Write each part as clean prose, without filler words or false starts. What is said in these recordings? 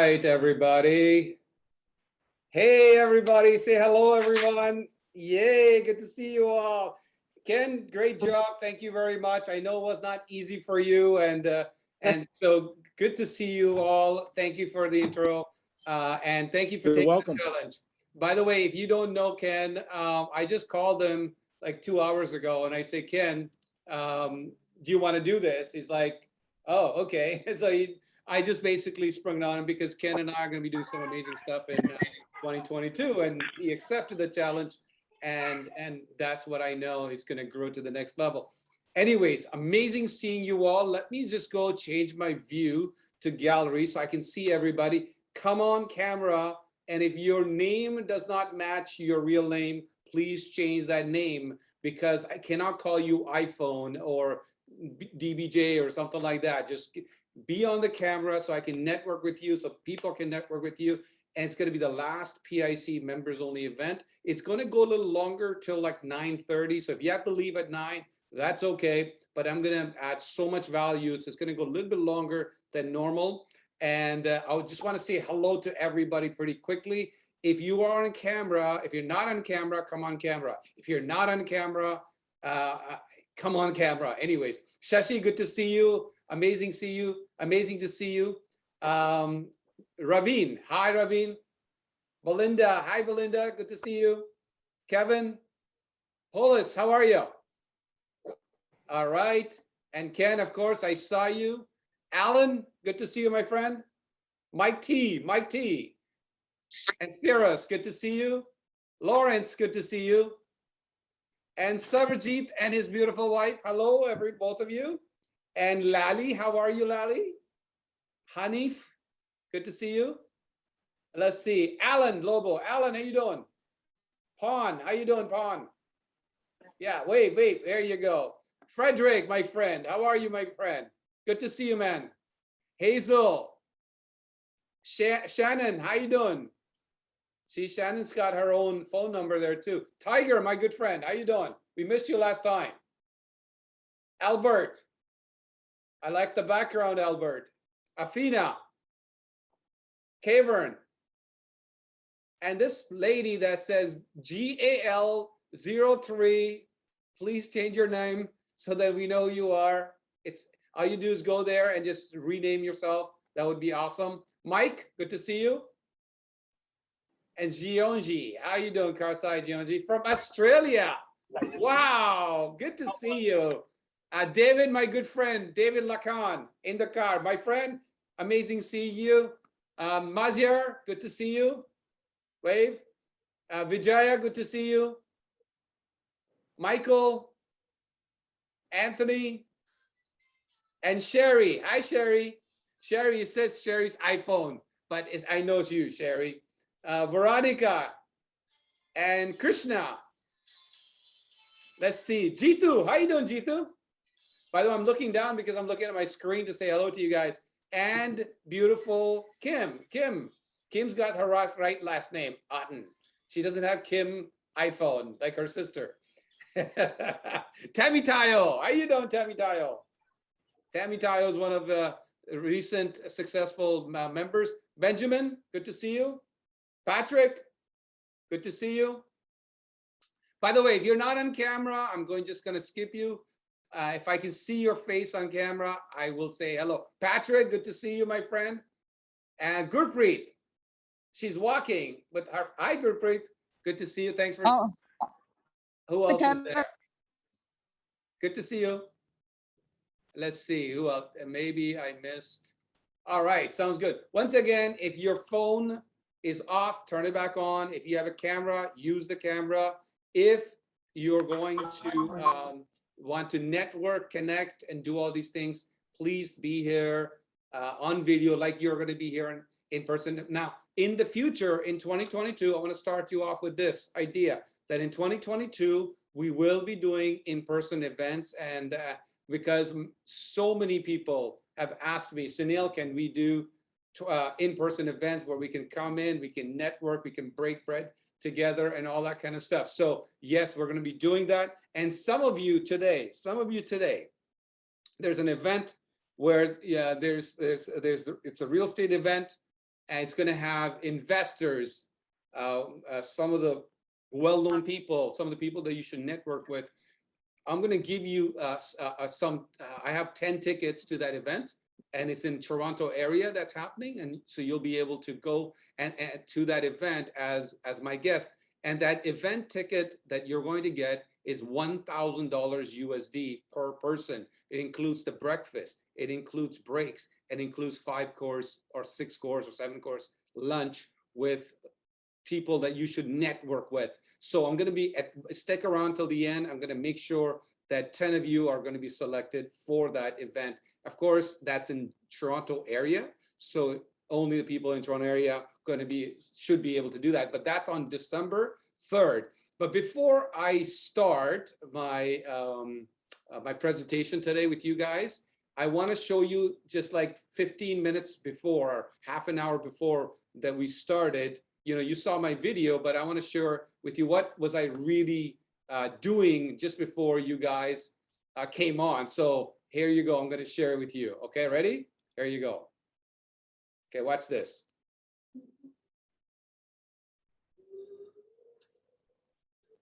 right, everybody. Hey, everybody. Say hello, everyone. Yay, good to see you all. Ken, great job. Thank you very much. I know it was not easy for you, and so good to see you all. Thank you for the intro, and thank you for taking the challenge. By the way, if you don't know Ken, I just called him like 2 hours ago, and I say, Ken, do you want to do this? He's like, oh, okay. So I just basically sprung on him because Ken and I are going to be doing some amazing stuff in 2022, and he accepted the challenge, and that's what I know is going to grow to the next level. Anyways, amazing seeing you all. Let me just go change my view to gallery so I can see everybody. Come on camera, and if your name does not match your real name, please change that name, because I cannot call you iPhone or DBJ or something like that. Just be on the camera so I can network with you, so people can network with you. And it's going to be the last PIC members only event. It's going to go a little longer till like 9:30. So if you have to leave at 9, that's okay. But I'm going to add so much value. So it's going to go a little bit longer than normal. And I just want to say hello to everybody pretty quickly. If you are on camera, if you're not on camera, come on camera. If you're not on camera, come on camera. Anyways, Shashi, good to see you. Amazing to see you. Raveen, hi Raveen. Belinda, hi Belinda, good to see you. Kevin, Polis, how are you? All right. And Ken, of course, I saw you. Alan, good to see you, my friend. Mike T. And Spiros, good to see you. Lawrence, good to see you. And Savarjeet and his beautiful wife. Hello, both of you. And Lali, how are you, Lali? Hanif, good to see you. Let's see, Alan Lobo. Alan, how you doing? Pawn, how you doing, Pawn? Yeah, wait, there you go. Frederick, my friend, how are you, my friend? Good to see you, man. Hazel. Shannon, how you doing? See, Shannon's got her own phone number there too. Tiger, my good friend, how you doing? We missed you last time. Albert, I like the background, Albert. Afina, Kavern, and this lady that says GAL03, please change your name so that we know you are. It's all you do is go there and just rename yourself. That would be awesome. Mike, good to see you. And Gionji, how you doing, Karsai Gionji? From Australia. Wow, good to see you. David, my good friend, David Lacan in the car. My friend, amazing seeing you. Maziar, good to see you. Wave. Vijaya, good to see you. Michael, Anthony, and Sherry. Hi, Sherry. Sherry, it says Sherry's iPhone, but I know it's you, Sherry. Veronica and Krishna. Let's see. Jitu, how you doing, Jitu? By the way, I'm looking down because I'm looking at my screen to say hello to you guys. And beautiful Kim. Kim's got her right last name, Otten. She doesn't have Kim iPhone like her sister. Tammy Tayo, how you doing, Tammy Tayo? Tammy Tayo is one of the recent successful members. Benjamin, good to see you. Patrick, good to see you. By the way, if you're not on camera, I'm just going to skip you. If I can see your face on camera, I will say hello. Patrick, good to see you, my friend. And Gurpreet, she's walking with her. Hi, Gurpreet. Good to see you. Thanks for. Oh, Who else is there? Good to see you. Let's see who else. Maybe I missed. All right, sounds good. Once again, if your phone is off, turn it back on. If you have a camera, use the camera. If you're going to want to network, connect, and do all these things, please be here on video like you're going to be here in person. Now, in the future, in 2022, I want to start you off with this idea that in 2022, we will be doing in-person events, and because so many people have asked me, Sunil, can we do in-person events where we can come in, we can network, we can break bread together and all that kind of stuff. So yes, we're going to be doing that. And some of you today, there's an event where it's a real estate event and it's going to have investors, some of the well-known people, some of the people that you should network with. I'm going to give you some. I have 10 tickets to that event, and it's in Toronto area that's happening, and so you'll be able to go and to that event as my guest. And that event ticket that you're going to get is $1,000 USD per person. It includes the breakfast, it includes breaks, it includes 5-course or 6-course or 7-course lunch with people that you should network with. So I'm going to be stick around till the end. I'm going to make sure that 10 of you are going to be selected for that event. Of course, that's in Toronto area. So only the people in Toronto area should be able to do that. But that's on December 3rd. But before I start my my presentation today with you guys, I want to show you just like 15 minutes before, half an hour before that we started. You know, you saw my video, but I want to share with you what was I really doing just before you guys came on. So here you go. I'm going to share it with you. Okay, ready? Here you go. Okay, watch this.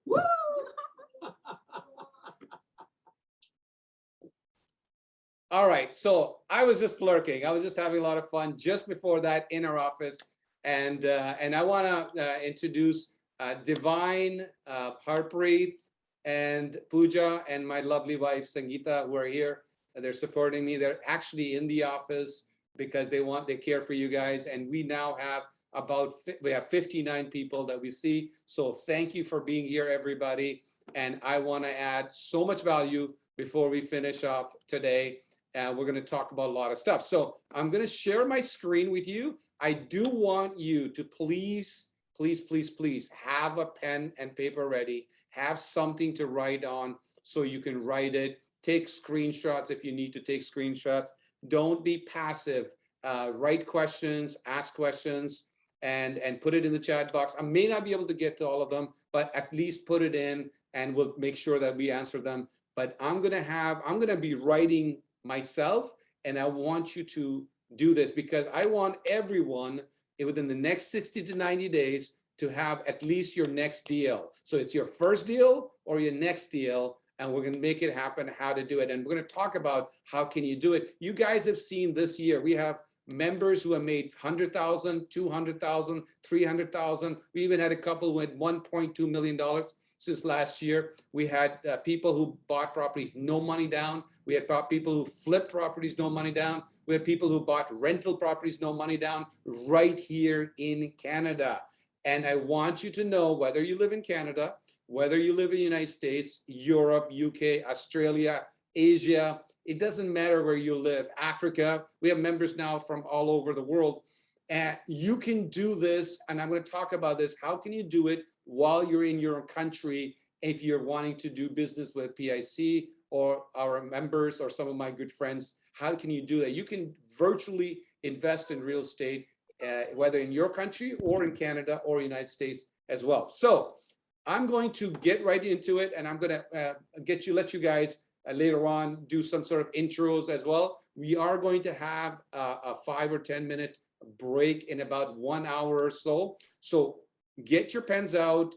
Woo! All right, so I was just flirting. I was just having a lot of fun just before that in our office. And I want to introduce Divine, Harpreet, and Pooja, and my lovely wife Sangeeta, who are here. They're supporting me. They're actually in the office because they care for you guys. And we now have we have 59 people that we see. So thank you for being here, everybody. And I want to add so much value before we finish off today. We're going to talk about a lot of stuff. So I'm going to share my screen with you. I do want you to please have a pen and paper ready. Have something to write on so you can write it. Take screenshots if you need to take screenshots. Don't be passive. Write questions, ask questions, and put it in the chat box. I may not be able to get to all of them, but at least put it in and we'll make sure that we answer them. But I'm going to be writing myself, and I want you to do this because I want everyone within the next 60 to 90 days to have at least your next deal. So it's your first deal or your next deal, and we're going to make it happen, how to do it. And we're going to talk about how can you do it. You guys have seen this year, we have members who have made 100,000, 200,000, 300,000. We even had a couple with $1.2 million. Since last year, we had people who bought properties, no money down. We had people who flipped properties, no money down. We had people who bought rental properties, no money down, right here in Canada. And I want you to know, whether you live in Canada, whether you live in the United States, Europe, UK, Australia, Asia, it doesn't matter where you live, Africa, we have members now from all over the world. And you can do this, and I'm going to talk about this. How can you do it while you're in your country if you're wanting to do business with PIC or our members or some of my good friends? How can you do that? You can virtually invest in real estate, whether in your country or in Canada or United States as well. So I'm going to get right into it, and I'm going to let you guys later on do some sort of intros as well. We are going to have a 5 or 10 minute break in about 1 hour or so. So get your pens out,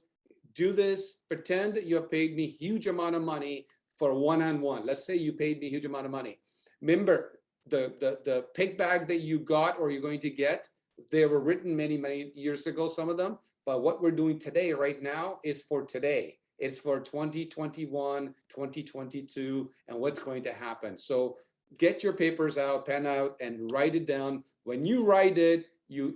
do this, pretend that you have paid me huge amount of money for one-on-one. Let's say you paid me a huge amount of money. Remember, the pick bag that you got or you're going to get, they were written many, many years ago, some of them, but what we're doing today, right now, is for today. It's for 2021, 2022, and what's going to happen. So get your papers out, pen out, and write it down. When you write it, your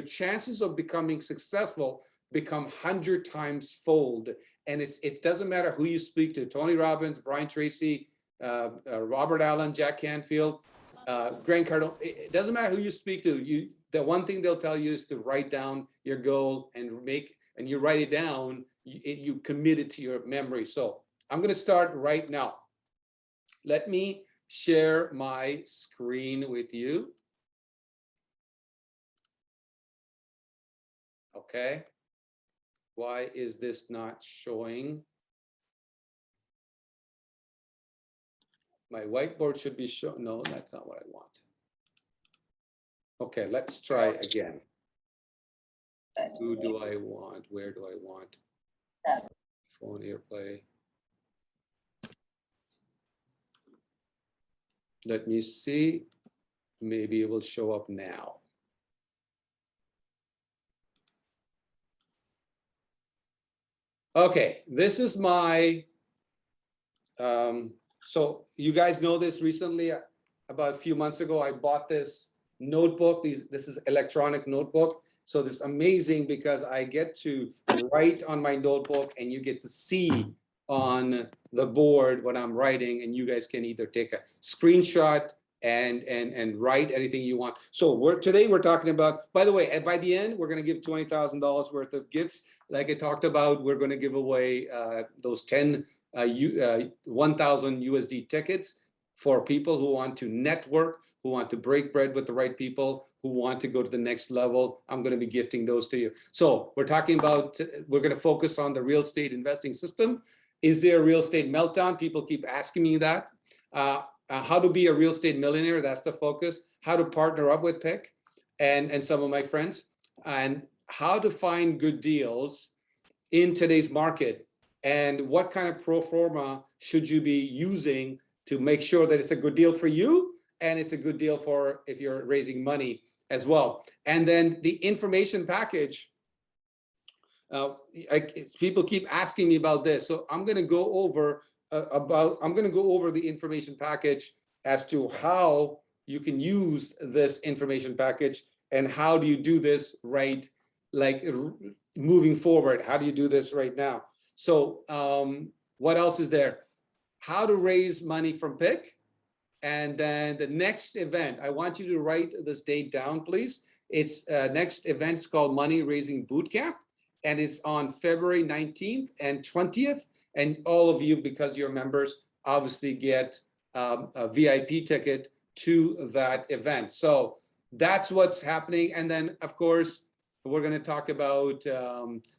chances of becoming successful become 100 times fold. And it doesn't matter who you speak to, Tony Robbins, Brian Tracy, Robert Allen, Jack Canfield, Grant Cardone. It doesn't matter who you speak to. The one thing they'll tell you is to write down your goal and you write it down, you commit it to your memory. So I'm going to start right now. Let me share my screen with you. Okay. Why is this not showing? My whiteboard should be shown. No, that's not what I want. Okay, let's try again. Who do I want? Where do I want? Phone AirPlay. Let me see. Maybe it will show up now. Okay, this is my, so you guys know this recently, about a few months ago, I bought this notebook. This is electronic notebook. So this is amazing because I get to write on my notebook and you get to see on the board what I'm writing, and you guys can either take a screenshot and write anything you want. So today we're talking about, by the way, and by the end, we're going to give $20,000 worth of gifts. Like I talked about, we're going to give away those 10 1,000 USD tickets for people who want to network, who want to break bread with the right people, who want to go to the next level. I'm going to be gifting those to you. So we're talking about, we're going to focus on the real estate investing system. Is there a real estate meltdown? People keep asking me that. How to be a real estate millionaire, that's the focus. How to partner up with PIC and some of my friends, and how to find good deals in today's market, and what kind of pro forma should you be using to make sure that it's a good deal for you and it's a good deal for if you're raising money as well. And then the information package, people keep asking me about this, so I'm going to go over the information package as to how you can use this information package and how do you do this right, like moving forward. How do you do this right now? So what else is there? How to raise money from PIC. And then the next event, I want you to write this date down, please. It's next event's called Money Raising Bootcamp, and it's on February 19th and 20th. And all of you, because you're members, obviously get a VIP ticket to that event. So that's what's happening. And then, of course, we're going to talk about,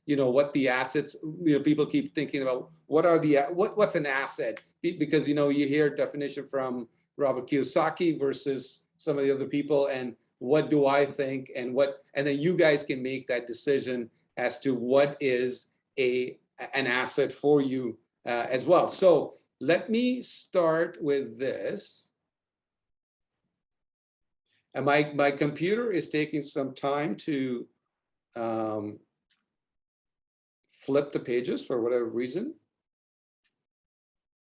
what the assets, people keep thinking about what's an asset, because, you hear definition from Robert Kiyosaki versus some of the other people, and what do I think, and then you guys can make that decision as to what is an asset for you as well. So let me start with this. And my computer is taking some time to flip the pages for whatever reason.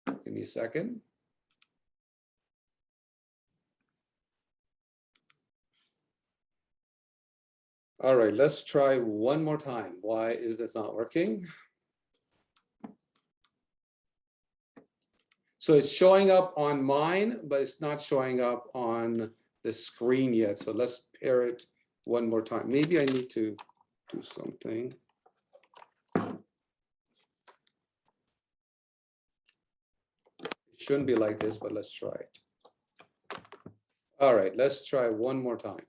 Give me a second. All right, let's try one more time. Why is this not working? So it's showing up on mine, but it's not showing up on the screen yet. So let's pair it one more time. Maybe I need to do something. It shouldn't be like this, but let's try it. All right, let's try one more time.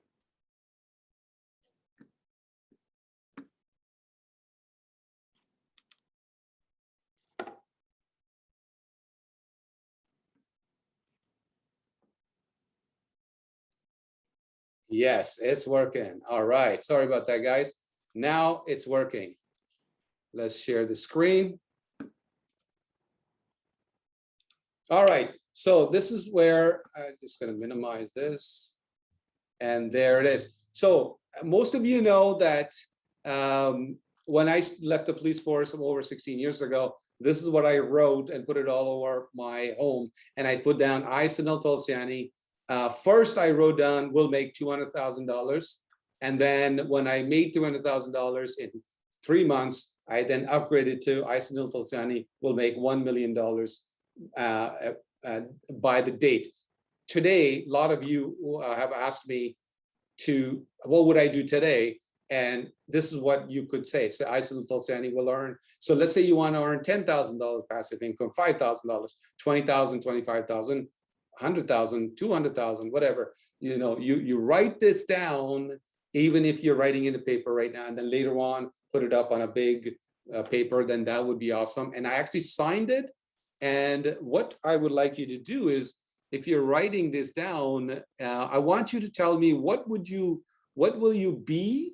Yes, it's working. All right, sorry about that, guys. Now it's working. Let's share the screen. All right, so this is where I'm just going to minimize this. And there it is. So most of you know that when I left the police force over 16 years ago, this is what I wrote and put it all over my home. And I put down, I, Sunil Tulsiani. First, I wrote down, we'll make $200,000. And then when I made $200,000 in 3 months, I then upgraded to, I, Sunil Tulsiani, will make $1 million by the date. Today, a lot of you have asked me to, what would I do today? And this is what you could say. So I, Sunil Tulsiani, will earn. So let's say you want to earn $10,000 passive income, $5,000, $20,000, $25,000, $100,000, $200,000, whatever. You write this down, even if you're writing in a paper right now, and then later on put it up on a big paper, then that would be awesome. And I actually signed it. And what I would like you to do is if you're writing this down, I want you to tell me what will you be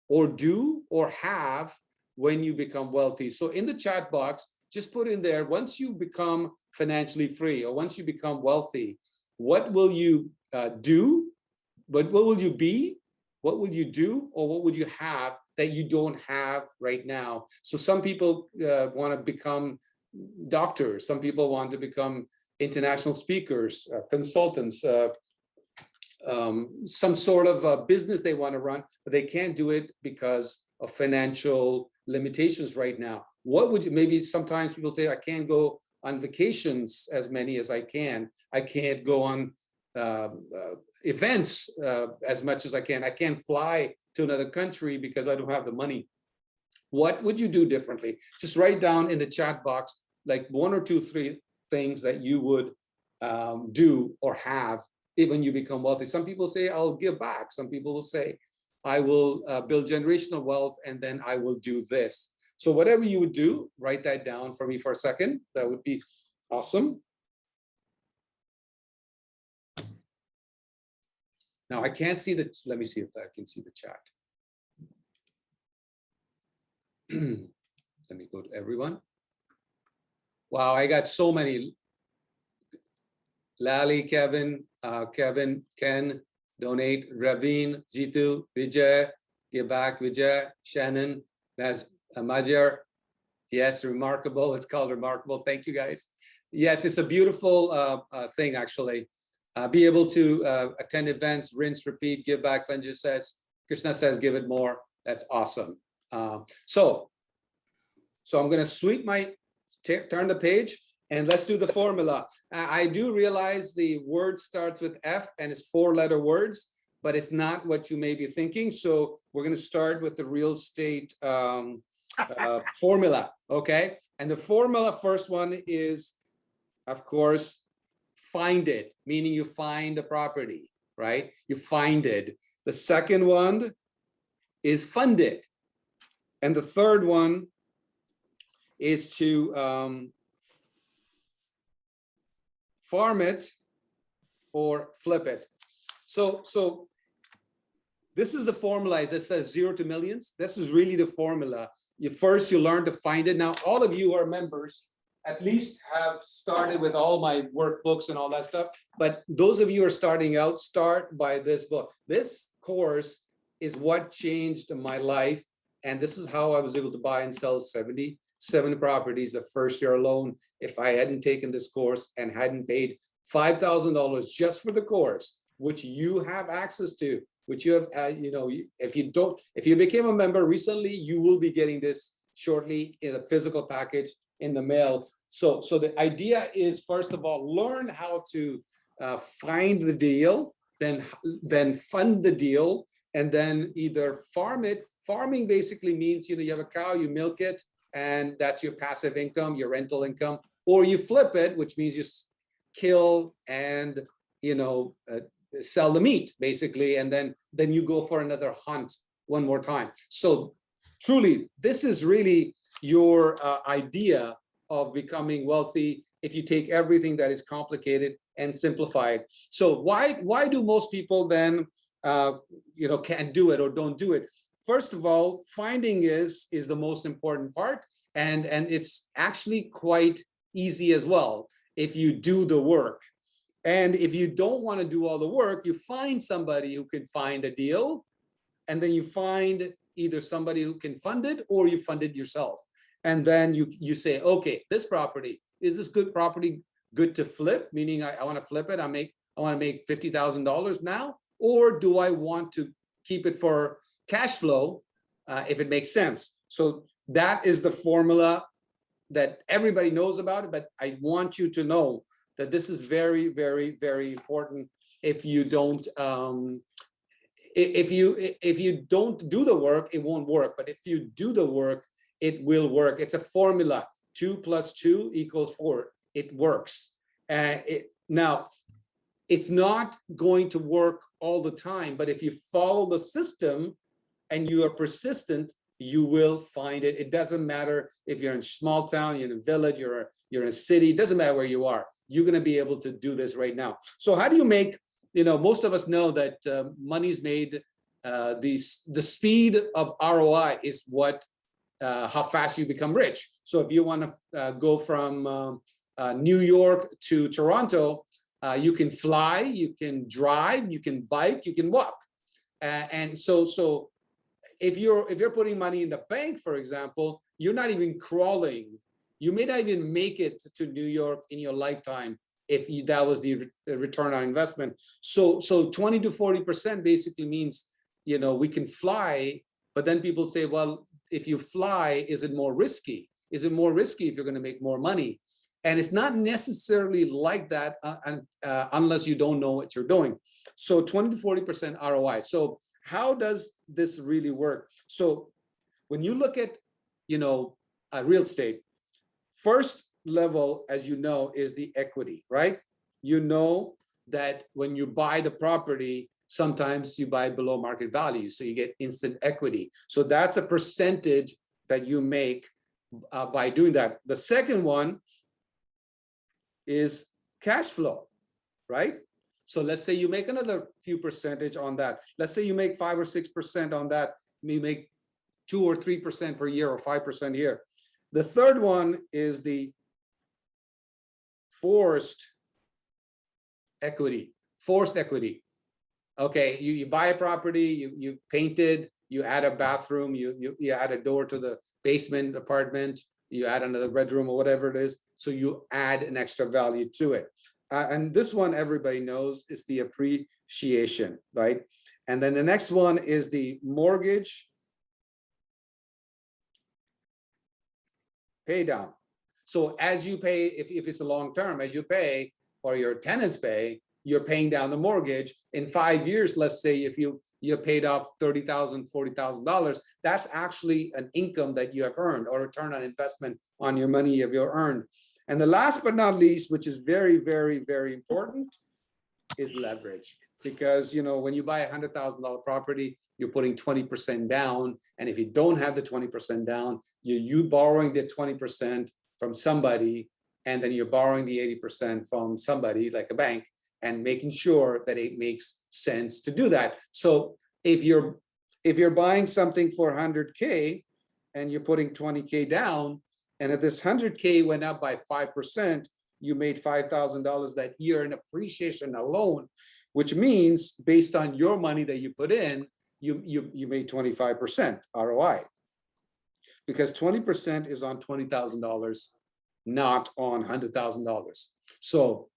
or do or have when you become wealthy. So in the chat box, just put in there, once you become financially free or once you become wealthy, what will you do? What will you be? What will you do? Or what would you have that you don't have right now? So some people want to become doctors. Some people want to become international speakers, consultants, some sort of business they want to run, but they can't do it because of financial limitations right now. What would you, maybe sometimes people say, I can't go on vacations as many as I can. I can't go on events as much as I can. I can't fly to another country because I don't have the money. What would you do differently? Just write down in the chat box, like 1 or 2, 3 things that you would do or have when you become wealthy. Some people say, I'll give back. Some people will say, I will build generational wealth, and then I will do this. So whatever you would do, write that down for me for a second. That would be awesome. Now I can't see the, let me see if I can see the chat. Let me go to everyone. Wow, I got so many. Lali, Kevin, Kevin, Ken, donate, Raveen, Jitu, Vijay, give back, Vijay, Shannon, Majar. Yes, remarkable. It's called remarkable. Thank you, guys. Yes, it's a beautiful thing, actually. Be able to attend events, rinse, repeat, give back. Sanjay says, Krishna says, give it more. That's awesome. So I'm going to sweep my, turn the page, and let's do the formula. I do realize the word starts with F and it's 4-letter words, but it's not what you may be thinking. So we're going to start with the real estate formula, okay? And the formula, first one is, of course, find it, meaning you find the property, right? You find it. The second one is fund it. And the third one is to farm it or flip it. So this is the formula. As it says, 0 to millions. This is really the formula. You learn to find it. Now, all of you are members, at least have started with all my workbooks and all that stuff. But those of you who are starting out, start by this book. This course is what changed my life. And this is how I was able to buy and sell 77 properties the first year alone. If I hadn't taken this course and hadn't paid $5,000 just for the course, which you have access to, which you have, if you became a member recently, you will be getting this shortly in a physical package in the mail. So the idea is, first of all, learn how to find the deal, then fund the deal, and then either farm it. Farming basically means, you have a cow, you milk it, and that's your passive income, your rental income, or you flip it, which means you kill and, sell the meat basically, and then you go for another hunt one more time. So truly, this is really your idea of becoming wealthy if you take everything that is complicated and simplify it. So why do most people then can't do it or don't do it? First of all, finding is the most important part, and it's actually quite easy as well if you do the work. And if you don't want to do all the work, you find somebody who can find a deal, and then you find either somebody who can fund it or you fund it yourself. And then you say, okay, this property, is this good property good to flip? Meaning I want to flip it. I want to make $50,000 now, or do I want to keep it for cash flow if it makes sense? So that is the formula that everybody knows about it, but I want you to know that this is very, very, very important. If you don't if you don't do the work, it won't work. But if you do the work, it will work. It's a formula. 2 + 2 = 4. It works. Now, it's not going to work all the time, but if you follow the system and you are persistent, you will find it. It doesn't matter if you're in a small town, you're in a village, you're in a city, it doesn't matter where you are. you're going to be able to do this right now. So how do you make, most of us know that money's made, the speed of ROI is what, how fast you become rich. So if you want to go from New York to Toronto, you can fly, you can drive, you can bike, you can walk. And so if you're putting money in the bank, for example, you're not even crawling. You may not even make it to New York in your lifetime if that was the return on investment. So 20 to 40% basically means, we can fly, but then people say, well, if you fly, is it more risky? Is it more risky if you're going to make more money? And it's not necessarily like that unless you don't know what you're doing. So 20 to 40% ROI. So how does this really work? So when you look at, real estate, first level, as you know, is the equity, right? You know that when you buy the property, sometimes you buy below market value, so you get instant equity. So that's a percentage that you make by doing that. The second one is cash flow, right? So let's say you make another few percentage on that. Let's say you make 5 or 6% on that. You make 2 or 3% per year or 5% a year. The third one is the forced equity. Forced equity. Okay, you buy a property, you paint it, you add a bathroom, you add a door to the basement apartment, you add another bedroom or whatever it is. So you add an extra value to it. And this one everybody knows is the appreciation, right? And then the next one is the mortgage pay down. So as you pay, if it's a long term, as you pay or your tenants pay, you're paying down the mortgage. In 5 years, let's say if you paid off $30,000, $40,000, that's actually an income that you have earned or return on investment on your money you have earned. And the last but not least, which is very, very, very important, is leverage. Because when you buy $100,000 property, you're putting 20% down. And if you don't have the 20% down, you borrowing the 20% from somebody, and then you're borrowing the 80% from somebody like a bank, and making sure that it makes sense to do that. So if you're buying something for 100K and you're putting 20K down, and if this 100K went up by 5%, you made $5,000 that year in appreciation alone, which means based on your money that you put in, you made 25% ROI, because 20% is on $20,000, not on $100,000. So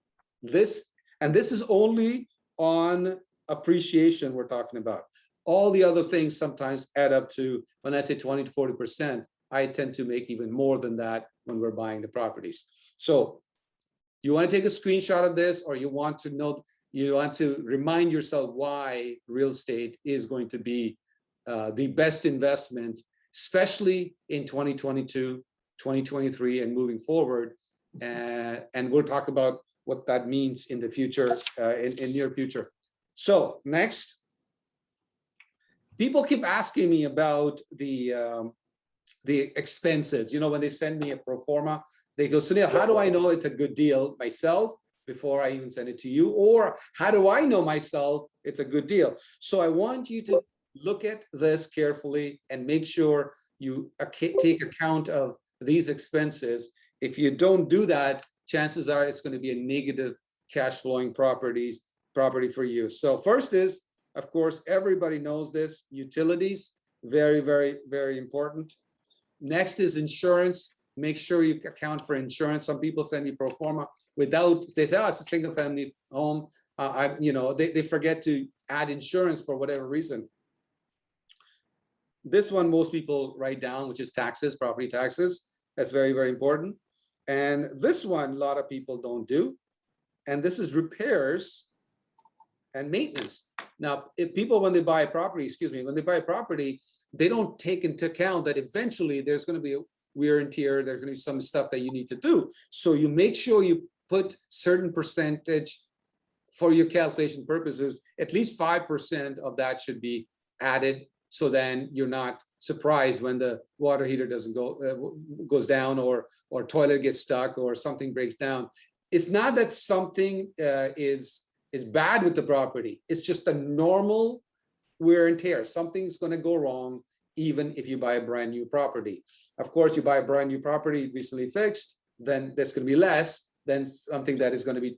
this is only on appreciation we're talking about. All the other things sometimes add up to, when I say 20 to 40%, I tend to make even more than that when we're buying the properties. So you want to take a screenshot of this, or you want to remind yourself why real estate is going to be the best investment, especially in 2022, 2023, and moving forward. And we'll talk about what that means in the future, in near future. So next, people keep asking me about the expenses. When they send me a pro forma, they go, Sunil, how do I know it's a good deal myself before I even send it to you? Or how do I know myself it's a good deal? So I want you to look at this carefully and make sure you take account of these expenses. If you don't do that, chances are it's going to be a negative cash flowing property for you. So first is, of course, everybody knows this, utilities, very, very, very important. Next is insurance. Make sure you account for insurance. Some people send me pro forma without, they say, oh, it's a single family home. They forget to add insurance for whatever reason. This one most people write down, which is taxes, property taxes. That's very, very important. And this one, a lot of people don't do. And this is repairs and maintenance. Now, if people, when they buy a property, they don't take into account that eventually there's going to be a wear and tear, there's going to be some stuff that you need to do. So you make sure you put certain percentage for your calculation purposes, at least 5% of that should be added. So then you're not surprised when the water heater doesn't goes down, or toilet gets stuck, or something breaks down. it's not that something is bad with the property. It's just a normal wear and tear. Something's going to go wrong even if you buy a brand new property. Of course, you buy a brand new property recently fixed, then there's going to be less than something that is going to be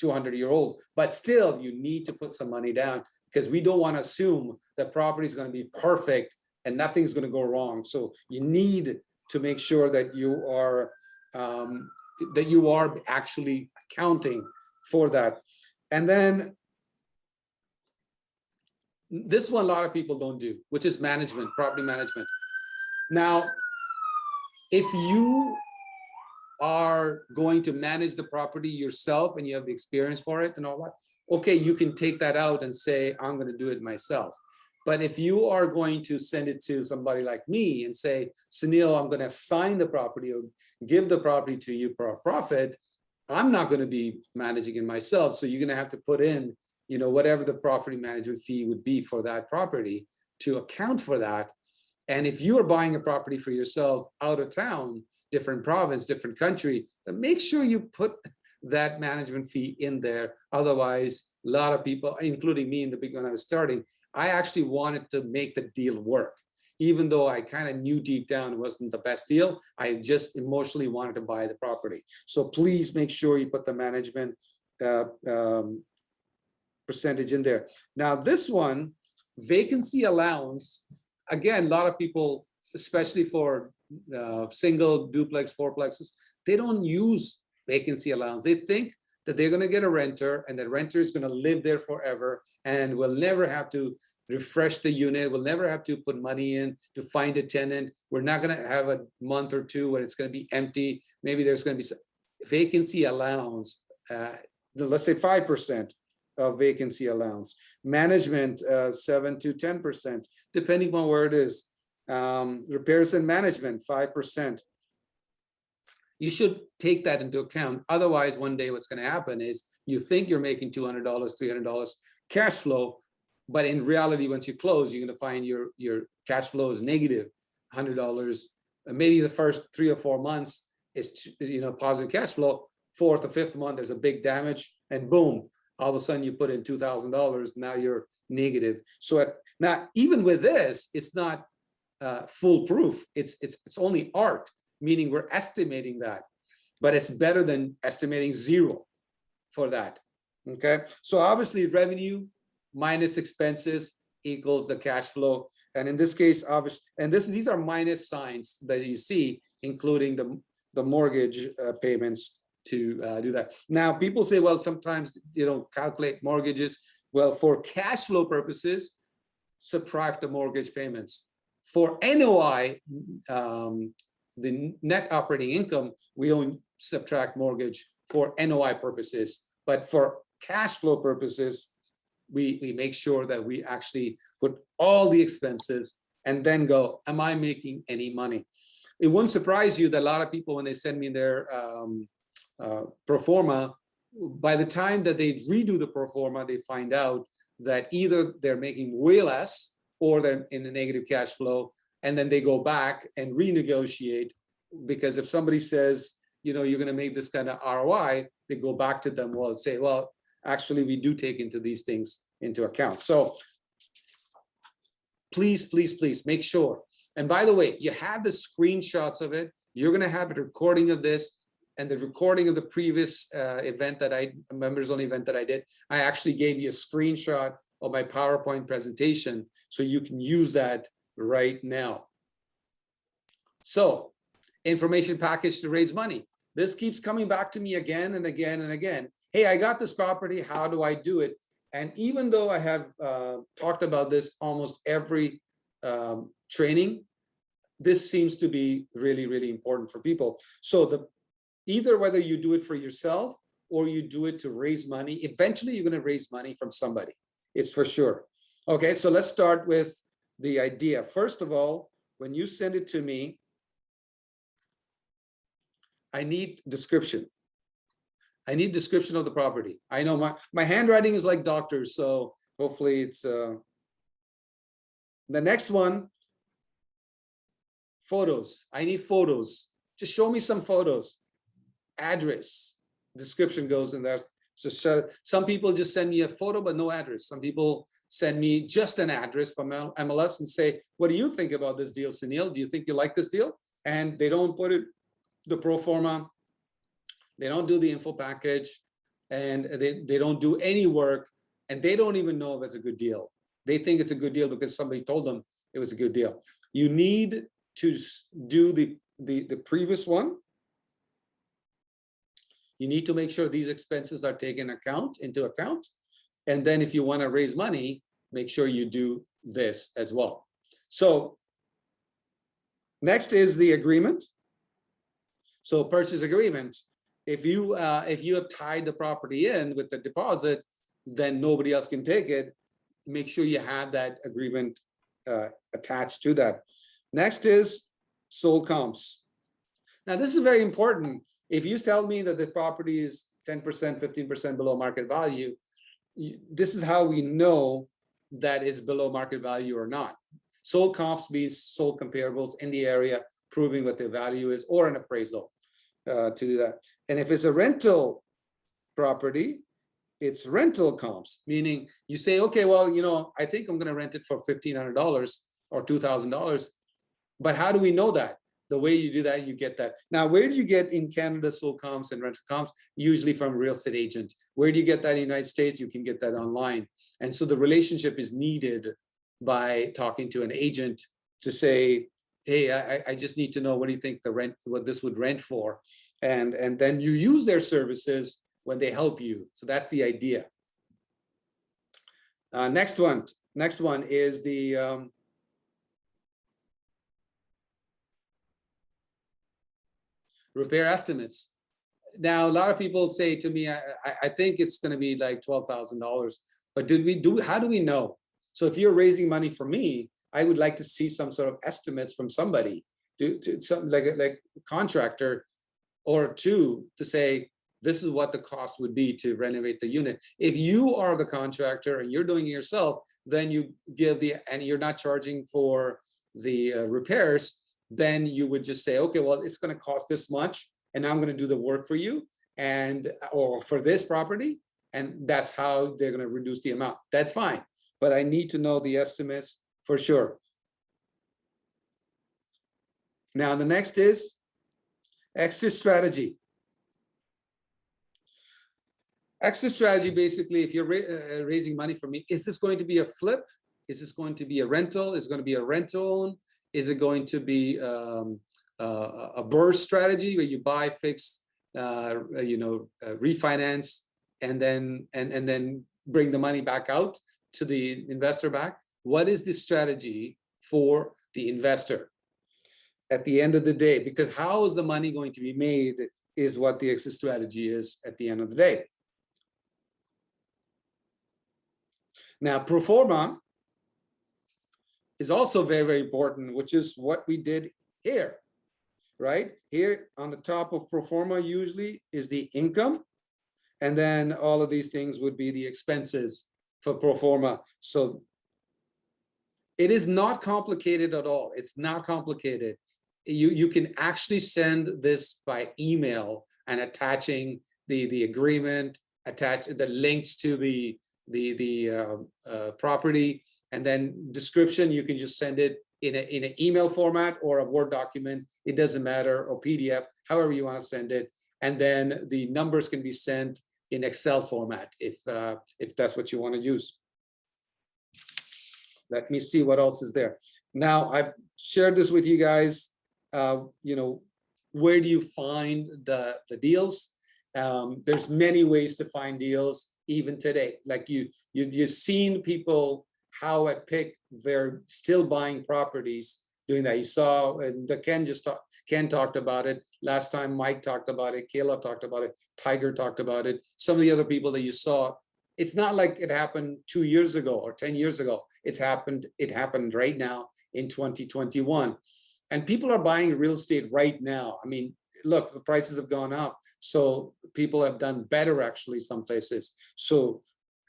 200-year-old. But still, you need to put some money down, because we don't want to assume that property is going to be perfect and nothing's going to go wrong. So you need to make sure that you are actually accounting for that. And then this one a lot of people don't do, which is management, property management. Now, if you are going to manage the property yourself and you have the experience for it and all that, okay, you can take that out and say, I'm going to do it myself. But if you are going to send it to somebody like me and say, Sunil, I'm going to assign the property or give the property to you for a profit, I'm not going to be managing it myself. So you're going to have to put in, you know, whatever the property management fee would be for that property to account for that. And if you are buying a property for yourself out of town, different province, different country, then make sure you put that management fee in there. Otherwise, a lot of people, including me in the beginning when I was starting, I actually wanted to make the deal work. Even though I kind of knew deep down it wasn't the best deal, I just emotionally wanted to buy the property. So please make sure you put the management percentage in there. Now this one, vacancy allowance, again, a lot of people, especially for single, duplex, fourplexes, they don't use vacancy allowance. They think that they're going to get a renter and that renter is going to live there forever and will never have to refresh the unit, will never have to put money in to find a tenant. We're not going to have a month or two when it's going to be empty. Maybe there's going to be some vacancy allowance, let's say 5% of vacancy allowance. Management, 7 to 10%, depending on where it is. Repairs and management, 5%. You should take that into account. Otherwise, one day what's going to happen is you think you're making $200, $300 cash flow, but in reality, once you close, you're going to find your cash flow is negative $100. Maybe the first 3 or 4 months is, you know, positive cash flow. 4th or 5th month, there's a big damage, and boom, all of a sudden you put in $2,000. Now you're negative. So now, even with this, it's not foolproof. It's only art, meaning we're estimating that, but it's better than estimating zero for that. Okay, so obviously revenue minus expenses equals the cash flow, and in this case, obviously, and these are minus signs that you see, including the mortgage payments to do that. Now, people say, well, sometimes you don't calculate mortgages. Well, for cash flow purposes, subtract the mortgage payments. For NOI, the net operating income, we only subtract mortgage for NOI purposes. But for cash flow purposes, we make sure that we actually put all the expenses and then go, am I making any money? It won't surprise you that a lot of people, when they send me their pro forma, by the time that they redo the pro forma, they find out that either they're making way less or they're in a negative cash flow, and then they go back and renegotiate, because if somebody says, you know, you're going to make this kind of ROI, they go back to them, well, say, well, actually, we do take into these things into account. So please, please, please make sure. And by the way, you have the screenshots of it. You're going to have a recording of this and the recording of the previous event that members only event that I did. I actually gave you a screenshot of my PowerPoint presentation, so you can use that right now. So, information package to raise money. This keeps coming back to me again and again and again. Hey, I got this property, how do I do it? And even though I have talked about this almost every training, this seems to be really, really important for people. So either whether you do it for yourself or you do it to raise money, eventually you're going to raise money from somebody. It's for sure. Okay, so let's start with the idea. First of all, when you send it to me, I need description. I need description of the property. I know my handwriting is like doctors, so hopefully it's the next one. Photos. I need photos. Just show me some photos. Address. description goes in there. So some people just send me a photo but no address. Some people send me just an address from MLS and say, what do you think about this deal, Sunil? Do you think you like this deal? And they don't put it, the pro forma, they don't do the info package, and they don't do any work, and they don't even know if it's a good deal. They think it's a good deal because somebody told them it was a good deal. You need to do the previous one. You need to make sure these expenses are taken into account. And then if you want to raise money, make sure you do this as well. So next is the agreement. So purchase agreement. If you have tied the property in with the deposit, then nobody else can take it. Make sure you have that agreement attached to that. Next is sold comps. Now this is very important. If you tell me that the property is 10%, 15% below market value, this is how we know that it's below market value or not. Sold comps means sold comparables in the area, proving what their value is, or an appraisal to do that. And if it's a rental property, it's rental comps, meaning you say, okay, well, you know, I think I'm going to rent it for $1,500 or $2,000. But how do we know that? The way you do that, you get that. Now, where do you get in Canada sold comps and rental comps? Usually from a real estate agent. Where do you get that in the United States? You can get that online. And so the relationship is needed by talking to an agent to say, hey, I just need to know, what do you think the rent, what this would rent for? And then you use their services when they help you. So that's the idea. Next one is the repair estimates. Now, a lot of people say to me, I think it's going to be like $12,000, but how do we know? So if you're raising money for me, I would like to see some sort of estimates from somebody, to something like a contractor or two, to say, this is what the cost would be to renovate the unit. If you are the contractor and you're doing it yourself, then you give and you're not charging for the repairs, then you would just say, okay, well, it's going to cost this much, and I'm going to do the work for you, or for this property, and that's how they're going to reduce the amount. That's fine, but I need to know the estimates for sure. Now, the next is exit strategy. Exit strategy, basically, if you're raising money for me, is this going to be a flip? Is this going to be a rental? Is it going to be a rent-own? Is it going to be a burst strategy where you buy, fix, refinance, and then bring the money back out to the investor back? What is the strategy for the investor at the end of the day? Because how is the money going to be made is what the exit strategy is at the end of the day. Now, pro forma is also very, very important, which is what we did here, right? Here on the top of pro forma usually is the income, and then all of these things would be the expenses for pro forma. So it is not complicated at all. It's not complicated. You can actually send this by email and attaching the agreement, attach the links to the property, and then description. You can just send it in an email format or a Word document. It doesn't matter, or PDF, however you want to send it. And then the numbers can be sent in Excel format if that's what you want to use. Let me see what else is there. Now, I've shared this with you guys. Where do you find the deals? There's many ways to find deals even today. Like you've seen people how at PIC they're still buying properties doing that. You saw Ken talked about it last time. Mike talked about it. Kayla talked about it. Tiger talked about it. Some of the other people that you saw. It's not like it happened 2 years ago or 10 years ago. It happened right now in 2021. And people are buying real estate right now. I mean, look, the prices have gone up. So people have done better, actually, some places. So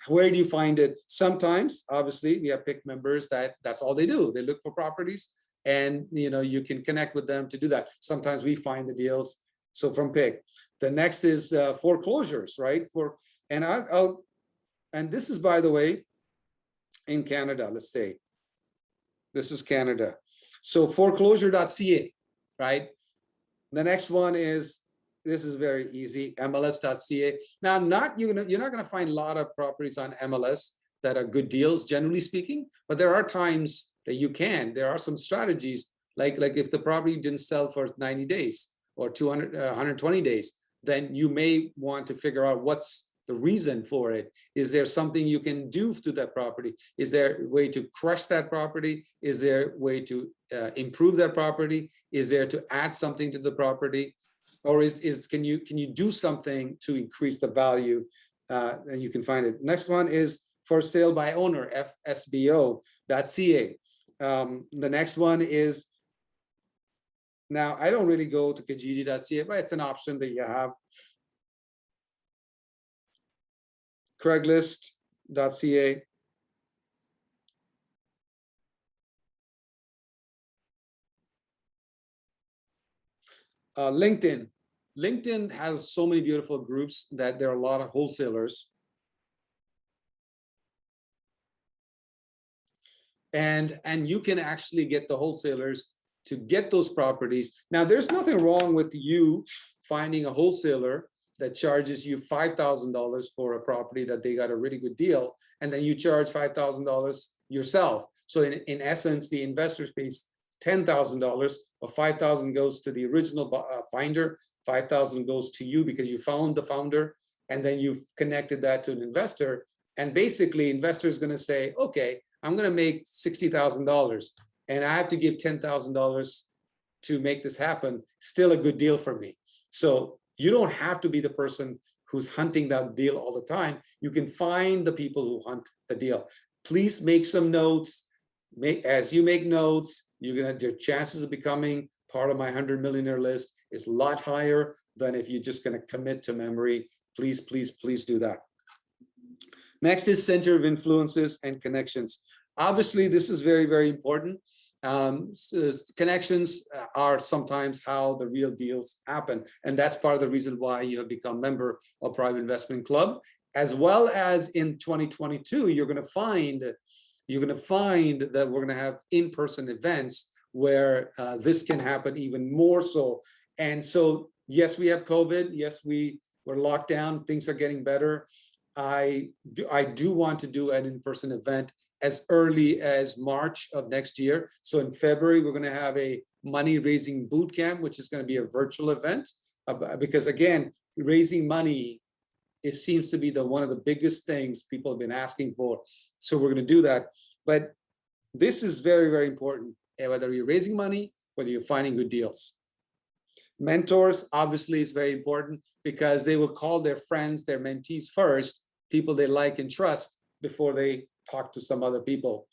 where do you find it? Sometimes, obviously, we have PIC members that's all they do. They look for properties, and you can connect with them to do that. Sometimes we find the deals. So from PIC. The next is foreclosures, right? And this is, by the way, in Canada, let's say. This is Canada. So foreclosure.ca, right? The next one is, this is very easy, MLS.ca. Now, you're not going to find a lot of properties on MLS that are good deals, generally speaking, but there are times that you can. There are some strategies, like if the property didn't sell for 90 days or 120 days, then you may want to figure out what's the reason for it. Is there something you can do to that property? Is there a way to crush that property? Is there a way to improve that property? Is there to add something to the property? Or can you do something to increase the value? And you can find it. Next one is for sale by owner, fsbo.ca. The next one is, now I don't really go to kijiji.ca, but it's an option that you have. Craigslist.ca. LinkedIn. LinkedIn has so many beautiful groups that there are a lot of wholesalers. And you can actually get the wholesalers to get those properties. Now, there's nothing wrong with you finding a wholesaler that charges you $5,000 for a property that they got a really good deal, and then you charge $5,000 yourself. So in essence, the investor pays $10,000, or $5,000 goes to the original finder, $5,000 goes to you because you found the founder, and then you've connected that to an investor. And basically, investor is going to say, okay, I'm going to make $60,000, and I have to give $10,000 to make this happen. Still a good deal for me. So you don't have to be the person who's hunting that deal all the time. You can find the people who hunt the deal. Please make some notes. As you make notes, your chances of becoming part of my 100 millionaire list is a lot higher than if you're just going to commit to memory. Please, please, please do that. Next is center of influences and connections. Obviously, this is very, very important. Connections are sometimes how the real deals happen. And that's part of the reason why you have become a member of Private Investment Club. As well as in 2022, you're going to find that we're going to have in-person events where this can happen even more so. And so, yes, we have COVID. Yes, we were locked down. Things are getting better. I do want to do an in-person event as early as March of next year. So in February, we're going to have a money raising boot camp, which is going to be a virtual event, because again, raising money, it seems to be one of the biggest things people have been asking for. So we're going to do that. But this is very, very important, whether you're raising money, whether you're finding good deals. Mentors, obviously, is very important because they will call their friends, their mentees first, people they like and trust, before they talk to some other people.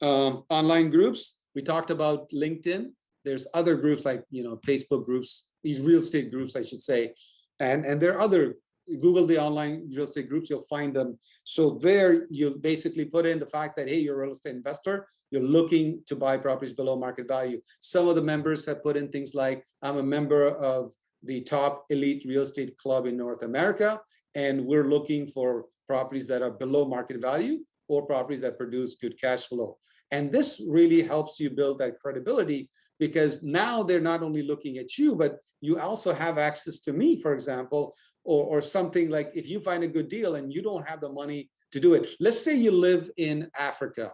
Online groups, we talked about LinkedIn. There's other groups like, Facebook groups, these real estate groups, I should say. And there are other, Google the online real estate groups, you'll find them. So there you'll basically put in the fact that, hey, you're a real estate investor, you're looking to buy properties below market value. Some of the members have put in things like, I'm a member of the top elite real estate club in North America, and we're looking for properties that are below market value or properties that produce good cash flow. And this really helps you build that credibility, because now they're not only looking at you, but you also have access to me, for example, or something like, if you find a good deal and you don't have the money to do it. Let's say you live in Africa,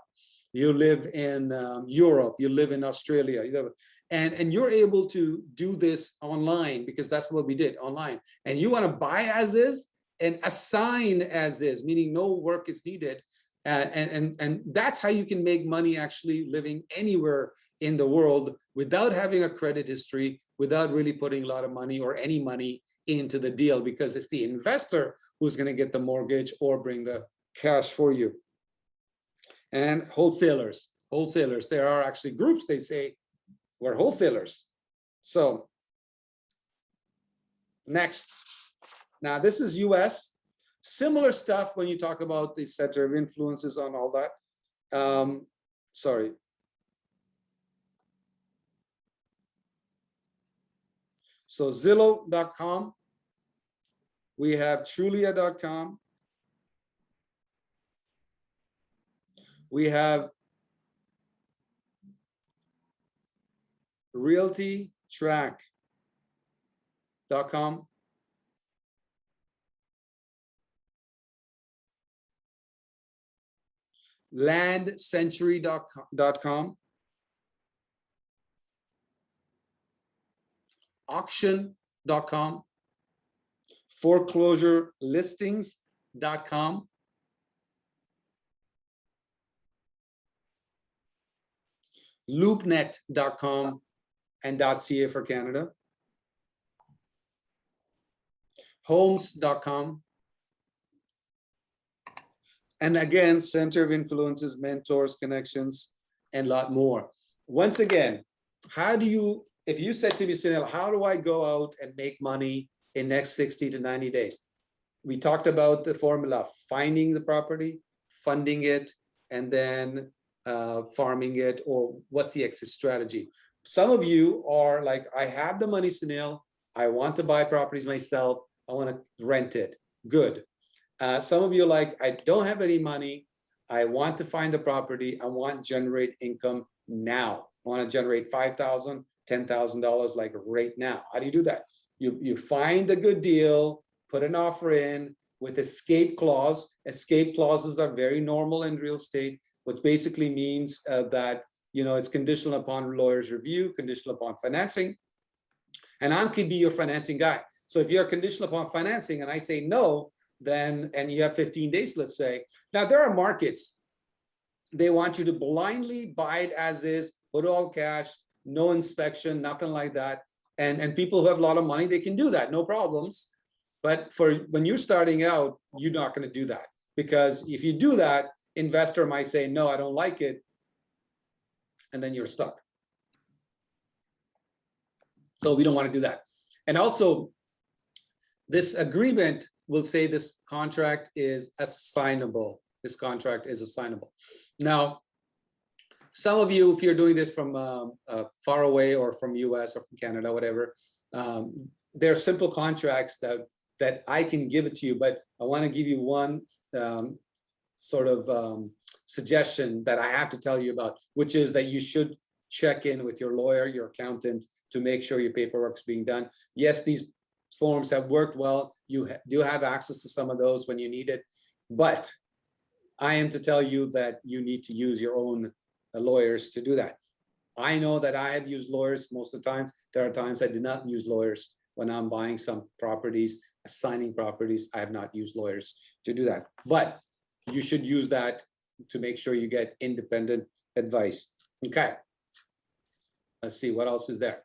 you live in Europe, you live in Australia, and you're able to do this online, because that's what we did online. And you want to buy as is and assign as is, meaning no work is needed. And that's how you can make money actually living anywhere in the world without having a credit history, without really putting a lot of money or any money into the deal, because it's the investor who's going to get the mortgage or bring the cash for you. And wholesalers, there are actually groups, they say, we're wholesalers. So next, now this is US. Similar stuff when you talk about the center of influences on all that. Sorry. So Zillow.com, we have Trulia.com, we have RealtyTrack.com, LandCentury.com, Auction.com, ForeclosureListings.com, LoopNet.com, and .ca for Canada, Homes.com, and again, Center of Influences, Mentors, Connections, and a lot more. Once again, how do you, if you said to me, Sunil, how do I go out and make money in next 60 to 90 days? We talked about the formula: finding the property, funding it, and then farming it, or what's the exit strategy? Some of you are like, I have the money, Sunil, I want to buy properties myself, I want to rent it. Good. Some of you are like, I don't have any money, I want to find the property, I want to generate income now. I want to generate $5,000, $10,000 like right now. How do you do that? You find a good deal, put an offer in with escape clause. Escape clauses are very normal in real estate, which basically means that, you know, it's conditional upon lawyer's review, conditional upon financing, and I could be your financing guy. So if you're conditional upon financing and I say no, then, and you have 15 days, let's say. Now there are markets, they want you to blindly buy it as is, put all cash, no inspection, nothing like that. And people who have a lot of money, they can do that, no problems. But for when you're starting out, you're not going to do that, because if you do that, investor might say, no, I don't like it. And then you're stuck. So we don't want to do that. And also, this agreement will say this contract is assignable. This contract is assignable. Now, some of you, if you're doing this from far away or from US or from Canada, whatever, there are simple contracts that I can give it to you, but I want to give you one sort of suggestion that I have to tell you about, which is that you should check in with your lawyer, your accountant, to make sure your paperwork's being done. Yes, these forms have worked well. You do have access to some of those when you need it, but I am to tell you that you need to use your own lawyers to do that. I know that I have used lawyers most of the times. There are times I did not use lawyers when I'm buying some properties, assigning properties. I have not used lawyers to do that, but you should use that to make sure you get independent advice. Okay. Let's see what else is there.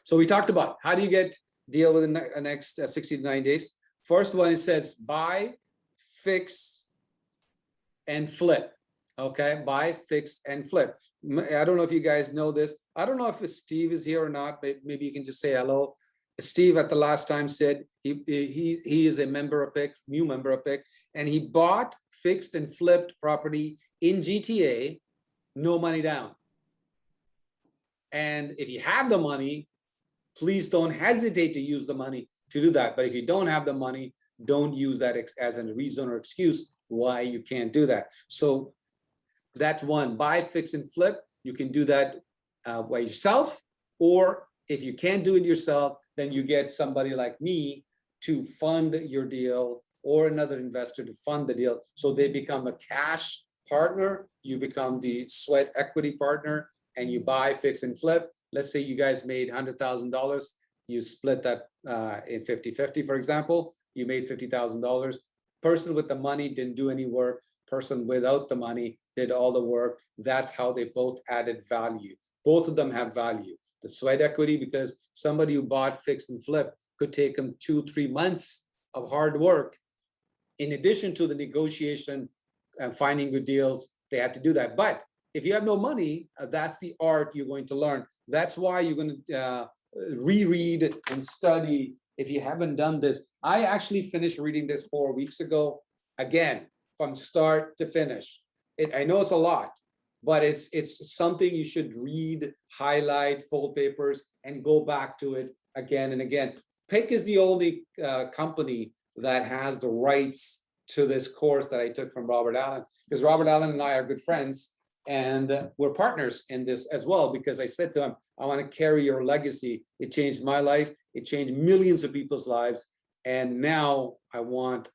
So we talked about how do you deal with the next 60 to 90 days. First one, it says buy, fix, and flip. Okay, buy, fix, and flip. I don't know if you guys know this. I don't know if Steve is here or not, but maybe you can just say hello. Steve at the last time said he is a member of PIC, new member of PIC, and he bought, fixed, and flipped property in GTA, no money down. And if you have the money, please don't hesitate to use the money to do that. But if you don't have the money, don't use that as a reason or excuse why you can't do that. So that's one, buy, fix, and flip. You can do that by yourself, or if you can't do it yourself, then you get somebody like me to fund your deal, or another investor to fund the deal. So they become a cash partner, you become the sweat equity partner, and you buy, fix, and flip. Let's say you guys made $100,000. You split that in 50-50, for example. You made $50,000. Person with the money didn't do any work. Person without the money did all the work. That's how they both added value. Both of them have value. The sweat equity, because somebody who bought, fix, and flip could take them 2-3 months of hard work. In addition to the negotiation and finding good deals, they had to do that. But if you have no money, that's the art you're going to learn. That's why you're going to reread and study if you haven't done this. I actually finished reading this 4 weeks ago, again, from start to finish. I know it's a lot, but it's something you should read, highlight, fold papers, and go back to it again and again. PIC is the only company that has the rights to this course that I took from Robert Allen, because Robert Allen and I are good friends, and we're partners in this as well, because I said to him, I want to carry your legacy. It changed my life. It changed millions of people's lives. And now I want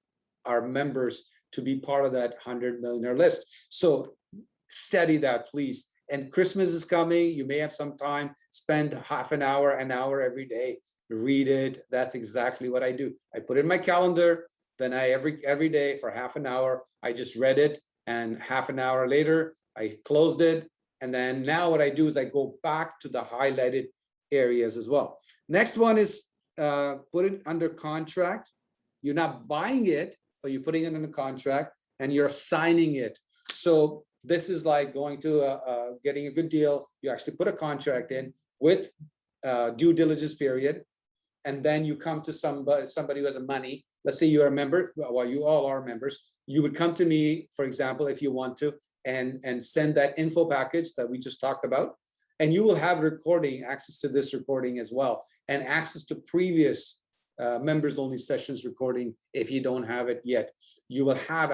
our members to be part of that 100 millionaire list. So study that, please. And Christmas is coming. You may have some time. Spend half an hour every day. Read it. That's exactly what I do. I put it in my calendar. Then I every day for half an hour, I just read it. And half an hour later, I closed it. And then now what I do is I go back to the highlighted areas as well. Next one is put it under contract. You're not buying it, but you're putting it in a contract and you're signing it. So this is like going to getting a good deal. You actually put a contract in with due diligence period. And then you come to somebody who has a money. Let's say you're a member. Well, you all are members. You would come to me, for example, if you want to, and send that info package that we just talked about. And you will have recording, access to this recording as well, and access to previous members only sessions recording if you don't have it yet. You will have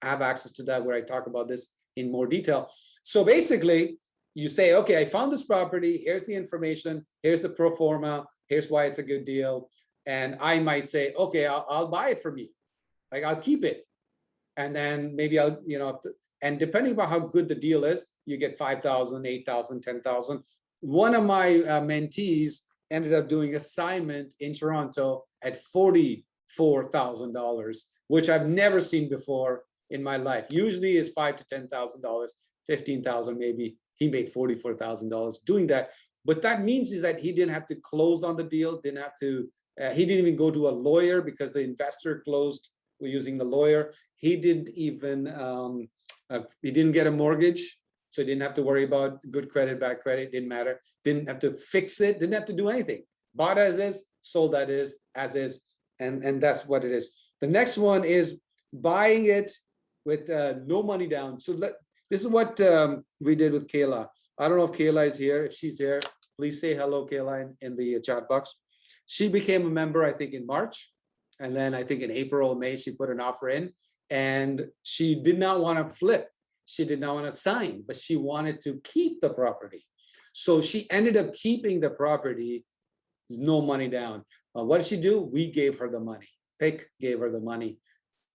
access to that, where I talk about this in more detail. So basically, you say, okay, I found this property. Here's the information. Here's the pro forma. Here's why it's a good deal. And I might say, okay, I'll buy it from you. Like, I'll keep it. And then maybe I'll, and depending on how good the deal is, you get 5,000, 8,000, 10,000. One of my mentees ended up doing assignment in Toronto at $44,000, which I've never seen before in my life. Usually is $5,000 to $10,000, 15,000 maybe. He made $44,000 doing that. But that means is that he didn't have to close on the deal, didn't have to, he didn't even go to a lawyer because the investor closed using the lawyer. He didn't even, he didn't get a mortgage. So he didn't have to worry about good credit, bad credit, didn't matter. Didn't have to fix it, didn't have to do anything. Bought as is, sold as is, and that's what it is. The next one is buying it with no money down. So this is what we did with Kayla. I don't know if Kayla is here. If she's here, please say hello, Kayla, in the chat box. She became a member, I think, in March. And then I think in April or May, she put an offer in. And she did not want to flip. She did not want to sign, but she wanted to keep the property. So she ended up keeping the property, no money down. What did she do? We gave her the money. PIC gave her the money,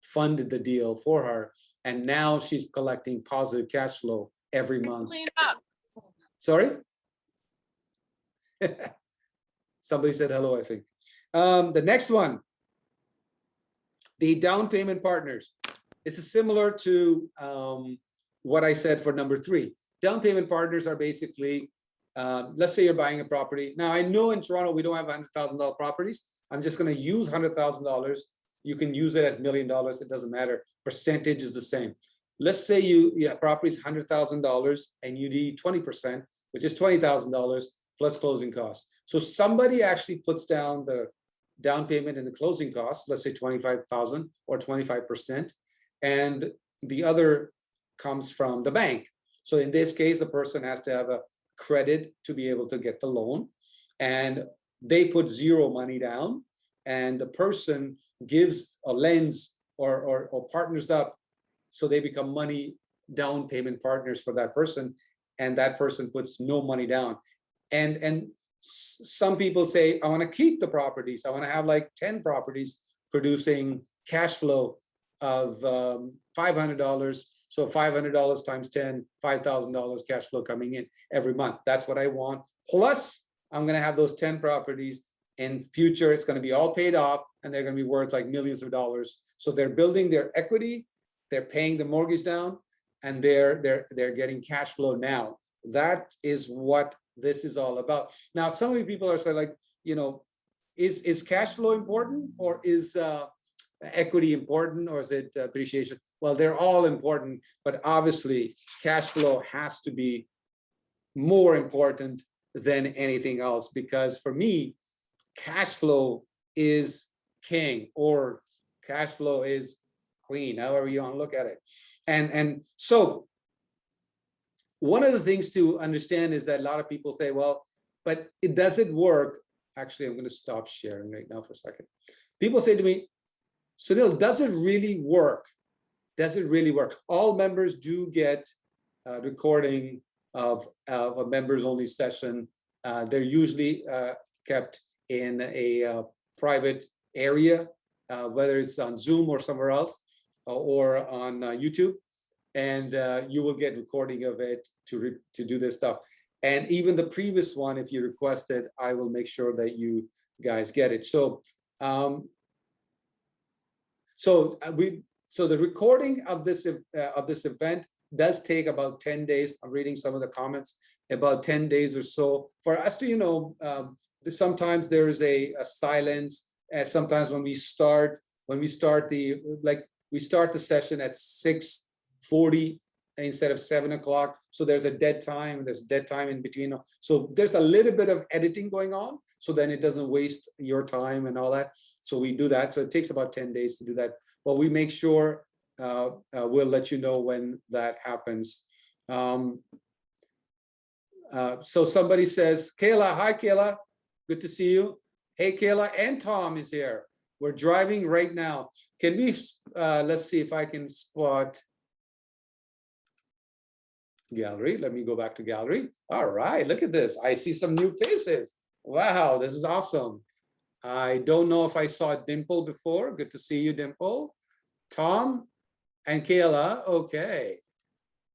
funded the deal for her. And now she's collecting positive cash flow every month. Clean up. Sorry? Somebody said hello, I think. The next one, the down payment partners. This is similar to what I said for number 3. Down payment partners are basically, let's say you're buying a property. Now, I know in Toronto, we don't have $100,000 properties. I'm just going to use $100,000. You can use it as $1 million. It doesn't matter. Percentage is the same. Let's say your property is $100,000 and you need 20%, which is $20,000 plus closing costs. So somebody actually puts down the down payment and the closing costs, let's say 25,000 or 25%, and the other comes from the bank. So in this case, the person has to have a credit to be able to get the loan, and they put zero money down, and the person gives a lends or partners up, so they become money down payment partners for that person, and that person puts no money down. And some people say, I want to keep the properties. I want to have like 10 properties producing cash flow of $500. So $500 times 10, $5,000 cash flow coming in every month. That's what I want. Plus, I'm going to have those 10 properties in future. It's going to be all paid off, and they're going to be worth like millions of dollars. So they're building their equity, they're paying the mortgage down, and they're getting cash flow now. That is what this is all about. Now, some of you people are saying, like, is cash flow important, or is equity important, or is it appreciation? Well, they're all important, but obviously cash flow has to be more important than anything else, because for me, cash flow is king, or cash flow is queen, however you want to look at it. And so one of the things to understand is that a lot of people say, well, but it doesn't work. Actually, I'm going to stop sharing right now for a second. People say to me, Sunil, does it really work? Does it really work? All members do get a recording of a members only session. They're usually kept in a private area, whether it's on Zoom or somewhere else, or on YouTube. And you will get recording of it to do this stuff. And even the previous one, if you request it, I will make sure that you guys get it. So so the recording of this event does take about 10 days. I'm reading some of the comments, about 10 days or so for us to, sometimes there is a silence. And sometimes when we start the session at 6:40 instead of 7 o'clock. So there's a dead time, in between. So there's a little bit of editing going on. So then it doesn't waste your time and all that. So we do that. So it takes about 10 days to do that. But we make sure we'll let you know when that happens. So somebody says, Kayla, hi Kayla, good to see you. Hey Kayla, and Tom is here. We're driving right now. Can we, let's see if I can spot gallery. Let me go back to gallery. All right, look at this. I see some new faces. Wow, this is awesome. I don't know if I saw Dimple before. Good to see you, Dimple. Tom and Kayla, okay.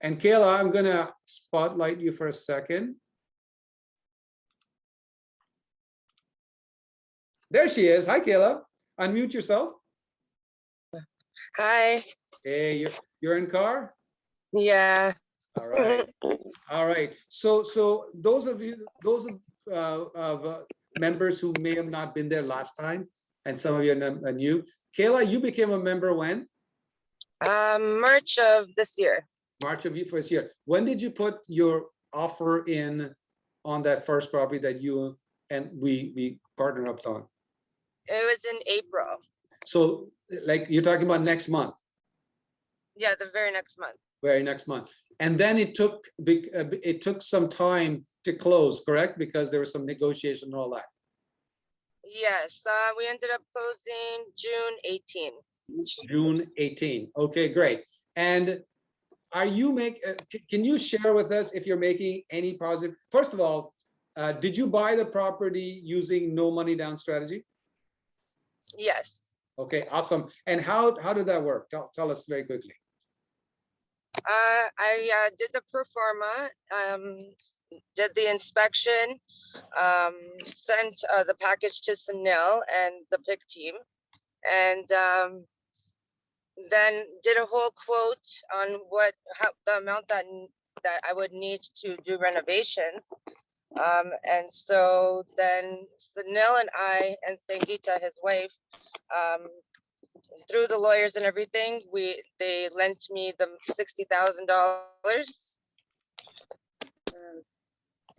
And Kayla, I'm gonna spotlight you for a second. There she is. Hi, Kayla. Unmute yourself. Hi. Hey, you're in car? Yeah. All right. All right. So those of members who may have not been there last time, and some of you are new. Kayla, you became a member when? March of this year. March of this year. When did you put your offer in on that first property that you and we partnered up on? It was in April. So, like, you're talking about next month? Yeah, the very next month. Very next month. And then it took some time to close, correct? Because there was some negotiation and all that. Yes, we ended up closing June 18. June 18. Okay, great. And are you can you share with us if you're making any positive? First of all, did you buy the property using no money down strategy? Yes. Okay, awesome. And how did that work? Tell us very quickly. I did the pro forma, did the inspection, sent the package to Sunil and the PIC team, and then did a whole quote on the amount that I would need to do renovations. And so then Sunil and I and Sangeeta, his wife, through the lawyers and everything, they lent me the $60,000.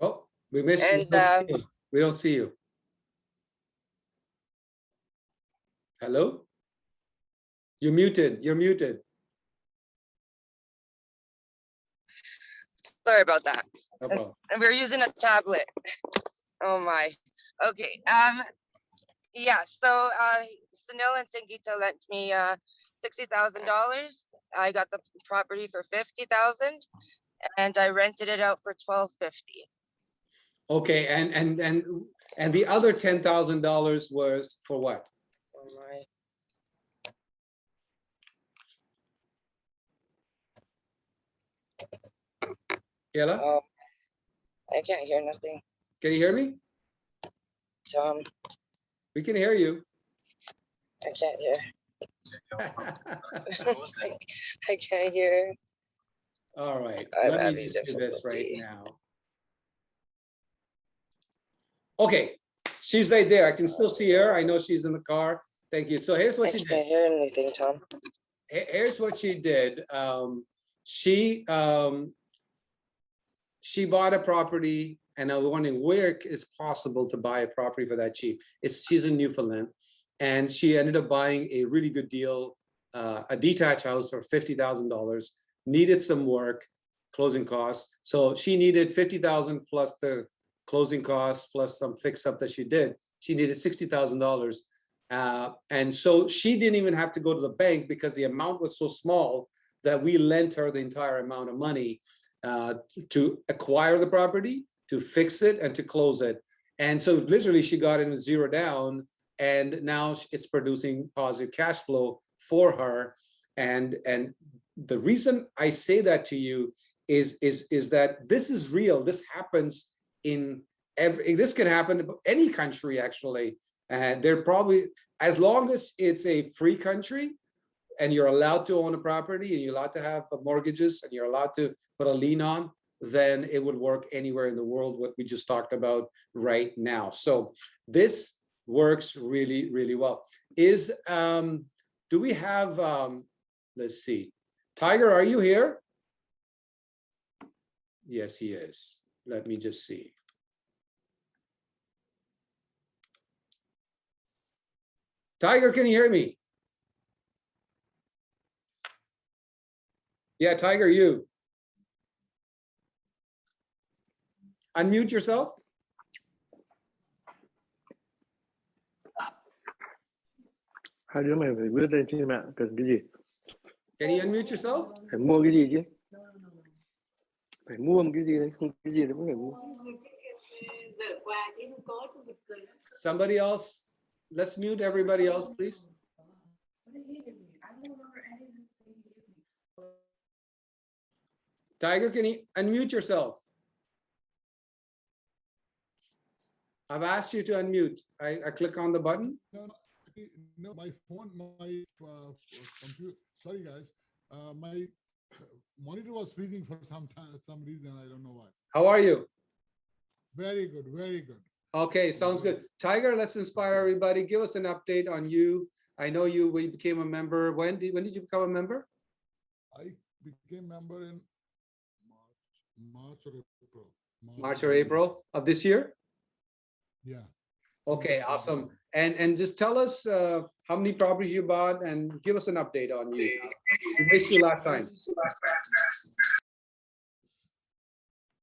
Oh, we missed. And we don't see you. Hello? You're muted. You're muted. Sorry about that. No problem. And we're using a tablet. Oh my. Okay. Yeah. So Sunil and Sangeeta lent me $60,000. I got the property for $50,000, and I rented it out for $1,250. Okay, and the other $10,000 was for what? Oh my. Kayla? I can't hear nothing. Can you hear me? Tom, We can hear you. I can't hear. I can't hear. All right, I'm let me having just do this right difficulty. now. Okay, she's right there. I can still see her. I know she's in the car. Thank you. So here's what she I did. can't hear anything, Tom. Here's what she did. She bought a property, and I was wondering where it's possible to buy a property for that cheap. She's in Newfoundland, and she ended up buying a really good deal, a detached house for $50,000. Needed some work, closing costs. So she needed 50,000 plus the closing costs plus some fix up that she did. She needed $60,000. And so she didn't even have to go to the bank because the amount was so small that we lent her the entire amount of money to acquire the property, to fix it, and to close it. And so literally she got in with zero down, and now it's producing positive cash flow for her. And the reason I say that to you is that this is real. This happens in this can happen in any country, actually. And they're probably, as long as it's a free country and you're allowed to own a property and you're allowed to have mortgages and you're allowed to put a lien on, then it would work anywhere in the world, what we just talked about right now. So this works really, really well. Do we have, let's see, Tiger, are you here? Yes, he is. Let me just see. Tiger, can you hear me? Yeah, Tiger, you. Unmute yourself. Hai đứa mày phải viết lên trên mạng cần cái gì? Can you unmute yourself? Phải mua cái gì chứ? Phải mua một cái gì đấy, không cái gì nó cũng phải mua. Somebody else, let's mute everybody else, please. Tiger, can you unmute yourself? I've asked you to unmute. I click on the button. No, my phone, my computer. Sorry, guys. My monitor was freezing for some reason. I don't know why. How are you? Very good, very good. Okay, sounds good. Tiger, let's inspire everybody. Give us an update on you. I know we became a member. When did you become a member? I became member in March or April. March or April of this year? Yeah. Okay, awesome. And just tell us how many properties you bought and give us an update on you. We missed you last time.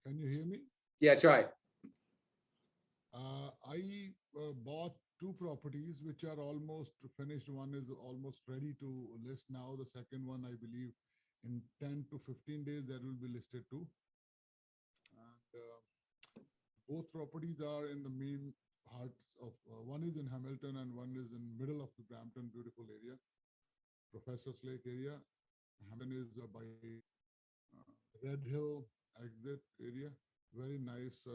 Can you hear me? Yeah, try. I bought 2 properties which are almost finished. One is almost ready to list now. The second one, I believe, in 10 to 15 days that will be listed too. And both properties are in the main heart of one is in Hamilton and one is in middle of the Brampton, beautiful area, Professor's Lake area. Hamilton is by Red Hill exit area, very nice,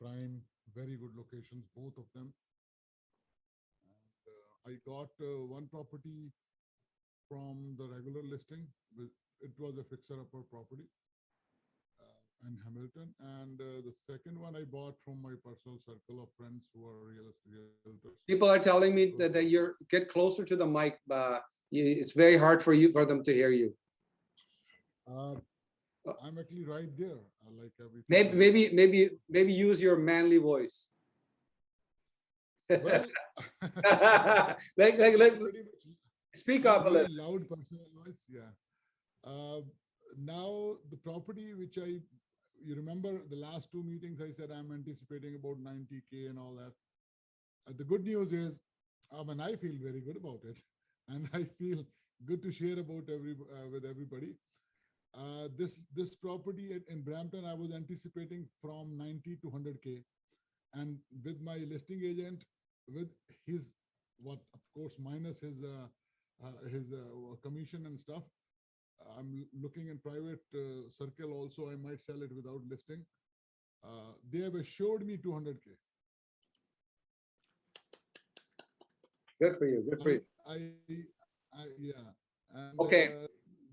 prime, very good locations, both of them. And I got one property from the regular listing. It was a fixer-upper property in Hamilton, and the second one I bought from my personal circle of friends who are real estate realtors. People are telling me that you're get closer to the mic. It's very hard for them to hear you. I'm actually right there. Like Maybe use your manly voice. Well, like speak up a very little. loud personal voice. Yeah. Now the property which you remember the last 2 meetings I said I'm anticipating about 90K and all that. The good news is, I feel very good about it, and I feel good to share about with everybody. This property in Brampton I was anticipating from 90 to 100K, and with my listing agent, with his of course minus his commission and stuff, I'm looking in private circle also. I might sell it without listing. They have assured me 200K. Good for you. Good for you. Yeah. And, okay.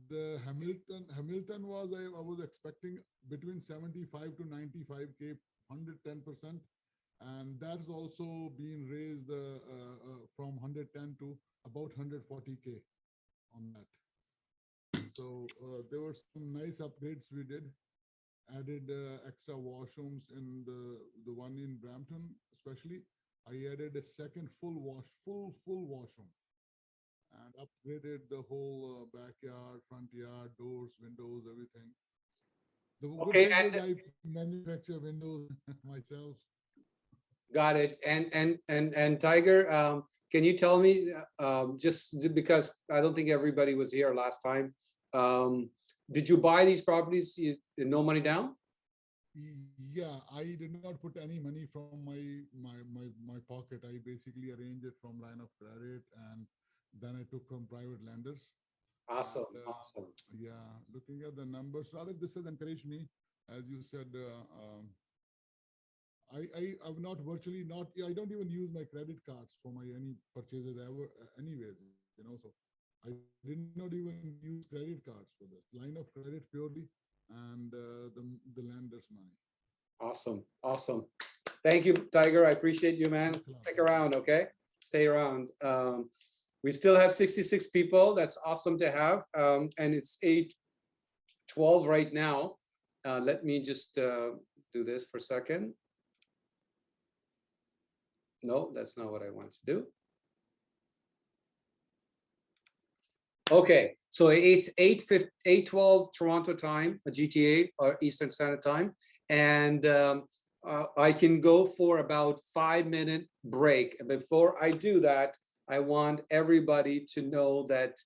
The Hamilton was I was expecting between 75 to 95K, 110%, and that's also been raised from 110 to about 140K on that. So there were some nice upgrades we did. Added extra washrooms in the one in Brampton, especially. I added a second full washroom, and upgraded the whole backyard, front yard, doors, windows, everything. The good Okay, thing is and I manufacture windows myself. got it. And Tiger, can you tell me, because I don't think everybody was here last time. Did you buy these properties, no money down? Yeah, I did not put any money from my pocket. I basically arranged it from line of credit, and then I took from private lenders. Awesome, And awesome. yeah, looking at the numbers, rather this has encouraged me, as you said. I'm not virtually not. I don't even use my credit cards for my any purchases ever, anyways. So I did not even use credit cards for this. Line of credit purely, and the lender's money. Awesome, awesome. Thank you, Tiger. I appreciate you, man. Thanks a lot. Stick around, okay? Stay around. We still have 66 people. That's awesome to have. And it's 8:12 right now. Let me just do this for a second. No, that's not what I want to do. Okay, so it's 8:12 Toronto time, GTA or Eastern Standard Time, and I can go for about 5-minute break. Before I do that, I want everybody to know that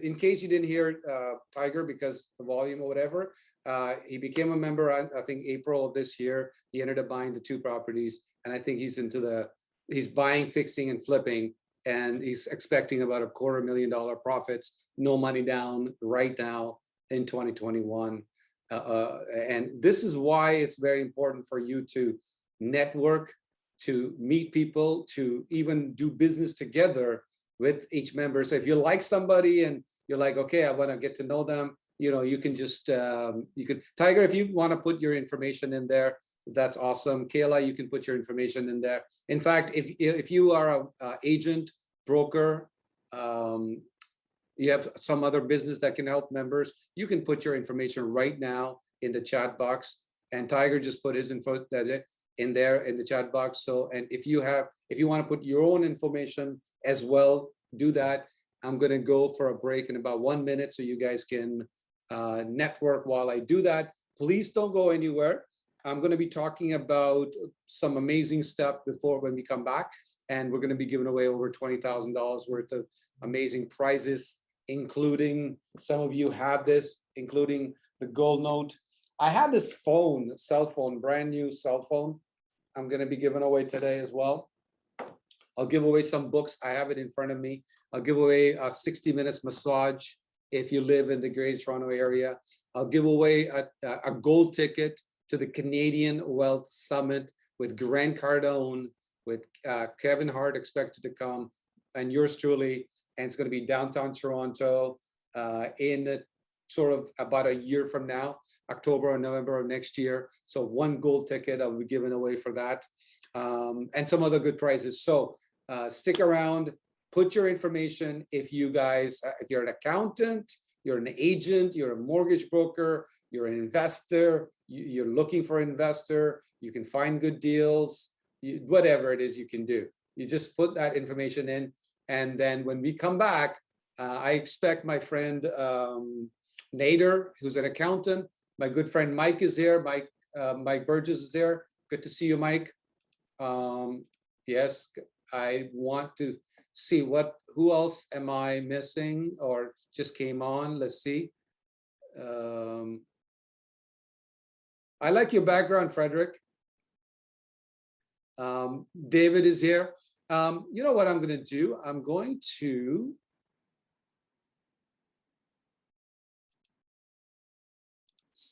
in case you didn't hear Tiger because the volume or whatever, he became a member. I think April of this year. He ended up buying the 2 properties, and I think he's buying, fixing, and flipping. And he's expecting about $250,000 profits, no money down right now in 2021. And this is why it's very important for you to network, to meet people, to even do business together with each member. So if you like somebody and you're like, okay, I want to get to know them, you can just, Tiger, if you want to put your information in there, that's awesome. Kayla, you can put your information in there. In fact, if you are a agent, broker, you have some other business that can help members, you can put your information right now in the chat box. And Tiger just put his info in there in the chat box. So, and if you want to put your own information as well, do that. I'm going to go for a break in about 1 minute so you guys can network while I do that. Please don't go anywhere. I'm going to be talking about some amazing stuff when we come back, and we're going to be giving away over $20,000 worth of amazing prizes, including some of you have this, including the gold note. I have this cell phone, brand new cell phone. I'm going to be giving away today as well. I'll give away some books. I have it in front of me. I'll give away a 60 minutes massage if you live in the Greater Toronto area. I'll give away a gold ticket to the Canadian Wealth Summit with Grant Cardone, with Kevin Hart expected to come, and yours truly. And it's going to be downtown Toronto in sort of about a year from now, October or November of next year. So 1 gold ticket I'll be giving away for that, and some other good prizes. So stick around, put your information. If you're an accountant, you're an agent, you're a mortgage broker, you're an investor, you're looking for an investor, you can find good deals, whatever it is you can do. You just put that information in. And then when we come back, I expect my friend Nader, who's an accountant, my good friend Mike is here. Mike Burgess is there. Good to see you, Mike. Yes, I want to see who else am I missing or just came on. Let's see. I like your background, Frederick. David is here. You know what I'm going to do? I'm going to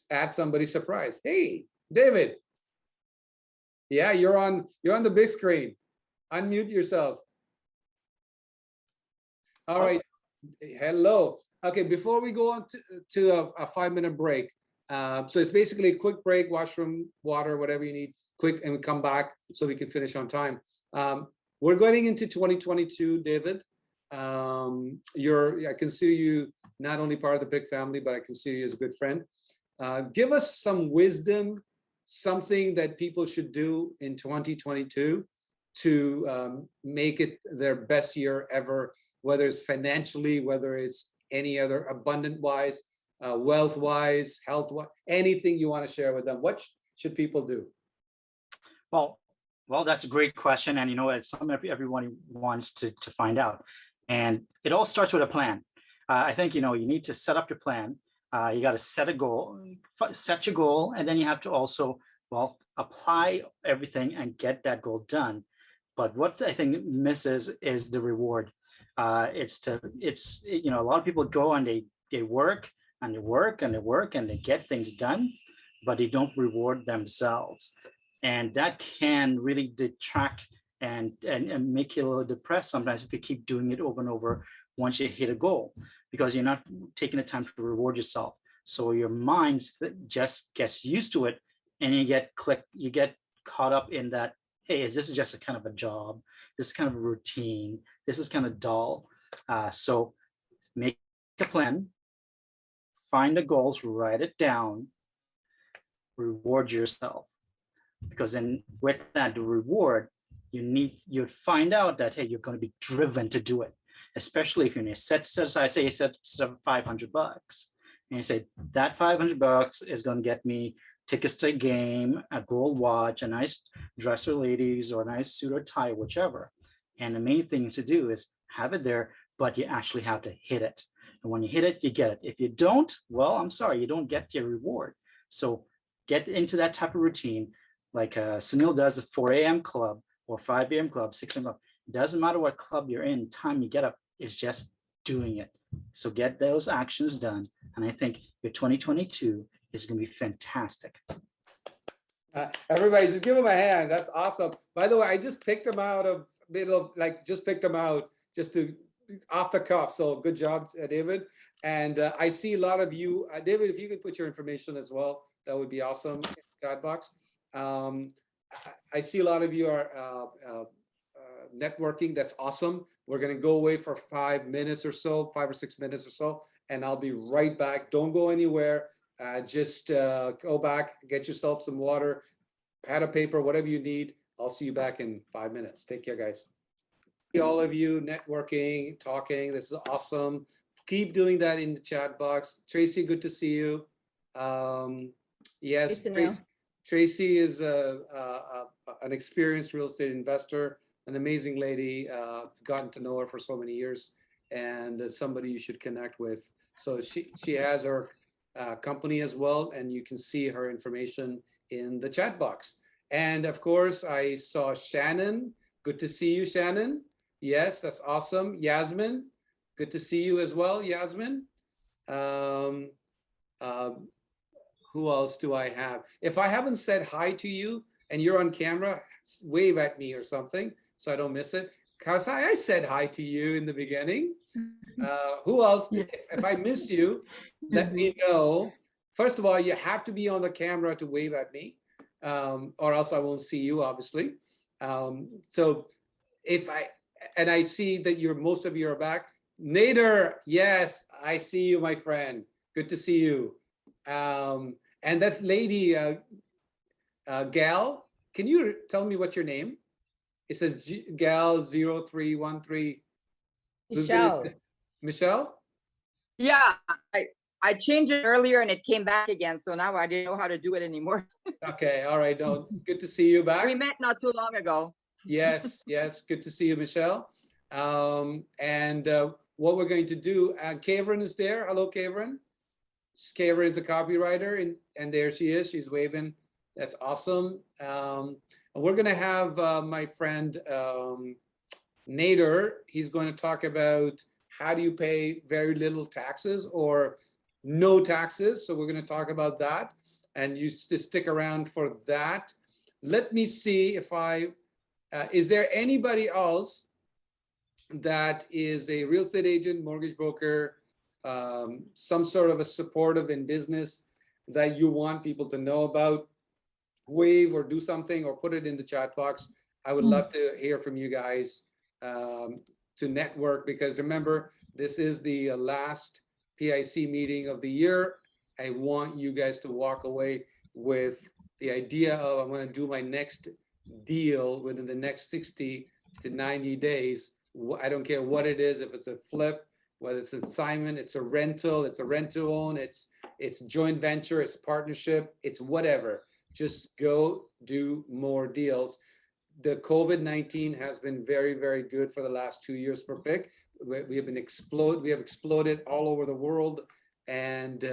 add somebody surprise. Hey, David. Yeah, you're on the big screen. Unmute yourself. All right. Hello. Okay, before we go on to a 5-minute break, so it's basically a quick break, washroom, water, whatever you need, quick, and we come back so we can finish on time. We're going into 2022, David. I consider you not only part of the big family, but I consider you as a good friend. Give us some wisdom, something that people should do in 2022 to make it their best year ever, whether it's financially, whether it's any other abundant wise. wealth-wise, health-wise, anything you want to share with them? What should people do? Well, that's a great question, and it's something everyone wants to find out. And it all starts with a plan. I think you need to set up your plan. You got to set a goal, set your goal, and then you have to also apply everything and get that goal done. But what I think misses is the reward. It's a lot of people go and they work and they work and they work and they get things done, but they don't reward themselves. And that can really detract and make you a little depressed sometimes if you keep doing it over and over once you hit a goal, because you're not taking the time to reward yourself. So your mind just gets used to it, and you get caught up in that, hey, this is just a kind of a job, this is kind of a routine, this is kind of dull. So make a plan, find the goals, write it down, reward yourself. Because then with that, the reward, you'd find out that, hey, you're going to be driven to do it. Especially if you set aside, say you set $500, and you say that $500 is going to get me tickets to a game, a gold watch, a nice dress for ladies, or a nice suit or tie, whichever. And the main thing to do is have it there, but you actually have to hit it. And when you hit it, you get it. If you don't, well, I'm sorry, you don't get your reward. So get into that type of routine. Like Sunil does, a 4 a.m. club or 5 a.m. club, 6 a.m. club. It doesn't matter what club you're in, time you get up is just doing it. So get those actions done. And I think your 2022 is going to be fantastic. Everybody, just give him a hand. That's awesome. By the way, I just picked him out of just to off the cuff. So good job, David. And I see a lot of you, David, if you could put your information as well, that would be awesome. Chat box. I see a lot of you are networking. That's awesome. We're going to go away for 5 minutes or so, 5 or 6 minutes or so, and I'll be right back. Don't go anywhere. Just go back, get yourself some water, pad of paper, whatever you need. I'll see you back in 5 minutes. Take care, guys. All of you networking, talking. This is awesome. Keep doing that in the chat box. Tracy, good to see you. Yes, Tracy is an experienced real estate investor, an amazing lady. Gotten to know her for so many years, and somebody you should connect with. So she has her company as well, and you can see her information in the chat box. And of course, I saw Shannon. Good to see you, Shannon. Yes, that's awesome. Yasmin, good to see you as well, Yasmin. Who else do I have? If I haven't said hi to you and you're on camera, wave at me or something so I don't miss it. Because I said hi to you in the beginning. Who else? If I missed you, let me know. First of all, you have to be on the camera to wave at me, or else I won't see you, obviously. So if I see that most of you are back. Nader, yes, I see you, my friend. Good to see you. And that lady, Gal, can you tell me what's your name? It says Gal 0313. Michelle. Michelle? Yeah, I changed it earlier and it came back again. So now I didn't know how to do it anymore. Okay, all right. No, good to see you back. We met not too long ago. Yes, yes, good to see you, Michelle. And what we're going to do, Kavrin is there. Hello, Kavrin. Kavrin is a copywriter, and there she is. She's waving. That's awesome. And we're going to have my friend Nader. He's going to talk about how do you pay very little taxes or no taxes. So we're going to talk about that, and you just stick around for that. Let me see if is there anybody else that is a real estate agent, mortgage broker, some sort of a supportive in business that you want people to know about? Wave or do something or put it in the chat box. I would love to hear from you guys to network, because remember, this is the last PIC meeting of the year. I want you guys to walk away with the idea of, I'm going to do my next deal within the next 60 to 90 days. I don't care what it is, if it's a flip, whether it's an assignment, it's a rental, it's a rent to own, it's joint venture, it's partnership, it's whatever. Just go do more deals. The COVID-19 has been very, very good for the last 2 years for PIC. We have exploded all over the world, and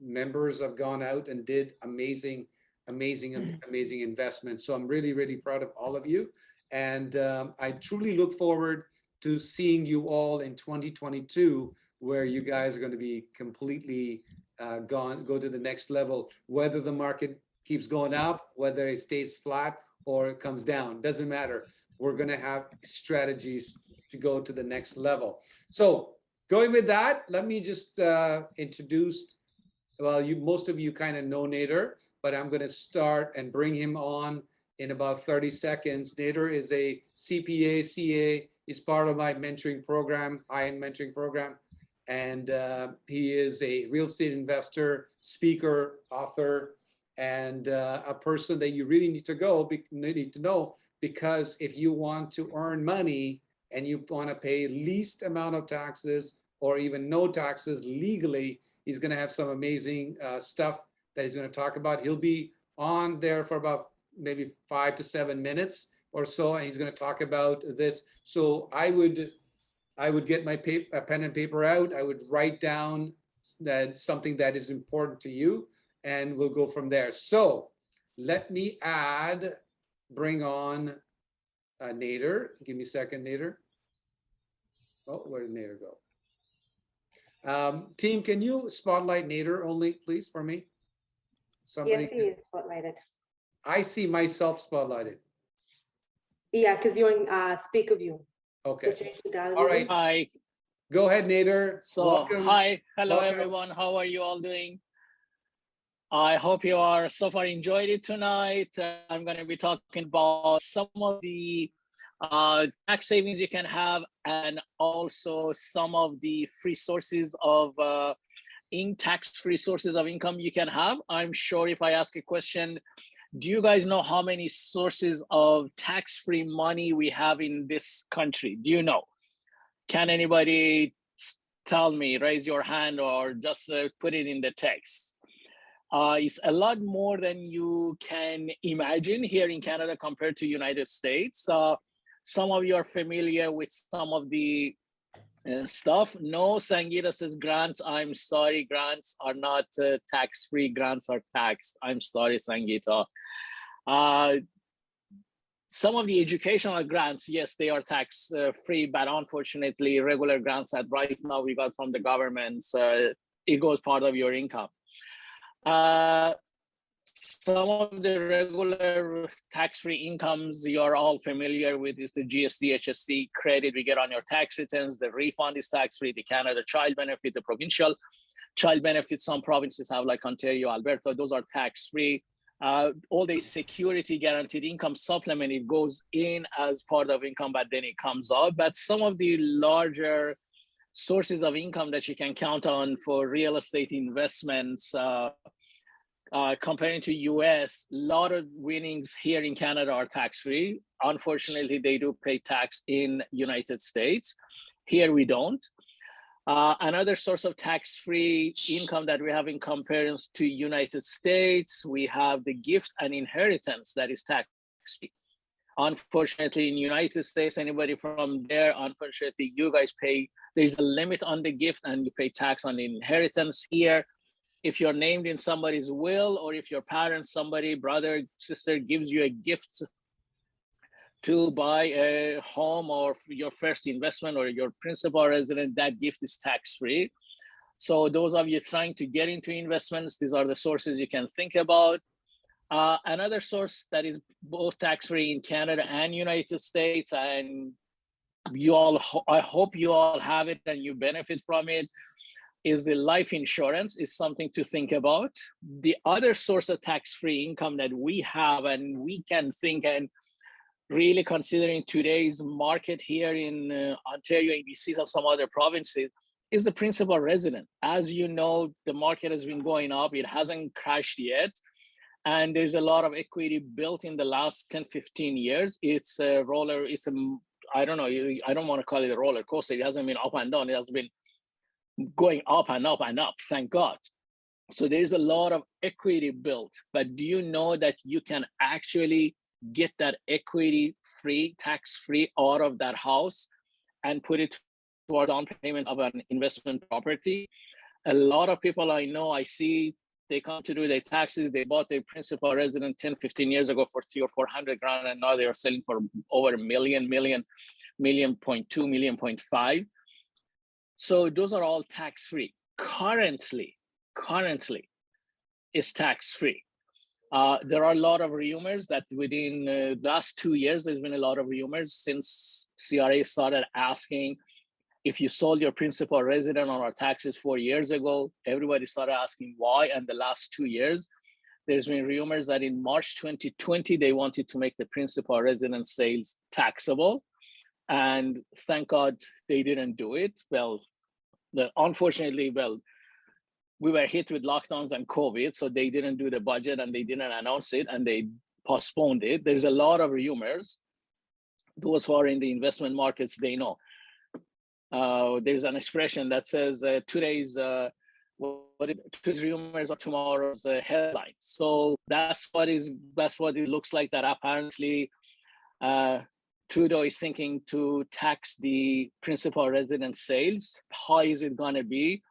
members have gone out and did amazing investments. So I'm really, really proud of all of you. And I truly look forward to seeing you all in 2022, where you guys are going to be completely go to the next level, whether the market keeps going up, whether it stays flat or it comes down, doesn't matter. We're going to have strategies to go to the next level. So going with that, let me just introduce, well, most of you kind of know Nader, but I'm going to start and bring him on in about 30 seconds. Nader is a CPA, CA. He's part of my mentoring program, high-end mentoring program. And he is a real estate investor, speaker, author, and a person that you really need to know, because if you want to earn money and you want to pay least amount of taxes or even no taxes legally, he's going to have some amazing stuff that he's going to talk about. He'll be on there for about maybe 5 to 7 minutes or so, and he's going to talk about this. So I would get my pen and paper out. I would write down something that is important to you, and we'll go from there. So let me bring on Nader. Give me a second, Nader. Oh, where did Nader go? Team, can you spotlight Nader only, please, for me? Somebody Yes, he is spotlighted. I see myself spotlighted. Yeah, because you're in speaker view. Okay. So change to gallery All view. right. Hi. Go ahead, Nader. So, Welcome. hi. Hello, Welcome. everyone. How are you all doing? I hope you are so far enjoyed it tonight. I'm going to be talking about some of the tax savings you can have, and also some of the free sources of tax-free sources of income you can have. I'm sure if I ask a question, do you guys know how many sources of tax-free money we have in this country? Do you know? Can anybody tell me, raise your hand, or just put it in the text? It's a lot more than you can imagine here in Canada compared to United States. Some of you are familiar with some of the stuff. No, Sangeeta says grants. I'm sorry, grants are not tax-free. Grants are taxed. I'm sorry, Sangeeta. Some of the educational grants, yes, they are tax-free, but unfortunately, regular grants that right now we got from the government, it goes part of your income. Some of the regular tax-free incomes you're all familiar with is the GST, HST credit we get on your tax returns. The refund is tax-free. The Canada Child Benefit, the provincial child benefits, some provinces have like Ontario, Alberta, those are tax-free. All the security guaranteed income supplement, it goes in as part of income, but then it comes out. But some of the larger sources of income that you can count on for real estate investments, comparing to US, a lot of winnings here in Canada are tax-free. Unfortunately, they do pay tax in United States. Here we don't. Another source of tax-free income that we have in comparison to United States, we have the gift and inheritance that is tax-free. Unfortunately, in United States, anybody from there, unfortunately, you guys pay, there's a limit on the gift and you pay tax on the inheritance. Here, if you're named in somebody's will, or if your parents, somebody, brother, sister gives you a gift to buy a home or your first investment or your principal resident, that gift is tax-free. So those of you trying to get into investments, these are the sources you can think about. Another source that is both tax-free in Canada and United States, and you all, I hope you all have it and you benefit from it, is the life insurance. Is something to think about. The other source of tax-free income that we have and we can think, and really considering today's market here in Ontario, in BC, and some other provinces, is the principal resident. As you know, the market has been going up. It hasn't crashed yet. And there's a lot of equity built in the last 10, 15 years. It's a roller, I don't know, I don't want to call it a roller coaster. It hasn't been up and down. It has been going up and up and up, thank God. So there's a lot of equity built, but do you know that you can actually get that equity free, tax free out of that house and put it toward down payment of an investment property? A lot of people I know, I see, they come to do their taxes, they bought their principal residence 10, 15 years ago for 300 or 400 grand, and now they are selling for over a million, point 2, million, 0.5. So those are all tax-free. Currently, is tax-free. There are a lot of rumors that within the last 2 years, there's been a lot of rumors since CRA started asking if you sold your principal residence on our taxes 4 years ago. Everybody started asking why. And the last 2 years, there's been rumors that in March 2020, they wanted to make the principal residence sales taxable. And thank God they didn't do it. Well, unfortunately, we were hit with lockdowns and COVID, so they didn't do the budget and they didn't announce it and they postponed it. There's a lot of rumors. Those who are in the investment markets, they know. There's an expression that says today's rumors are tomorrow's headlines. So that's what it looks like, that apparently Trudeau is thinking to tax the principal residence sales. How is it going to be?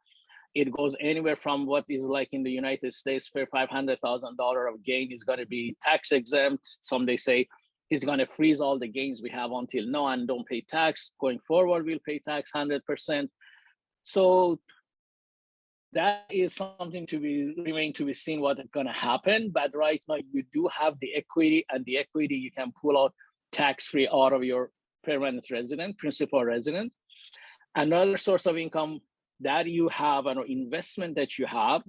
It goes anywhere from what is like in the United States, for $500,000 of gain is going to be tax exempt. Some they say he's going to freeze all the gains we have until now and don't pay tax. Going forward, we'll pay tax 100%. So that is something remain to be seen what is going to happen. But right now, you do have the equity, and the equity you can pull out tax-free out of your permanent resident, principal resident. Another source of income that you have, an investment that you have,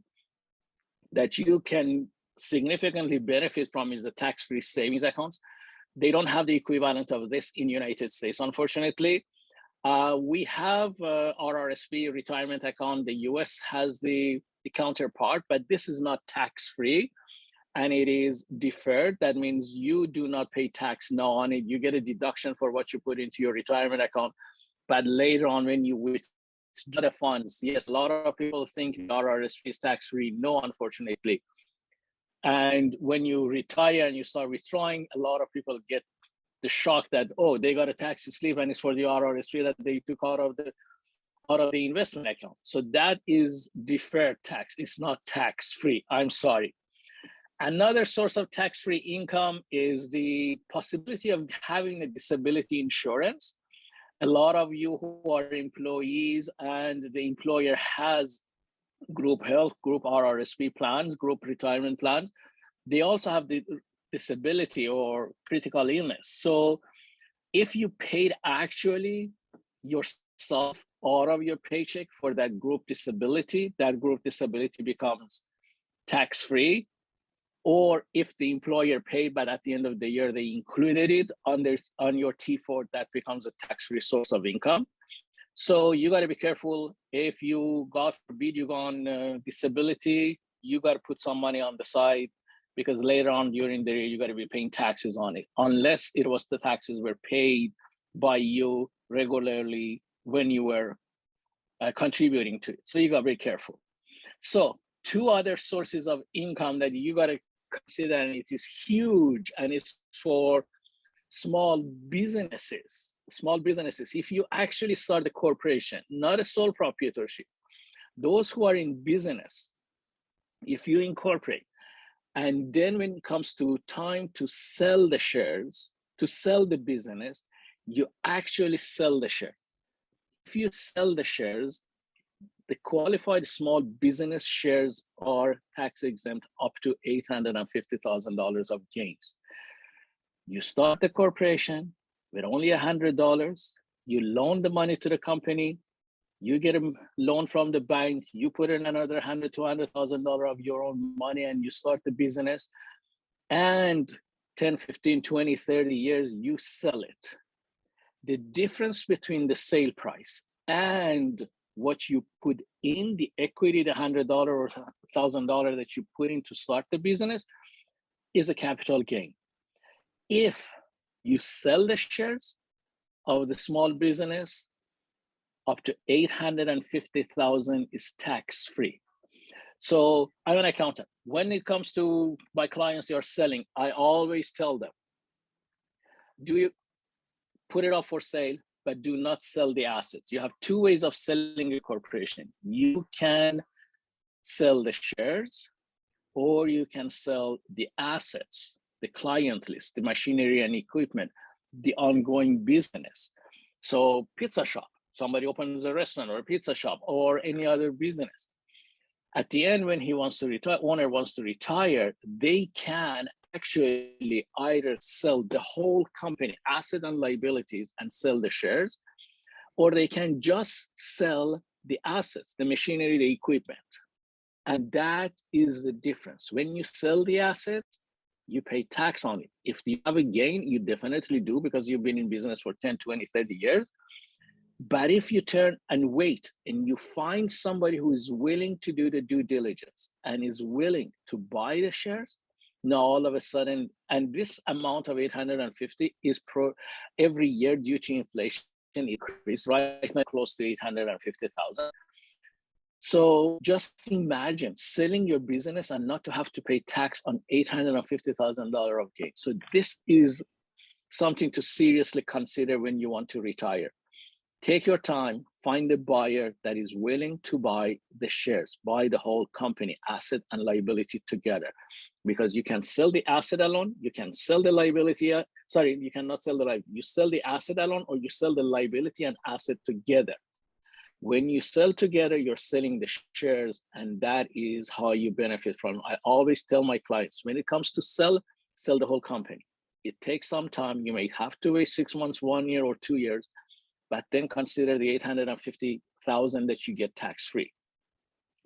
that you can significantly benefit from, is the tax-free savings accounts. They don't have the equivalent of this in the United States, unfortunately. We have our RRSP retirement account. The US has the counterpart, but this is not tax-free and it is deferred. That means you do not pay tax now on it. You get a deduction for what you put into your retirement account, but later on when you withdraw the funds, yes, a lot of people think the RRSP is tax-free. No, unfortunately. And when you retire and you start withdrawing, a lot of people get the shock that, oh, they got a tax slip and it's for the RRSP that they took out of the investment account. So that is deferred tax. It's not tax-free. I'm sorry. Another source of tax-free income is the possibility of having a disability insurance. A lot of you who are employees and the employer has group health, group RRSP plans, group retirement plans, they also have the disability or critical illness. So if you paid actually yourself out of your paycheck for that group disability becomes tax-free. Or if the employer paid, but at the end of the year, they included it on your T4, that becomes a tax-free source of income. So you got to be careful. If you, God forbid, you go on disability, you got to put some money on the side, because later on during the year, you got to be paying taxes on it, unless it was the taxes were paid by you regularly when you were contributing to it. So you got to be careful. So 2 other sources of income that you got to consider, and it is huge, and it's for small businesses. If you actually start a corporation, not a sole proprietorship, those who are in business, if you incorporate, and then when it comes to time to sell the shares, to sell the business, you actually sell the share. If you sell the shares, the qualified small business shares are tax exempt up to $850,000 of gains. You start the corporation with only $100, you loan the money to the company, you get a loan from the bank, you put in another $100,000 to $200,000 of your own money and you start the business, and 10, 15, 20, 30 years, you sell it. The difference between the sale price and what you put in the equity, the $100 or $1,000 that you put in to start the business, is a capital gain. If you sell the shares of the small business up to 850,000 is tax-free. So I'm an accountant. When it comes to my clients you're selling, I always tell them, do you put it up for sale, but do not sell the assets. You have two ways of selling a corporation. You can sell the shares, or you can sell the assets, the client list, the machinery and equipment, the ongoing business. So pizza shop, somebody opens a restaurant or a pizza shop or any other business. At the end, when he wants to retire, owner wants to retire, they can actually either sell the whole company, asset and liabilities, and sell the shares, or they can just sell the assets, the machinery, the equipment. And that is the difference. When you sell the asset, you pay tax on it. If you have a gain, you definitely do because you've been in business for 10, 20, 30 years. But if you turn and wait and you find somebody who is willing to do the due diligence and is willing to buy the shares, now all of a sudden, and this amount of 850 is every year due to inflation increase, right now close to 850,000. So just imagine selling your business and not to have to pay tax on $850,000 of gain. So this is something to seriously consider when you want to retire. Take your time, find a buyer that is willing to buy the shares, buy the whole company, asset and liability together. Because you can sell the asset alone, you can sell the liability, you cannot sell the liability. You sell the asset alone or you sell the liability and asset together. When you sell together, you're selling the shares, and that is how you benefit from it. I always tell my clients, when it comes to sell the whole company. It takes some time. You may have to wait 6 months, 1 year, or 2 years, but then consider the 850,000 that you get tax-free.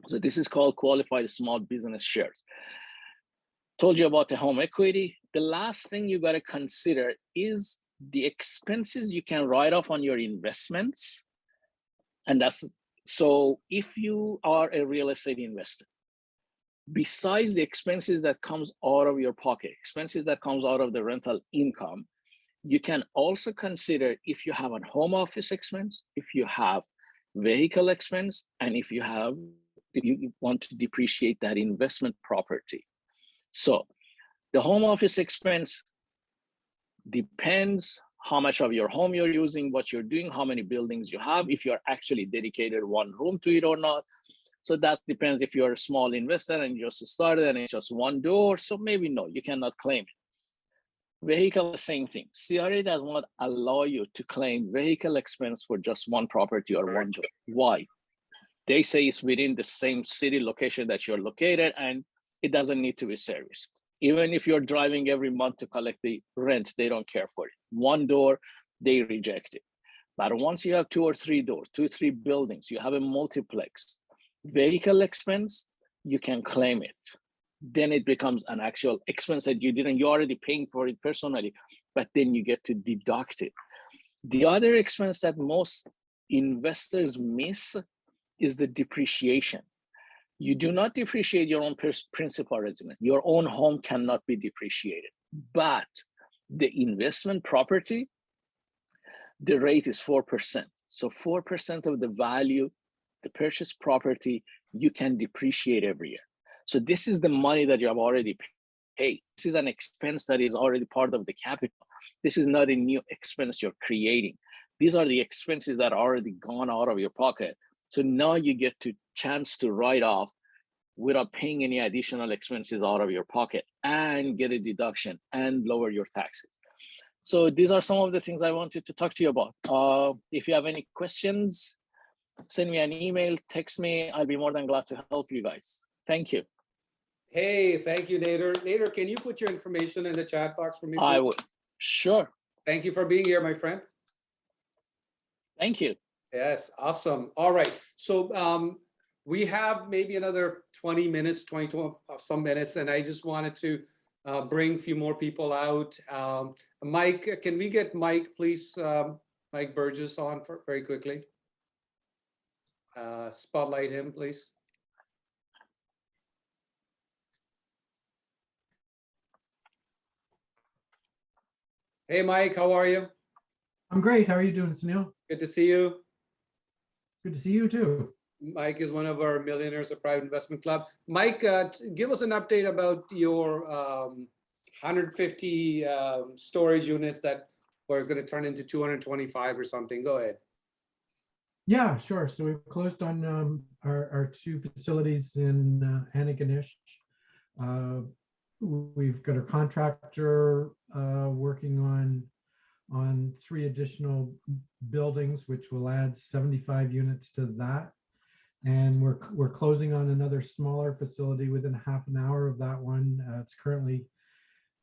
So this is called qualified small business shares. Told you about the home equity. The last thing you got to consider is the expenses you can write off on your investments. And that's, so if you are a real estate investor, besides the expenses that comes out of your pocket, expenses that comes out of the rental income, you can also consider if you have a home office expense, if you have vehicle expense, and if you want to depreciate that investment property. So the home office expense depends how much of your home you're using, what you're doing, how many buildings you have, if you're actually dedicated one room to it or not. So that depends if you're a small investor and you just started and it's just one door. So maybe no, you cannot claim it. Vehicle, same thing. CRA does not allow you to claim vehicle expense for just one property or one door. Why? They say it's within the same city location that you're located and it doesn't need to be serviced. Even if you're driving every month to collect the rent, they don't care for it. One door, they reject it. But once you have 2 or 3 doors, 2 or 3 buildings, you have a multiplex, vehicle expense, you can claim it. Then it becomes an actual expense that you're already paying for it personally, but then you get to deduct it. The other expense that most investors miss is the depreciation. You do not depreciate your own principal residence. Your own home cannot be depreciated, but the investment property, the rate is 4%. So 4% of the value, the purchase property, you can depreciate every year. So this is the money that you have already paid. This is an expense that is already part of the capital. This is not a new expense you're creating. These are the expenses that are already gone out of your pocket. So now you get to chance to write off without paying any additional expenses out of your pocket and get a deduction and lower your taxes. So these are some of the things I wanted to talk to you about. If you have any questions, send me an email, text me. I'll be more than glad to help you guys. Thank you. Hey, thank you, Nader. Nader, can you put your information in the chat box for me, please? I would. Sure. Thank you for being here, my friend. Thank you. Yes, awesome. All right. So we have maybe another 20 minutes, 20 some minutes, and I just wanted to bring a few more people out. Mike, can we get Mike, please, Mike Burgess on very quickly? Spotlight him, please. Hey, Mike, how are you? I'm great. How are you doing, Sunil? Good to see you. Good to see you too. Mike is one of our millionaires of Private Investment Club. Mike, give us an update about your 150 storage units that was going to turn into 225 or something. Go ahead. Yeah, sure. So we've closed on our two facilities in Antigonish. We've got a contractor working on 3 additional buildings, which will add 75 units to that. And we're closing on another smaller facility within half an hour of that one. It's currently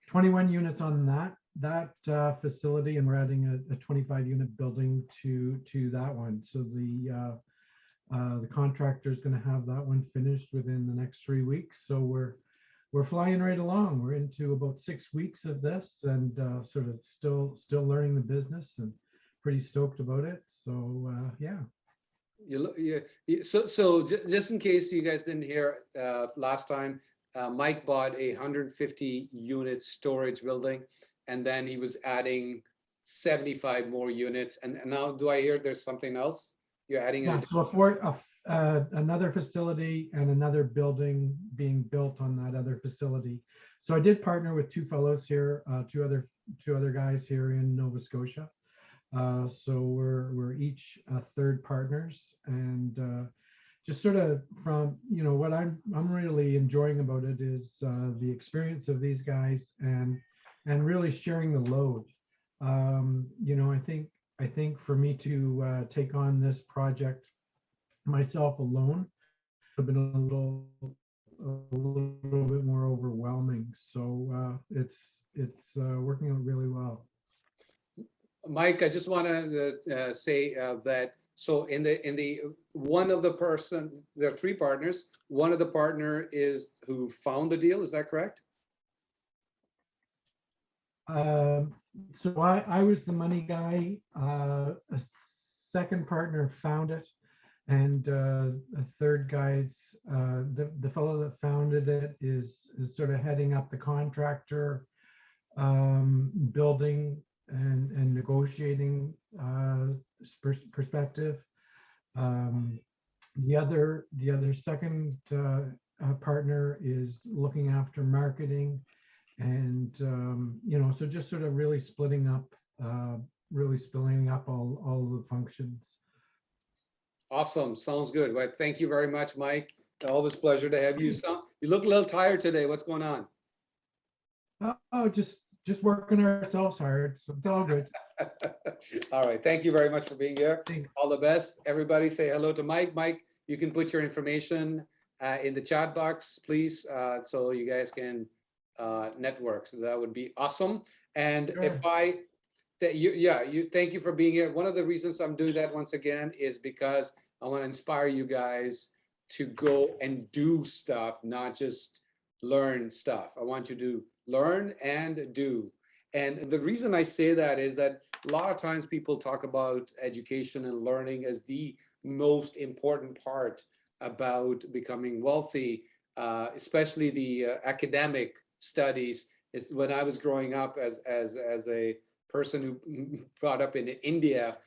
21 units on that facility, and we're adding a 25 unit building to that one. So the contractor is going to have that one finished within the next 3 weeks. So we're flying right along. We're into about 6 weeks of this, and sort of still learning the business, and pretty stoked about it. So yeah. So just in case you guys didn't hear last time, Mike bought a 150 unit storage building, and then he was adding 75 more units. And now, do I hear there's something else you're adding? Yeah, so another facility and another building being built on that other facility. So I did partner with 2 fellows here, two other guys here in Nova Scotia. So we're each third partners, and just sort of from, you know, what I'm really enjoying about it is the experience of these guys, and really sharing the load. You know, I think for me to take on this project myself alone have been a little bit more overwhelming. So it's working out really well. Mike, I just want to say that, so in the one of the person, there are 3 partners. One of the partner is who found the deal. Is that correct? So I was the money guy. A second partner found it, and a third guy's the fellow that founded it is sort of heading up the contractor building and negotiating perspective. The other second partner is looking after marketing, and you know, so just sort of really splitting up all the functions. Awesome. Sounds good. Well, thank you very much, Mike. Always pleasure to have you. You look a little tired today. What's going on? Oh, just working ourselves hard. So it's all good. All right. Thank you very much for being here. Thanks. All the best. Everybody say hello to Mike. Mike, you can put your information in the chat box, please, so you guys can network. So that would be awesome. And Sure. if thank you for being here. One of the reasons I'm doing that once again is because I want to inspire you guys to go and do stuff, not just learn stuff. I want you to learn and do. And the reason I say that is that a lot of times people talk about education and learning as the most important part about becoming wealthy, especially the academic studies. When I was growing up as a person who brought up in India,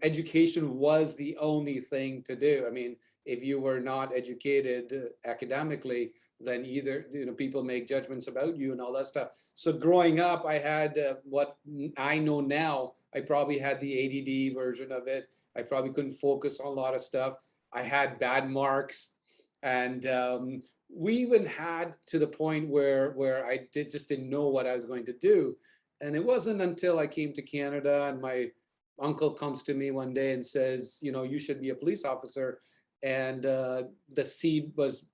education was the only thing to do. I mean, if you were not educated academically, then either, you know, people make judgments about you and all that stuff. So growing up, I had what I know now. I probably had the ADD version of it. I probably couldn't focus on a lot of stuff. I had bad marks, and we even had to the point where I just didn't know what I was going to do. And it wasn't until I came to Canada and my uncle comes to me one day and says, you know, you should be a police officer. And the seed was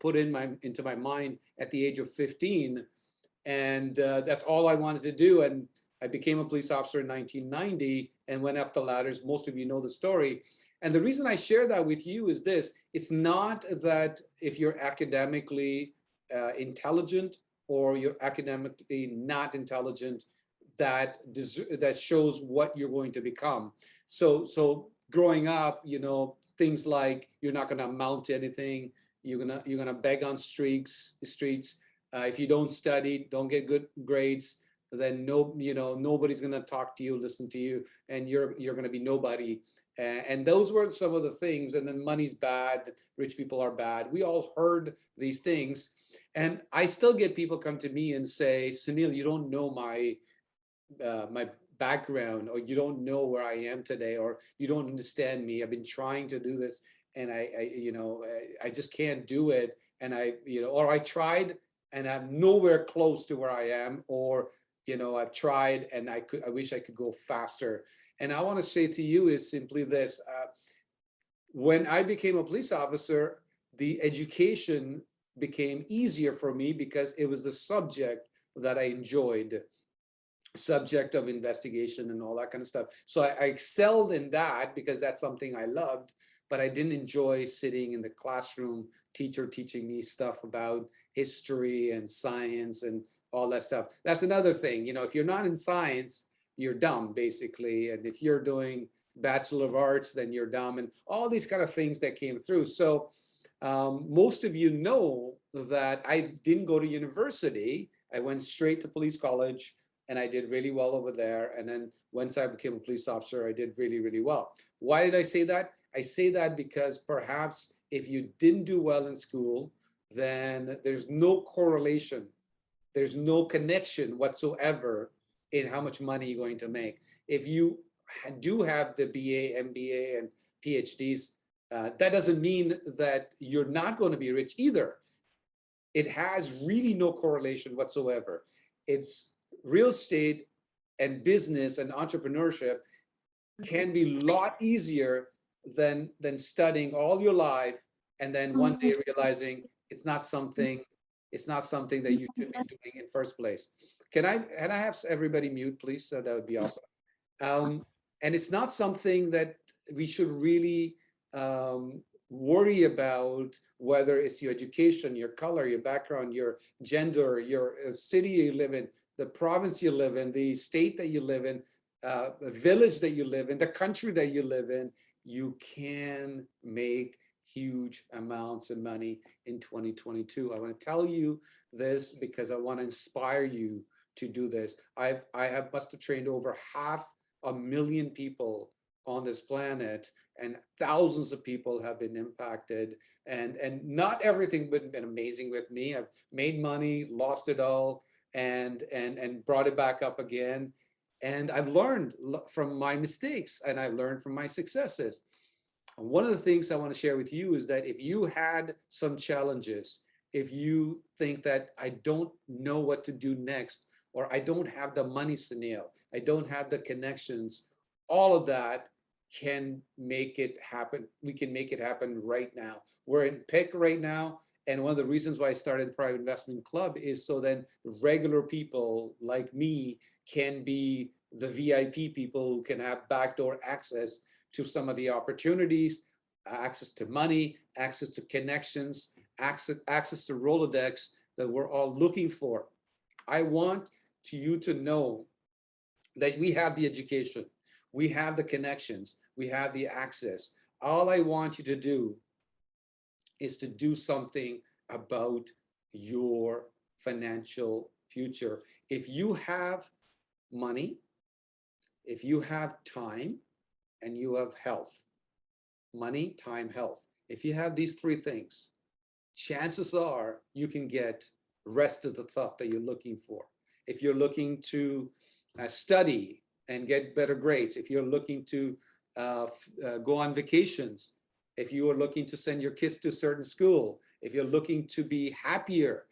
put into my mind at the age of 15. And that's all I wanted to do. And I became a police officer in 1990 and went up the ladders. Most of you know the story. And the reason I share that with you is this: it's not that if you're academically intelligent or you're academically not intelligent, that shows what you're going to become. So growing up, you know, things like you're not going to amount to anything. You're gonna beg on streets. If you don't study, don't get good grades, then nobody's gonna talk to you, listen to you, and you're gonna be nobody. And those were some of the things. And then money's bad, rich people are bad. We all heard these things. And I still get people come to me and say, Sunil, you don't know my background, or you don't know where I am today, or you don't understand me. I've been trying to do this, and I just can't do it. And or I tried and I'm nowhere close to where I am, or I've tried and I wish I could go faster. And I want to say to you is simply this: when I became a police officer, the education became easier for me because it was the subject that I enjoyed, subject of investigation and all that kind of stuff. So I excelled in that because that's something I loved, but I didn't enjoy sitting in the classroom, teacher teaching me stuff about history and science and all that stuff. That's another thing. If you're not in science, you're dumb, basically. And if you're doing Bachelor of Arts, then you're dumb, and all these kind of things that came through. So most of you know that I didn't go to university. I went straight to police college, and I did really well over there. And then once I became a police officer, I did really, really well. Why did I say that? I say that because perhaps if you didn't do well in school, then there's no correlation. There's no connection whatsoever in how much money you're going to make. If you do have the BA, MBA, and PhDs, that doesn't mean that you're not going to be rich either. It has really no correlation whatsoever. It's real estate and business and entrepreneurship can be a lot easier than studying all your life and then one day realizing it's not something that you should be doing in first place. Can I have everybody mute, please? That would be awesome. And it's not something that we should really worry about, whether it's your education, your color, your background, your gender, your city you live in, the province you live in, the state that you live in, the village that you live in, the country that you live in. You can make huge amounts of money in 2022. I want to tell you this because I want to inspire you to do this. I must have trained over 500,000 people on this planet, and thousands of people have been impacted, and not everything would have been amazing with me. I've made money, lost it all, and brought it back up again. And I've learned from my mistakes, and I've learned from my successes. One of the things I want to share with you is that if you had some challenges, if you think that I don't know what to do next, or I don't have the money, Sunil, I don't have the connections, all of that can make it happen. We can make it happen right now. We're in PIC right now. And one of the reasons why I started the Private Investment Club is so then regular people like me can be the VIP people who can have backdoor access to some of the opportunities, access to money, access to connections, access to Rolodex that we're all looking for. I want you to know that we have the education, we have the connections, we have the access. All I want you to do is to do something about your financial future. If you have money, if you have time, and you have health, money, time, health. If you have these three things, chances are you can get rest of the stuff that you're looking for. If you're looking to study and get better grades, if you're looking to go on vacations, if you are looking to send your kids to a certain school, if you're looking to be happier,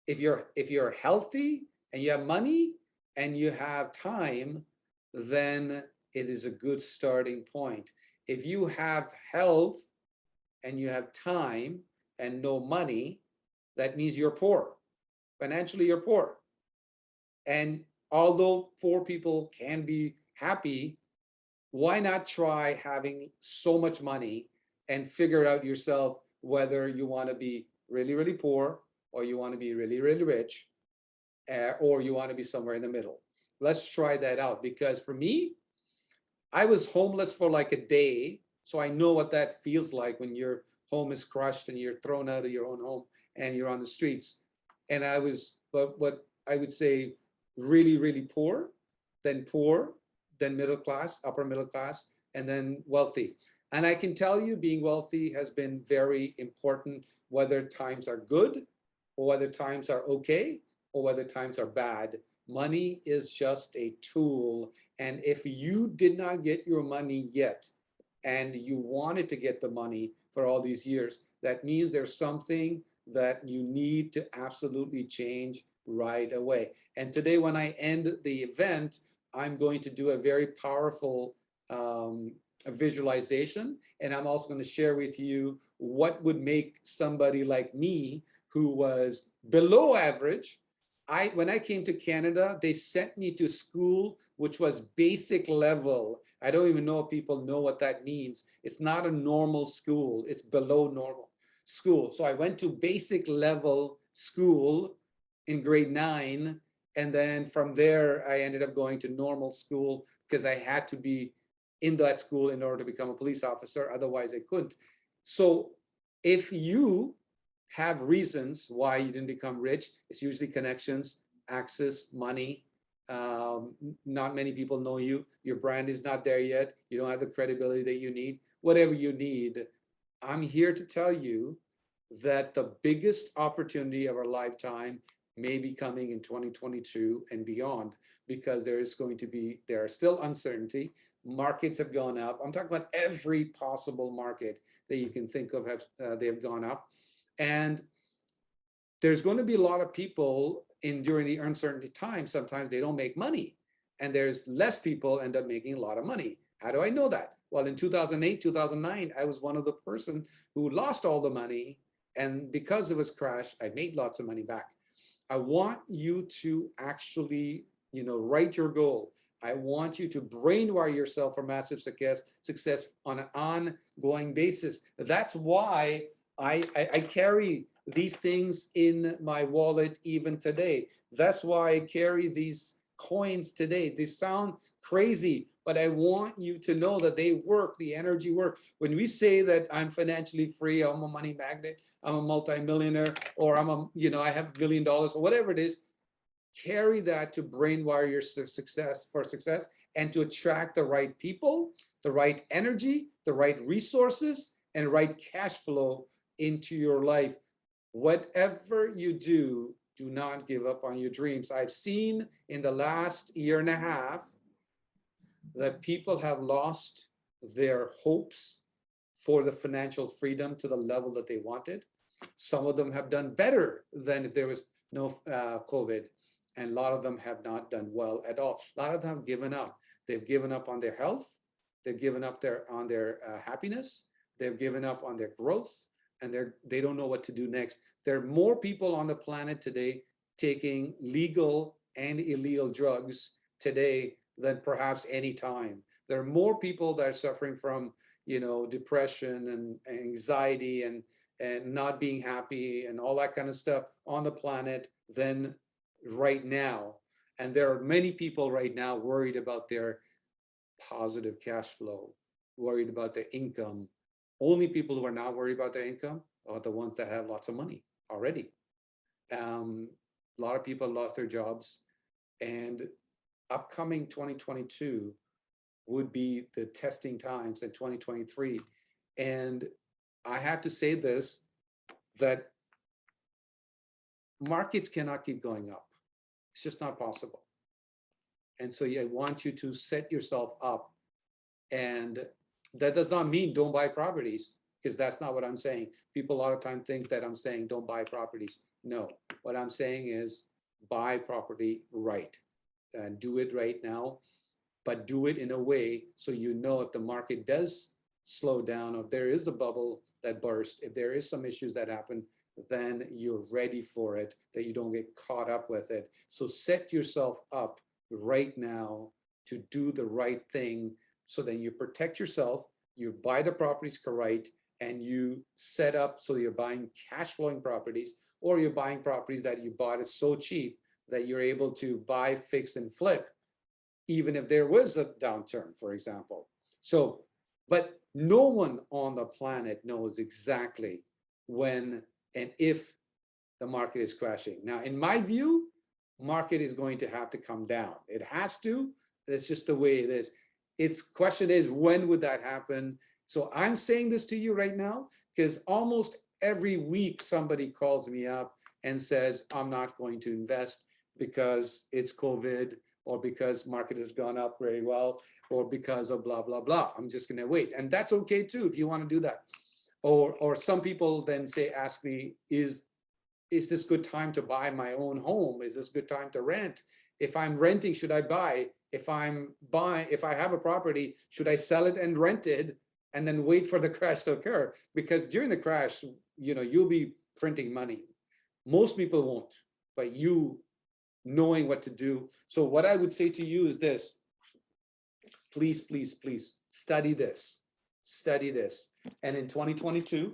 if you're healthy and you have money and you have time, then it is a good starting point. If you have health and you have time and no money, that means you're poor. Financially, you're poor. And although poor people can be happy, why not try having so much money and figure out yourself whether you want to be really, really poor, or you want to be really, really rich, or you want to be somewhere in the middle. Let's try that out, because for me, I was homeless for like a day, so I know what that feels like when your home is crushed and you're thrown out of your own home and you're on the streets. And I was, what I would say, really, really poor, then middle class, upper middle class, and then wealthy. And I can tell you being wealthy has been very important, whether times are good or whether times are okay or whether times are bad. Money is just a tool. And if you did not get your money yet, and you wanted to get the money for all these years, that means there's something that you need to absolutely change right away. And today, when I end the event, I'm going to do a very powerful visualization. And I'm also going to share with you what would make somebody like me, who was below average. When I came to Canada, they sent me to school, which was basic level. I don't even know if people know what that means. It's not a normal school. It's below normal school. So I went to basic level school in grade 9. And then from there, I ended up going to normal school because I had to be in that school in order to become a police officer. Otherwise, I couldn't. So if you have reasons why you didn't become rich, it's usually connections, access, money. Not many people know you. Your brand is not there yet. You don't have the credibility that you need. Whatever you need, I'm here to tell you that the biggest opportunity of our lifetime may be coming in 2022 and beyond, because there are still uncertainty. Markets have gone up. I'm talking about every possible market that you can think of, they have gone up. And there's going to be a lot of people during the uncertainty time. Sometimes they don't make money, and there's less people end up making a lot of money. How do I know that? Well, in 2008, 2009, I was one of the person who lost all the money. And because of its crash, I made lots of money back. I want you to actually, write your goal. I want you to brainwire yourself for massive success on an ongoing basis. That's why I carry these things in my wallet even today. That's why I carry these coins today. They sound crazy, but I want you to know that they work, the energy work. When we say that I'm financially free, I'm a money magnet, I'm a multimillionaire, or I have $1 billion or whatever it is, carry that to brainwire your success and to attract the right people, the right energy, the right resources, and right cash flow into your life. Whatever you do, do not give up on your dreams. I've seen in the last year and a half that people have lost their hopes for the financial freedom to the level that they wanted. Some of them have done better than if there was no COVID, and a lot of them have not done well at all. A lot of them have given up. They've given up on their health. They've given up on their happiness. They've given up on their growth, and they don't know what to do next. There are more people on the planet today taking legal and illegal drugs today than perhaps any time. There are more people that are suffering from, depression and anxiety and not being happy and all that kind of stuff on the planet than right now. And there are many people right now worried about their positive cash flow, worried about their income. Only people who are not worried about their income are the ones that have lots of money already. A lot of people lost their jobs, and upcoming 2022 would be the testing times in 2023. And I have to say this, that markets cannot keep going up. It's just not possible. And so I want you to set yourself up. And that does not mean don't buy properties, because that's not what I'm saying. People a lot of time think that I'm saying don't buy properties. No, what I'm saying is buy property right. And do it right now, but do it in a way so if the market does slow down, or if there is a bubble that bursts, if there is some issues that happen, then you're ready for it, that you don't get caught up with it. So set yourself up right now to do the right thing, so that you protect yourself, you buy the properties correct, and you set up so you're buying cash flowing properties, or you're buying properties that you bought it so cheap that you're able to buy, fix, and flip, even if there was a downturn, for example. So, but no one on the planet knows exactly when and if the market is crashing. Now, in my view, market is going to have to come down. It has to. That's just the way it is. Its question is, when would that happen? So I'm saying this to you right now because almost every week somebody calls me up and says, I'm not going to invest because it's COVID, or because market has gone up very well, or because of blah, blah, blah. I'm just gonna wait. And that's okay too, if you wanna do that. Or some people then say, ask me, is this good time to buy my own home? Is this good time to rent? If I'm renting, should I buy? If I have a property, should I sell it and rent it and then wait for the crash to occur? Because during the crash, you'll be printing money. Most people won't, but you knowing what to do. So what I would say to you is this: please, please, please study this, and in 2022,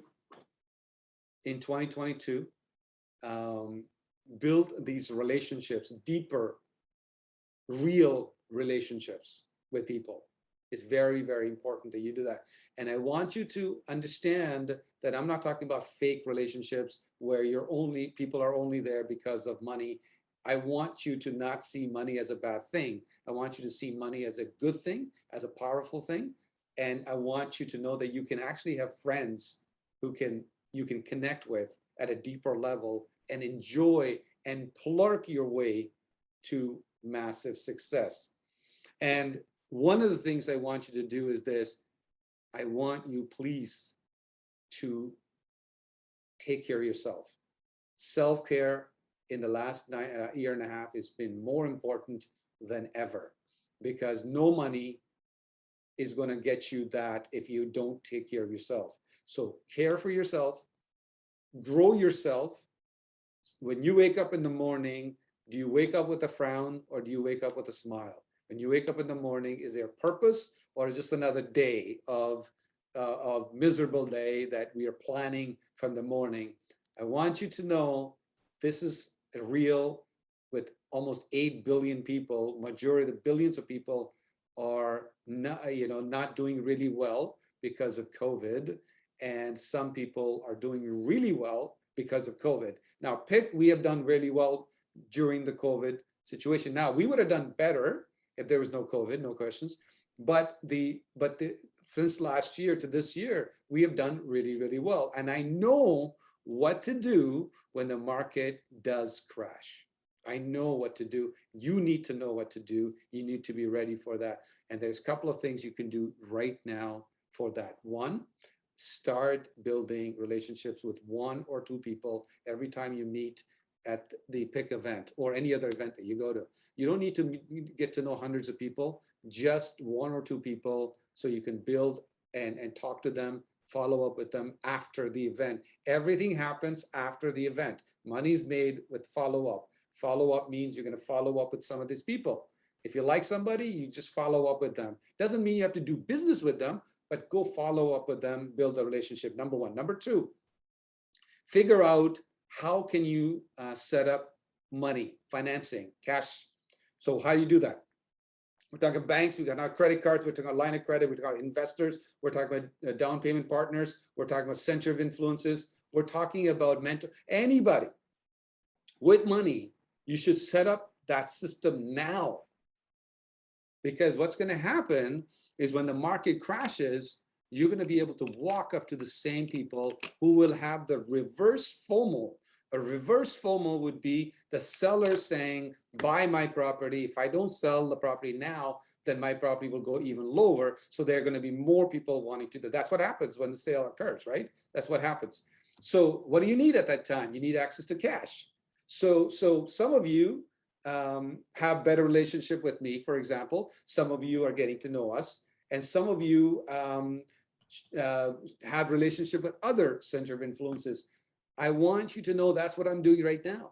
build these relationships, deeper, real relationships with people. It's very, very important that you do that. And I want you to understand that I'm not talking about fake relationships where people are only there because of money. I want you to not see money as a bad thing. I want you to see money as a good thing, as a powerful thing. And I want you to know that you can actually have friends who you can connect with at a deeper level and enjoy and plurk your way to massive success. And one of the things I want you to do is this: I want you, please, to take care of yourself. Self-care in the last year and a half has been more important than ever, because no money is going to get you that if you don't take care of yourself. So care for yourself, grow yourself. When you wake up in the morning, do you wake up with a frown or do you wake up with a smile? When you wake up in the morning, is there a purpose, or is just another day of miserable day that we are planning from the morning? I want you to know this is real. With almost 8 billion people, majority of the billions of people are not doing really well because of COVID, and some people are doing really well because of COVID. Now, we have done really well during the situation. Now, we would have done better if there was no COVID, no questions. But since last year to this year, we have done really, really well. And I know what to do when the market does crash. I know what to do. You need to know what to do. You need to be ready for that. And there's a couple of things you can do right now for that. One, start building relationships with 1 or 2 people every time you meet at the PIC event or any other event that you go to. You don't need to get to know hundreds of people, just 1 or 2 people, so you can build and talk to them, follow up with them after the event. Everything happens after the event. Money's made with follow-up. Follow-up means you're going to follow up with some of these people. If you like somebody, you just follow up with them. Doesn't mean you have to do business with them, but go follow up with them, build a relationship, number 1. Number 2, figure out how can you set up money, financing, cash. So how do you do that? We're talking banks, we got our credit cards, we're talking about line of credit, we're talking about investors, we're talking about down payment partners, we're talking about center of influences, we're talking about mentor, anybody with money. You should set up that system now, because what's going to happen is when the market crashes, you're going to be able to walk up to the same people who will have the reverse FOMO. A reverse FOMO would be the seller saying, buy my property. If I don't sell the property now, then my property will go even lower. So there are going to be more people wanting to do that. That's what happens when the sale occurs, right? That's what happens. So what do you need at that time? You need access to cash. So some of you have better relationship with me, for example. Some of you are getting to know us, and some of you have relationship with other center of influences. I want you to know that's what I'm doing right now.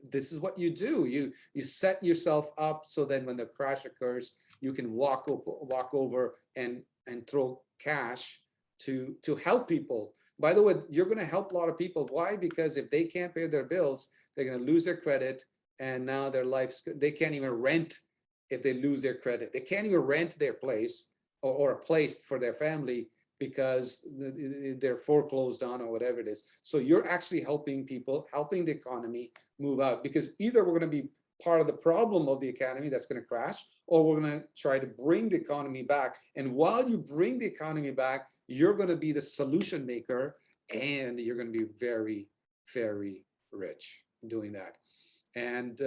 This is what you do. You set yourself up so that when the crash occurs, you can walk over and throw cash to help people. By the way, you're going to help a lot of people. Why? Because if they can't pay their bills, they're going to lose their credit, and now their lives, they can't even rent if they lose their credit. They can't even rent their place or a place for their family because they're foreclosed on or whatever it is. So you're actually helping people, helping the economy move out, because either we're going to be part of the problem of the economy that's going to crash, or we're going to try to bring the economy back. And while you bring the economy back, you're going to be the solution maker, and you're going to be very, very rich doing that. And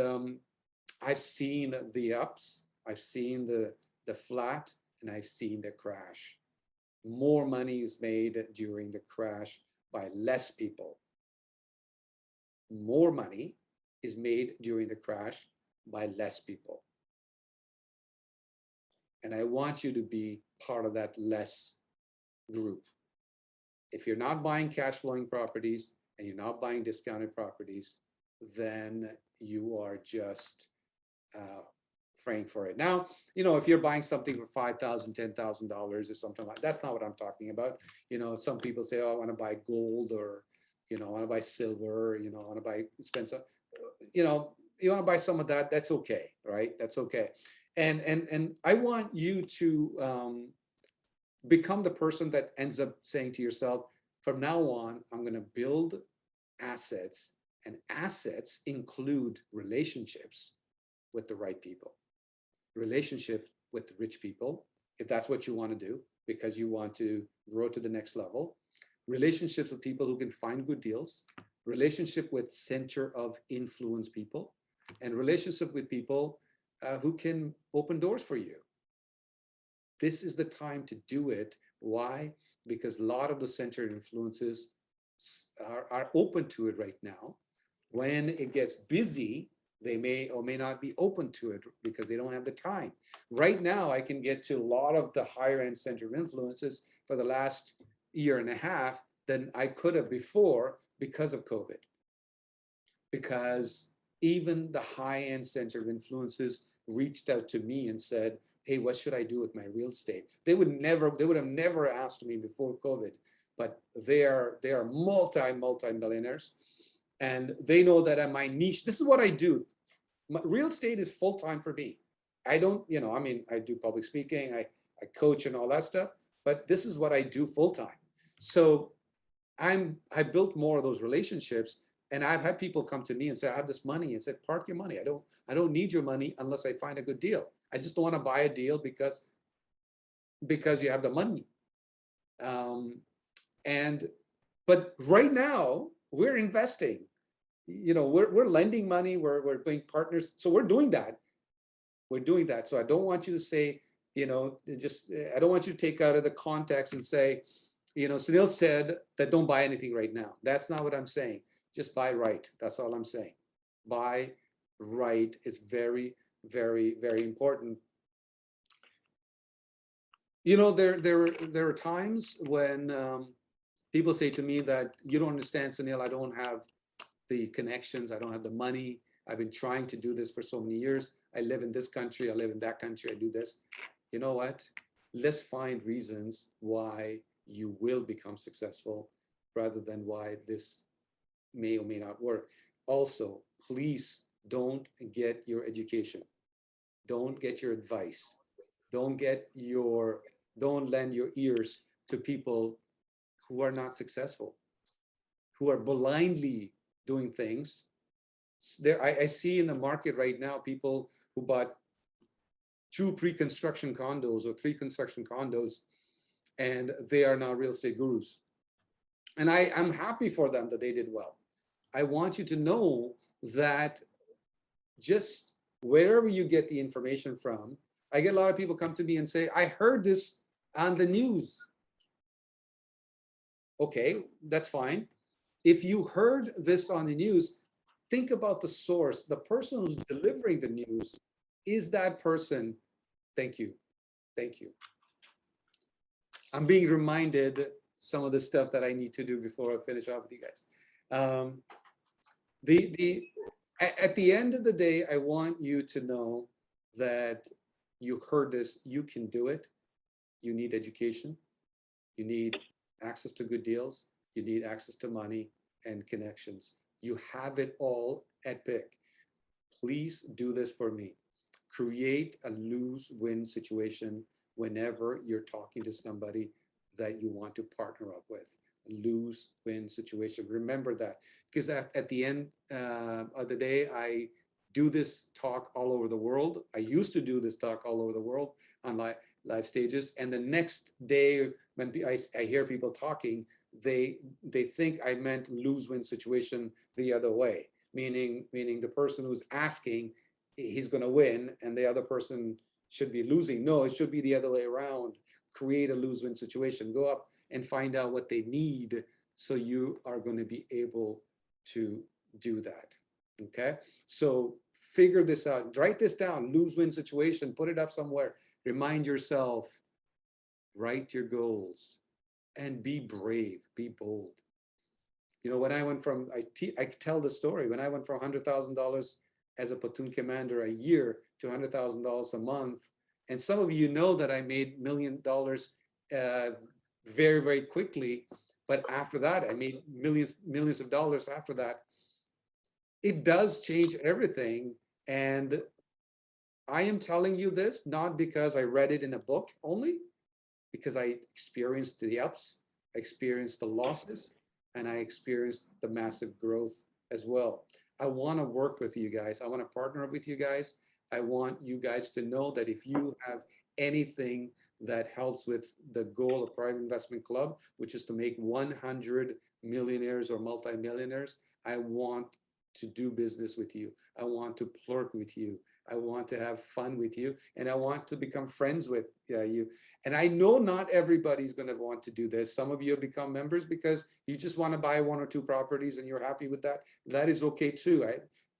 I've seen the ups, I've seen the flat, and I've seen the crash. More money is made during the crash by less people. More money is made during the crash by less people. And I want you to be part of that less group. If you're not buying cash flowing properties and you're not buying discounted properties, then you are just praying for it. Now, if you're buying something for $5,000, $10,000 or something like that's not what I'm talking about. Some people say, oh, I want to buy gold, or, I want to buy silver, I want to buy expensive, you want to buy some of that. That's okay, right? That's okay. And I want you to become the person that ends up saying to yourself, from now on, I'm going to build assets, and assets include relationships with the right people, relationship with rich people, if that's what you want to do, because you want to grow to the next level, relationships with people who can find good deals, relationship with center of influence people, and relationship with people who can open doors for you. This is the time to do it. Why? Because a lot of the center influences are open to it right now. When it gets busy, they may or may not be open to it because they don't have the time. Right now, I can get to a lot of the higher end center of influences for the last year and a half than I could have before because of COVID. Because even the high end center of influences reached out to me and said, hey, what should I do with my real estate? They would have never asked me before COVID, but they are multi-millionaires. And they know that my niche, this is what I do. Real estate is full-time for me. I don't, I do public speaking, I coach and all that stuff, but this is what I do full-time. So I built more of those relationships, and I've had people come to me and say, I have this money, and said, park your money. I don't need your money unless I find a good deal. I just don't want to buy a deal because you have the money. But right now we're investing. We're lending money, we're being partners. So we're doing that. So I don't want you to say, I don't want you to take out of the context and say, Sunil said that don't buy anything right now. That's not what I'm saying. Just buy right. That's all I'm saying. Buy right is very, very, very important. There are times when people say to me that you don't understand, Sunil, I don't have the connections, I don't have the money. I've been trying to do this for so many years. I live in this country, I live in that country, I do this. You know what? Let's find reasons why you will become successful rather than why this may or may not work. Also, please don't get your education. Don't get your advice. Don't lend your ears to people who are not successful, who are blindly doing things. I see in the market right now people who bought 2 pre-construction condos or 3 construction condos, and they are now real estate gurus. And I'm happy for them that they did well. I want you to know that just wherever you get the information from, I get a lot of people come to me and say, I heard this on the news. Okay, that's fine. If you heard this on the news, think about the source. The person who's delivering the news is that person. Thank you. Thank you. I'm being reminded some of the stuff that I need to do before I finish off with you guys. At the end of the day, I want you to know that you heard this, you can do it. You need education. You need access to good deals. You need access to money and connections. You have it all at PIC. Please do this for me. Create a lose-win situation whenever you're talking to somebody that you want to partner up with. Lose-win situation. Remember that, because at the end of the day, I do this talk all over the world. I used to do this talk all over the world on live stages. And the next day when I hear people talking, they think I meant lose-win situation the other way, meaning the person who's asking, he's going to win and the other person should be losing. No, it should be the other way around. Create a lose-win situation. Go up and find out what they need, so you are going to be able to do that. Okay, so figure this out. Write this down. Lose-win situation. Put it up somewhere. Remind yourself. Write your goals and be brave. Be bold. You know, when I went from, I tell the story, when I went from $100,000 as a platoon commander a year to $100,000 a month, and some of you know that I made $1 million very, very quickly, but after that, I made millions of dollars after that. It does change everything. And I am telling you this, not because I read it in a book only, because I experienced the ups, I experienced the losses, and I experienced the massive growth as well. I want to work with you guys. I want to partner with you guys. I want you guys to know that if you have anything that helps with the goal of Private Investment Club, which is to make 100 millionaires or multimillionaires, I want to do business with you. I want to flirt with you. I want to have fun with you, and I want to become friends with you. And I know not everybody's going to want to do this. Some of you have become members because you just want to buy 1 or 2 properties and you're happy with that. That is okay too.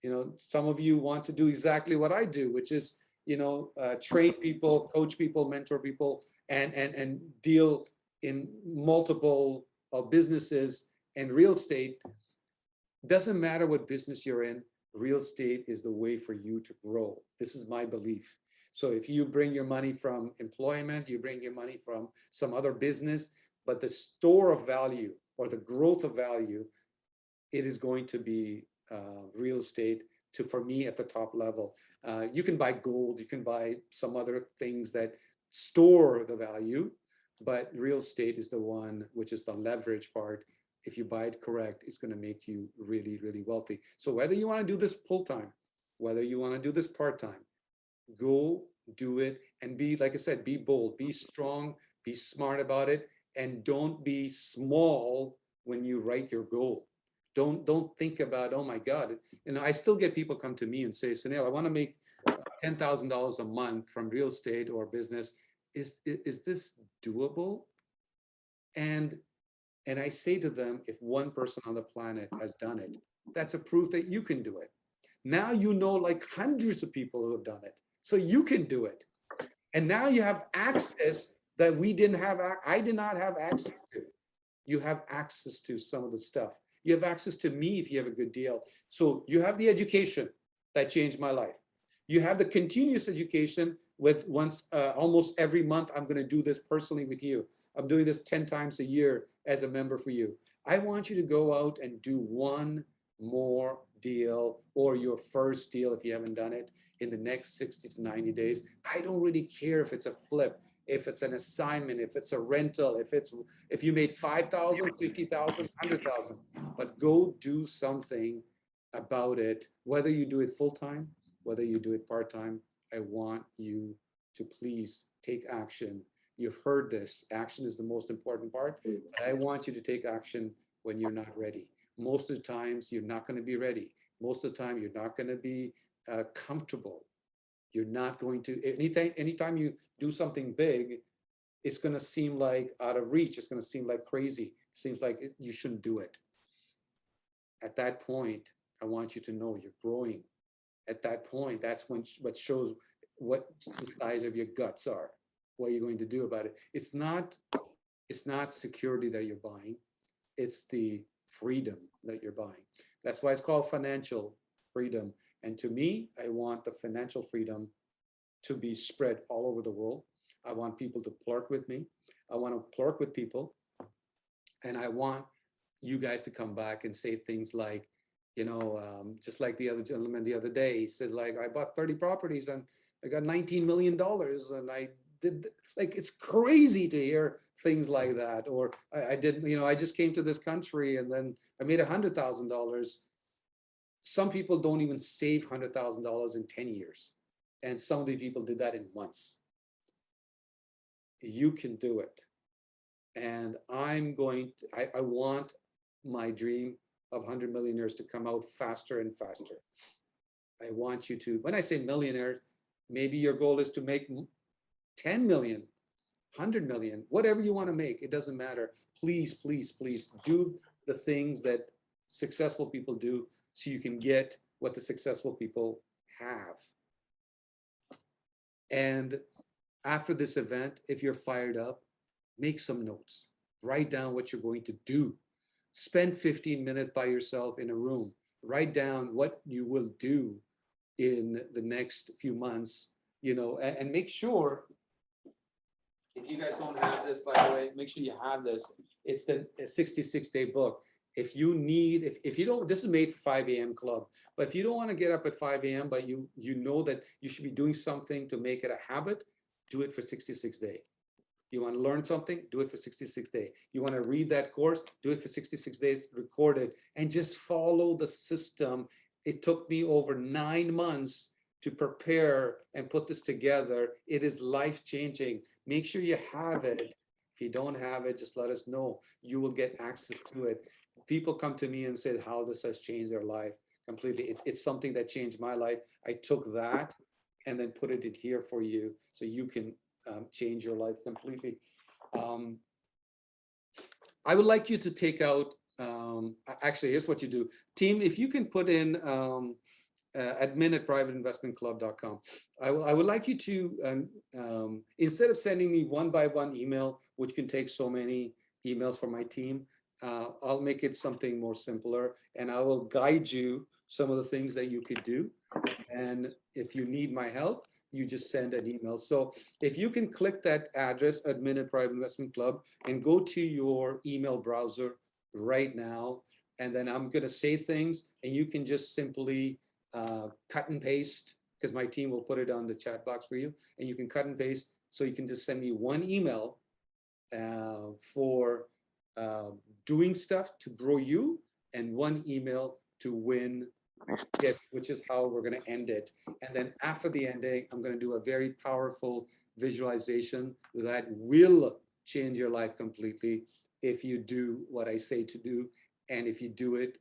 You know, some of you want to do exactly what I do, which is, you know, train people, coach people, mentor people, and deal in multiple businesses and real estate. Doesn't matter what business you're in, real estate is the way for you to grow. This is my belief. So if you bring your money from employment, you bring your money from some other business, but the store of value or the growth of value, it is going to be real estate for me at the top level. You can buy gold, you can buy some other things that store the value, but real estate is the one which is the leverage part. If you buy it correct, it's going to make you really, really wealthy. So whether you want to do this full-time, whether you want to do this part-time, go do it and be, like I said, be bold, be strong, be smart about it, and don't be small when you write your goal. Don't think about, oh my God. You know, I still get people come to me and say, Sunil, I want to make $10,000 a month from real estate or business. Is this doable? And I say to them, if one person on the planet has done it, that's a proof that you can do it. Now you know like hundreds of people who have done it, so you can do it. And now you have access that we didn't have. I did not have access to. You have access to some of the stuff. You have access to me if you have a good deal. So you have the education that changed my life. You have the continuous education with almost every month, I'm going to do this personally with you. I'm doing this 10 times a year as a member for you. I want you to go out and do one more deal, or your first deal if you haven't done it, in the next 60 to 90 days. I don't really care if it's a flip, if it's an assignment, if it's a rental, if you made 5,000, 50,000, 100,000, but go do something about it, whether you do it full-time, whether you do it part-time. I want you to please take action. You've heard this. Action is the most important part. But I want you to take action when you're not ready. Most of the times, you're not going to be ready. Most of the time, you're not going to be comfortable. You're not going to, anytime you do something big, it's going to seem like out of reach. It's going to seem like crazy. It seems like you shouldn't do it. At that point, I want you to know you're growing. At that point, that's what shows what the size of your guts are. What are you going to do about it? It's not security that you're buying. It's the freedom that you're buying. That's why it's called financial freedom. And to me, I want the financial freedom to be spread all over the world. I want people to flirt with me. I want to flirt with people. And I want you guys to come back and say things like, you know, just like the other gentleman the other day, he said, like, I bought 30 properties and I got $19 million and I did, like, it's crazy to hear things like that. Or I did, you know, I just came to this country and then I made $100,000. Some people don't even save $100,000 in 10 years. And some of the people did that in months. You can do it. And I'm going to, I want my dream of 100 millionaires to come out faster and faster. I want you to, when I say millionaires, maybe your goal is to make 10 million, 100 million, whatever you want to make, it doesn't matter. Please, please, please do the things that successful people do so you can get what the successful people have. And after this event, if you're fired up, make some notes, write down what you're going to do. Spend 15 minutes by yourself in a room, write down what you will do in the next few months, you know, and make sure, if you guys don't have this, by the way, make sure you have this. It's the 66-day book. If you need, if you don't, this is made for 5 a.m. club, but if you don't want to get up at 5 a.m., but you know that you should be doing something to make it a habit, do it for 66 days. You want to learn something, do it for 66 days. You want to read that course, do it for 66 days, record it, and just follow the system. It took me over 9 months to prepare and put this together. It is life-changing. Make sure you have it. If you don't have it, just let us know. You will get access to it. People come to me and say how this has changed their life completely. It's something that changed my life. I took that and then put it in here for you so you can change your life completely. I would like you to take out, actually, here's what you do. Team, if you can put in admin@privateinvestmentclub.com. I would like you to, instead of sending me one by one email, which can take so many emails from my team, I'll make it something more simpler, and I will guide you some of the things that you could do. And if you need my help, you just send an email. So if you can click that address, admin@privateinvestmentclub, and go to your email browser right now, and then I'm gonna say things, and you can just simply cut and paste, because my team will put it on the chat box for you, and you can cut and paste, so you can just send me one email for doing stuff to grow you, and one email to win it, which is how we're going to end it. And then after the ending, I'm going to do a very powerful visualization that will change your life completely if you do what I say to do, and if you do it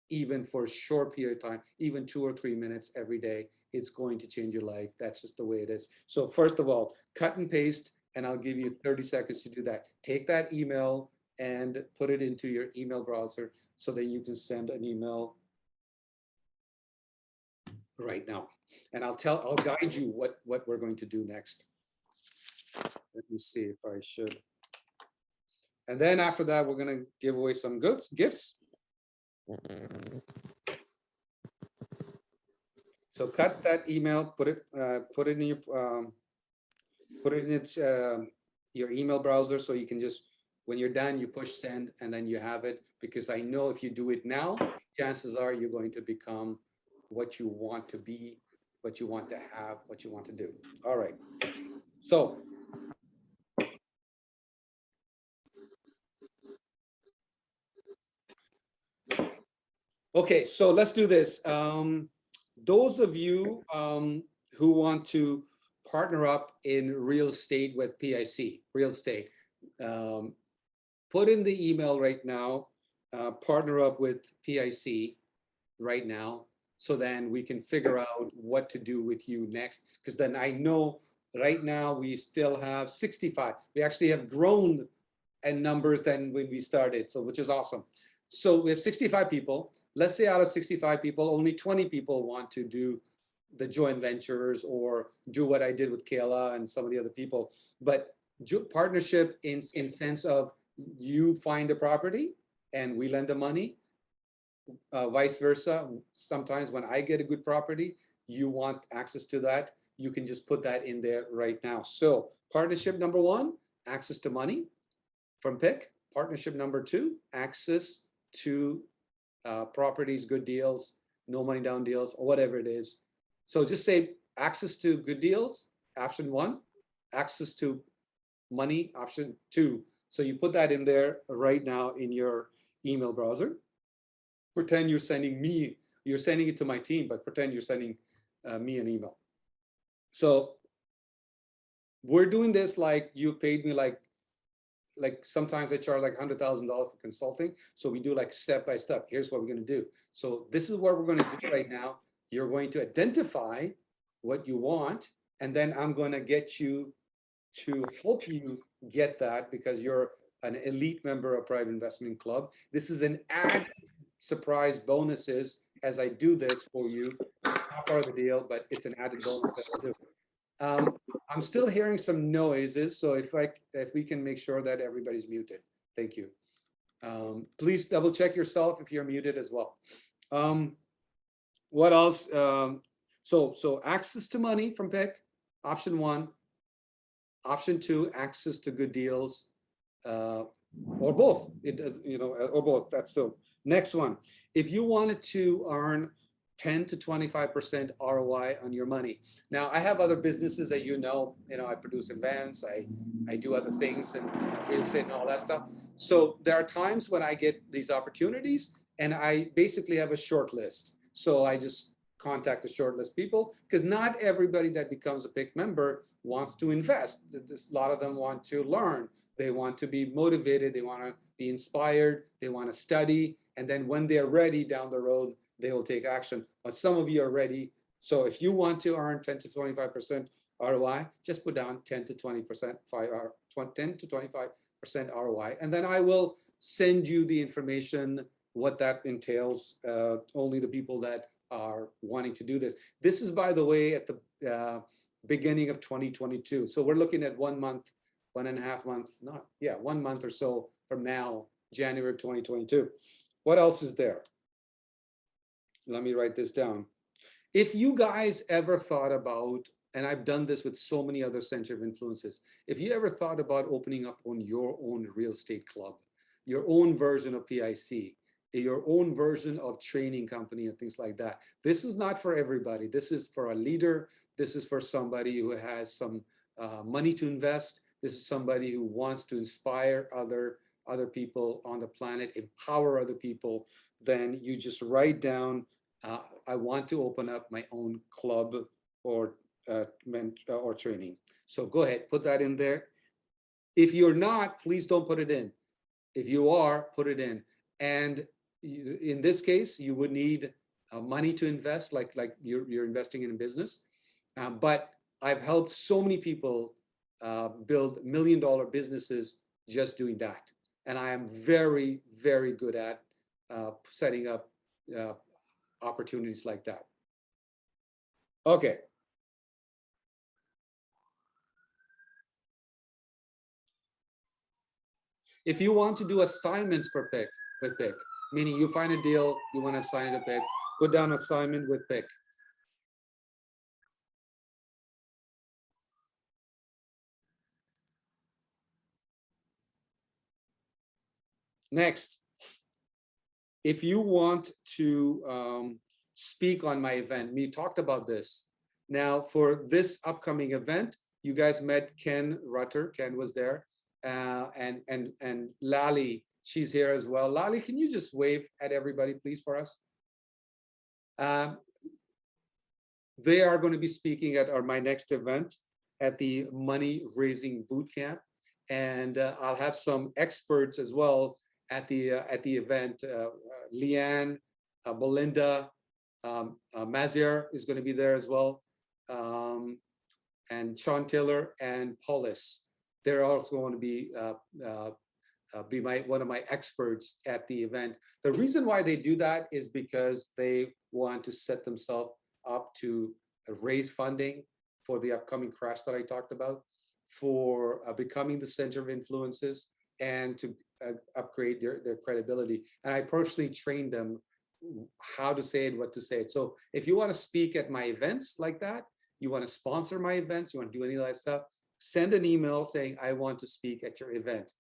even for a short period of time, even 2 or 3 minutes every day, it's going to change your life. That's just the way it is. So first of all, cut and paste, and I'll give you 30 seconds to do that. Take that email and put it into your email browser so that you can send an email right now. And I'll guide you what we're going to do next. Let me see if I should. And then after that, we're going to give away some gifts. So cut that email, put it in your email browser, so you can just, when you're done, you push send, and then you have it. Because I know if you do it now, chances are you're going to become what you want to be, what you want to have, what you want to do. All right. So okay, so let's do this. Those of you who want to partner up in real estate with PIC, real estate, put in the email right now, partner up with PIC right now, so then we can figure out what to do with you next. Because then I know right now we still have 65. We actually have grown in numbers than when we started, so which is awesome. So we have 65 people. Let's say out of 65 people, only 20 people want to do the joint ventures or do what I did with Kayla and some of the other people. But partnership in sense of you find the property and we lend the money, vice versa. Sometimes when I get a good property, you want access to that, you can just put that in there right now. So partnership number 1, access to money from PIC. Partnership number 2, access to properties, good deals, no money down deals, or whatever it is. So just say access to good deals, option 1, access to money, option 2. So you put that in there right now in your email browser. Pretend you're sending me you're sending it to my team, but pretend you're sending me an email. So we're doing this like you paid me like sometimes I charge like $100,000 for consulting. So we do like step by step. Here's what we're going to do. So this is what we're going to do right now. You're going to identify what you want, and then I'm going to get you to help you get that because you're an elite member of Private Investment Club. This is an added surprise bonuses as I do this for you. It's not part of the deal, but it's an added bonus that I do. I'm still hearing some noises, so if we can make sure that everybody's muted. Thank you. Please double check yourself if you're muted as well. What else? So access to money from PIC, option 1. Option 2, access to good deals, or both. It does, or both. That's the next one. If you wanted to earn 10 to 25% ROI on your money. Now, I have other businesses that I produce events, I do other things and real estate and all that stuff. So there are times when I get these opportunities and I basically have a short list. So I just contact the short list people because not everybody that becomes a PIC member wants to invest. A lot of them want to learn. They want to be motivated. They want to be inspired. They want to study. And then when they're ready down the road, they will take action. But some of you are ready. So if you want to earn 10 to 25% ROI, just put down 10 to 20%, 10 to 25% ROI. And then I will send you the information, what that entails, only the people that are wanting to do this. This is, by the way, at the beginning of 2022. So we're looking at 1 month, 1.5 months, 1 month or so from now, January of 2022. What else is there? Let me write this down. If you guys ever thought about, and I've done this with so many other center of influences, if you ever thought about opening up on your own real estate club, your own version of PIC, your own version of training company and things like that, this is not for everybody. This is for a leader. This is for somebody who has some money to invest. This is somebody who wants to inspire other people on the planet, empower other people. Then you just write down, I want to open up my own club or training. So go ahead, put that in there. If you're not, please don't put it in. If you are, put it in. And in this case, you would need money to invest, like you're investing in a business. But I've helped so many people build $1 million businesses just doing that. And I am very, very good at setting up opportunities like that. Okay. If you want to do assignments per PIC, with PIC, meaning you find a deal, you want to assign it to PIC, put down assignment with PIC. Next, if you want to speak on my event, we talked about this. Now, for this upcoming event, you guys met Ken Rutter. Ken was there, and Lali, she's here as well. Lali, can you just wave at everybody, please, for us? They are going to be speaking at my next event at the Money Raising Boot Camp, and I'll have some experts as well at the event. Leanne, Belinda, Mazier is going to be there as well, and Sean Taylor and Paulus. They're also going to be one of my experts at the event. The reason why they do that is because they want to set themselves up to raise funding for the upcoming crash that I talked about, for becoming the center of influences, and to upgrade their credibility. And I personally train them how to say it, what to say it. So if you want to speak at my events like that, you want to sponsor my events, you want to do any of that stuff, send an email saying, I want to speak at your event.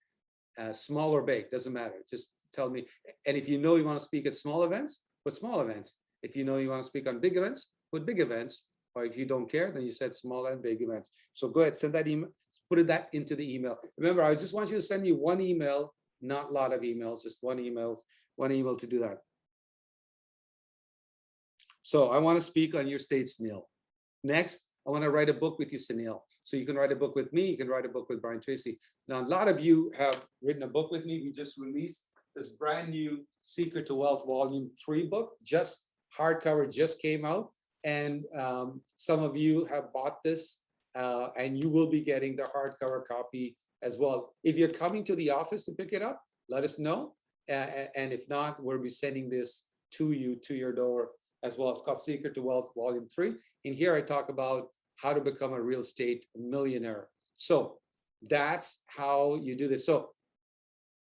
Small or big, doesn't matter. Just tell me. And if you know you want to speak at small events, put small events. If you know you want to speak on big events, put big events. Or if you don't care, then you said small and big events. So go ahead, send that email, put that into the email. Remember, I just want you to send me one email, not a lot of emails, just one email to do that. So I want to speak on your stage, Sunil. Next, I want to write a book with you, Sunil. So you can write a book with me, you can write a book with Brian Tracy. Now, a lot of you have written a book with me. We just released this brand new Secret to Wealth Volume 3 book, just hardcover, just came out. And some of you have bought this and you will be getting the hardcover copy as well. If you're coming to the office to pick it up, let us know. And if not, we'll be sending this to you, to your door as well. It's called Secret to Wealth Volume 3. In here, I talk about how to become a real estate millionaire. So that's how you do this. So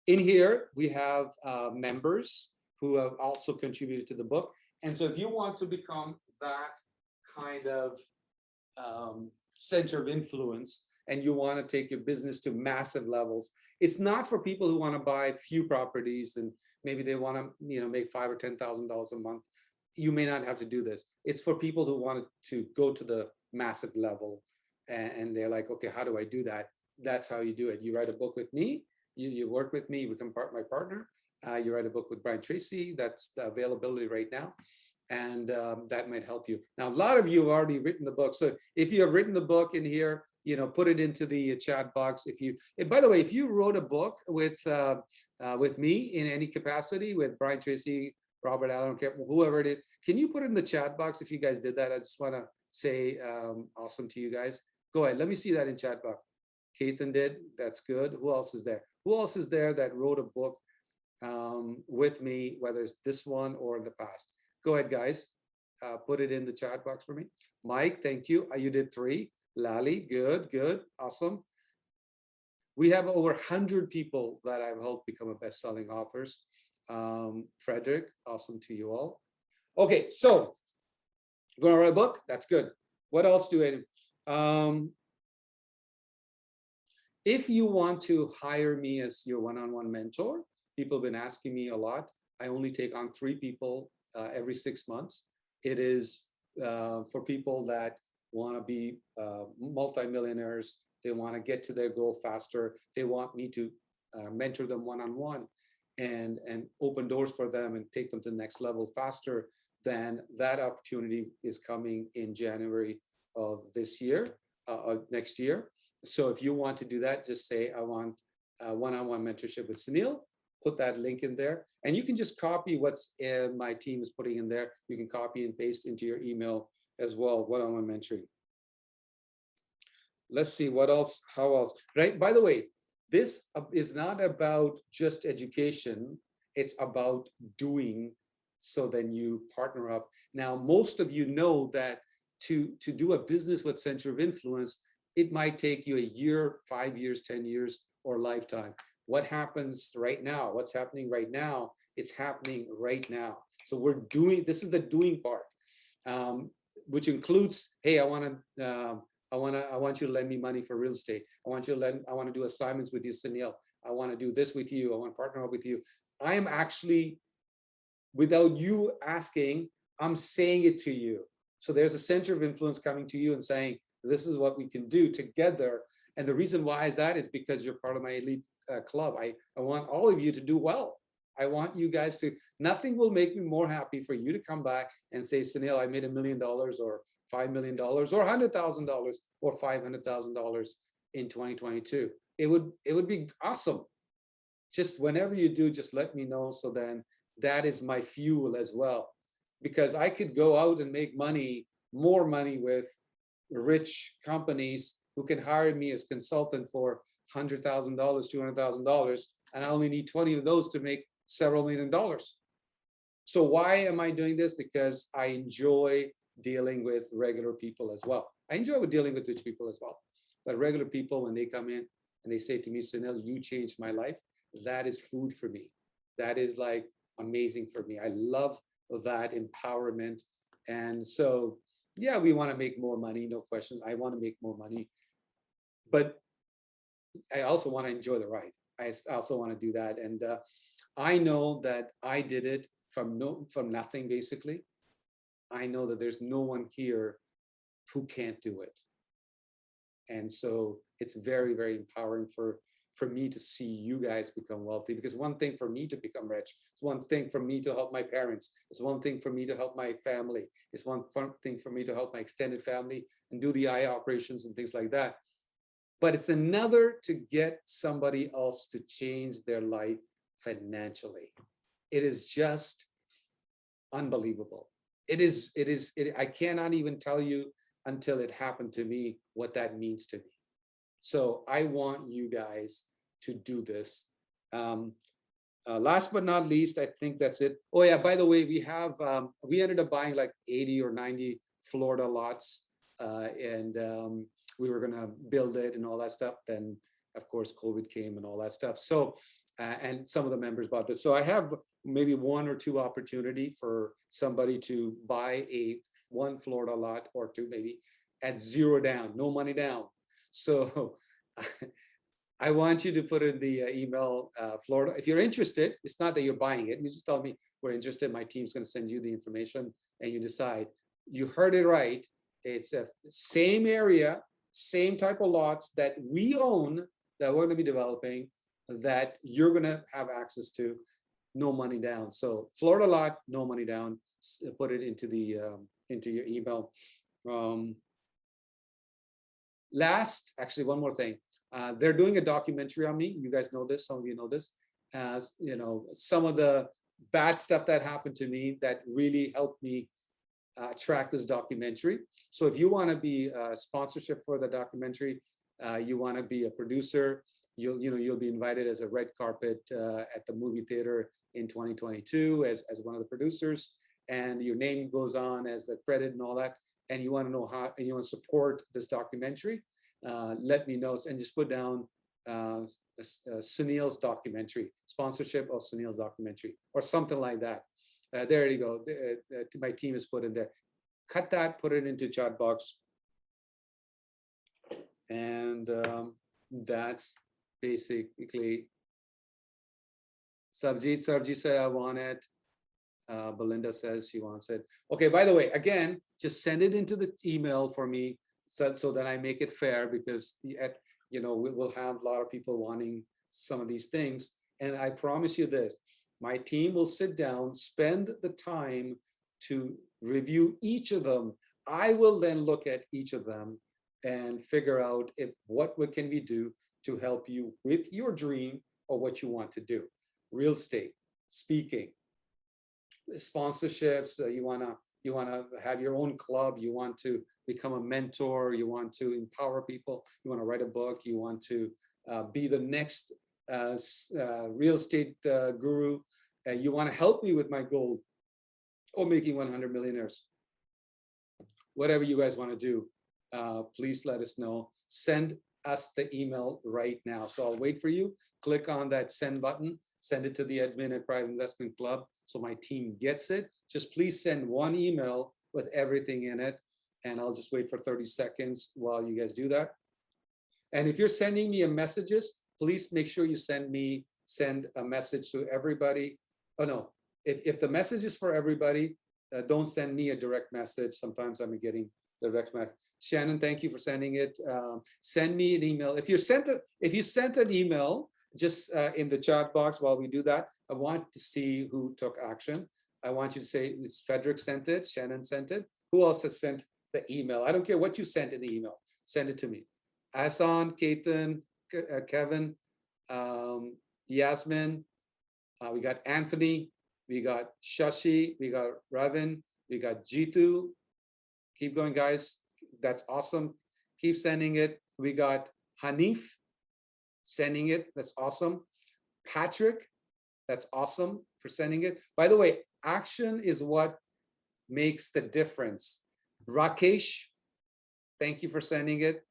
in here, we have members who have also contributed to the book. And so if you want to become that kind of center of influence, and you want to take your business to massive levels, it's not for people who want to buy few properties and maybe they want to, make $5,000 or $10,000 a month. You may not have to do this. It's for people who want to go to the massive level, and they're like, okay, how do I do that? That's how you do it. You write a book with me, you work with me, you become my partner. You write a book with Brian Tracy. That's the availability right now. And that might help you. Now, a lot of you have already written the book. So if you have written the book in here, put it into the chat box. And by the way, if you wrote a book with me in any capacity, with Brian Tracy, Robert Allen, whoever it is, can you put it in the chat box if you guys did that? I just want to say awesome to you guys. Go ahead. Let me see that in chat box. Keithan did. That's good. Who else is there? Who else is there that wrote a book with me, whether it's this one or in the past? Go ahead, guys. Put it in the chat box for me. Mike, thank you. You did 3. Lally, good, good, awesome. We have over 100 people that I've helped become a best-selling authors. Frederick, awesome to you all. Okay, so you're gonna write a book? That's good. What else do I do? If you want to hire me as your one-on-one mentor, people have been asking me a lot. I only take on 3 people every 6 months. It is for people that want to be multimillionaires. They want to get to their goal faster. They want me to mentor them one-on-one and open doors for them and take them to the next level faster. Then that opportunity is coming in January of this year, next year. So if you want to do that, just say, I want one-on-one mentorship with Sunil. Put that link in there, and you can just copy what's my team is putting in there. You can copy and paste into your email as well, one-on-one mentoring. Let's see what else, how else, right? By the way, this is not about just education. It's about doing, so then you partner up. Now, most of you know that to do a business with center of influence, it might take you a year, 5 years, 10 years, or a lifetime. What happens right now? What's happening right now? It's happening right now. So we're doing, this is the doing part, which includes, hey, I want you to lend me money for real estate. I want to do assignments with you, Sunil. I want to do this with you. I want to partner up with you. I am actually, without you asking, I'm saying it to you. So there's a center of influence coming to you and saying, this is what we can do together. And the reason why is that is because you're part of my elite club. I want all of you to do well. I want you guys to, nothing will make me more happy for you to come back and say, Sunil, I made $1 million or $5 million or $100,000 or $500,000 in 2022. It would be awesome. Just whenever you do, just let me know. So then that is my fuel as well, because I could go out and make money, more money with rich companies who can hire me as consultant for $100,000, $200,000, and I only need 20 of those to make several $1 million. So why am I doing this? Because I enjoy dealing with regular people as well. I enjoy dealing with rich people as well. But regular people, when they come in and they say to me, Sunil, you changed my life, that is food for me. That is like amazing for me. I love that empowerment. And so, yeah, we want to make more money, no question. I want to make more money. But I also want to enjoy the ride. I also want to do that. And I know that I did it from nothing, basically. I know that there's no one here who can't do it. And so it's very, very empowering for for me to see you guys become wealthy, because one thing for me to become rich, it's one thing for me to help my parents, it's one thing for me to help my family, it's one thing for me to help my extended family and do the eye operations and things like that. But it's another to get somebody else to change their life financially. It is just unbelievable. I cannot even tell you until it happened to me what that means to me. So I want you guys to do this. Last but not least, I think that's it. Oh yeah, by the way, we ended up buying like 80 or 90 Florida lots, and we were gonna build it and all that stuff. Then of course COVID came and all that stuff. So and some of the members bought this. So I have maybe 1 or 2 opportunity for somebody to buy one Florida lot or 2 maybe at 0 down, no money down. So I want you to put in the email, Florida. If you're interested, it's not that you're buying it. You just tell me we're interested. My team's going to send you the information and you decide. You heard it right. It's a same area, same type of lots that we own, that we're going to be developing, that you're going to have access to, no money down. So Florida lot, no money down. Put it into the into your email. Actually, one more thing. They're doing a documentary on me. You guys know this. Some of you know this. You know, some of the bad stuff that happened to me that really helped me track this documentary. So if you want to be a sponsorship for the documentary, you want to be a producer, you'll be invited as a red carpet at the movie theater in 2022 as one of the producers, and your name goes on as the credit and all that. And you want to know how, and you want to support this documentary, let me know, and just put down Sunil's documentary, sponsorship of Sunil's documentary, or something like that. There you go. My team is put in there. Cut that, put it into chat box, and that's basically. Sarji said I want it. Belinda says she wants it. Okay, by the way, again, just send it into the email for me so that I make it fair, because we'll have a lot of people wanting some of these things. And I promise you this, my team will sit down, spend the time to review each of them. I will then look at each of them and figure out what can we do to help you with your dream or what you want to do. Real estate, speaking, sponsorships, you want to have your own club, you want to become a mentor, you want to empower people, you want to write a book, you want to be the next real estate guru, you want to help me with my goal of making 100 millionaires. Whatever you guys want to do, please let us know. Send us the email right now. So I'll wait for you. Click on that send button, send it to the admin at Private Investment Club so my team gets it. Just please send one email with everything in it, and I'll just wait for 30 seconds while you guys do that. And if you're sending me messages, please make sure you send a message to everybody. Oh no, if the message is for everybody, don't send me a direct message. Sometimes I'm getting direct message. Shannon, thank you for sending it. Send me an email. If you sent an email, just in the chat box while we do that, I want to see who took action. I want you to say it's Frederick sent it, Shannon sent it. Who else has sent the email? I don't care what you sent in the email. Send it to me. Asan, Ketan, Kevin, Yasmin, we got Anthony, we got Shashi, we got Ravin, we got Jitu. Keep going, guys. That's awesome. Keep sending it. We got Hanif sending it. That's awesome. Patrick, that's awesome for sending it. By the way, action is what makes the difference. Rakesh, thank you for sending it.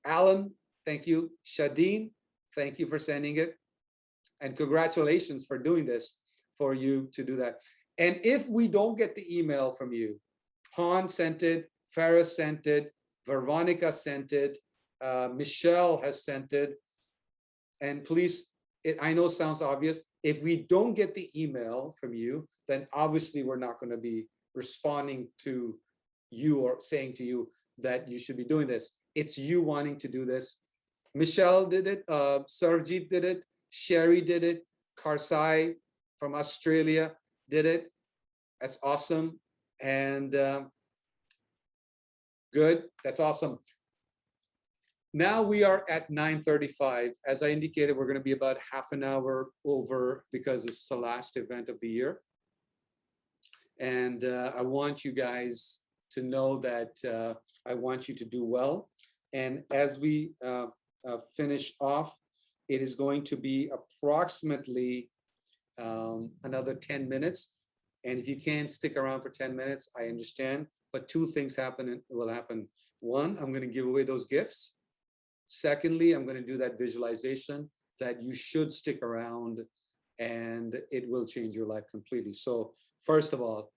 Alan, thank you. Shadeen, thank you for sending it. And congratulations for doing this, for you to do that. And if we don't get the email from you, Han sent it, Ferris sent it, Veronica sent it, Michelle has sent it. And please, I know it sounds obvious. If we don't get the email from you, then obviously we're not going to be responding to you or saying to you that you should be doing this. It's you wanting to do this. Michelle did it, Sarjeet did it, Sherry did it, Karsai from Australia did it. That's awesome. And good, that's awesome. Now we are at 9:35. As I indicated, we're going to be about half an hour over because it's the last event of the year. And I want you guys to know that I want you to do well. And as we finish off, it is going to be approximately another 10 minutes. And if you can't stick around for 10 minutes, I understand. But two things will happen. One, I'm going to give away those gifts. Secondly, I'm going to do that visualization that you should stick around and it will change your life completely. So first of all,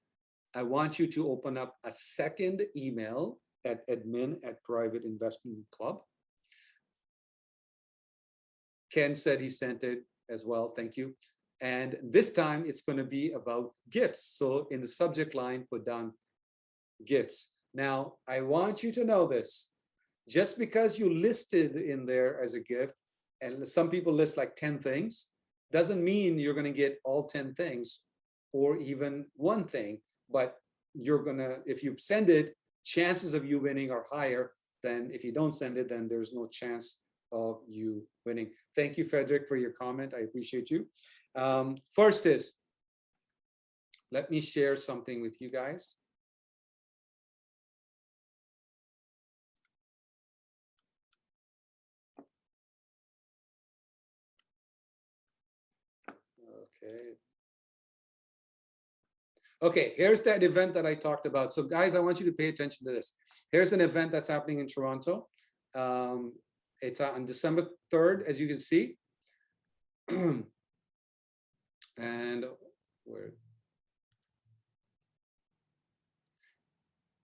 I want you to open up a second email at admin@Private Investment Club. Ken said he sent it as well. Thank you. And this time it's going to be about gifts. So in the subject line, put down gifts. Now, I want you to know this. Just because you listed in there as a gift, and some people list like 10 things, doesn't mean you're going to get all 10 things or even one thing. But you're going to, if you send it, chances of you winning are higher than if you don't send it, then there's no chance of you winning. Thank you, Frederick, for your comment. I appreciate you. First is, let me share something with you guys. Okay. Okay, here's that event that I talked about. So guys, I want you to pay attention to this. Here's an event that's happening in Toronto. It's on December 3rd, as you can see. And where?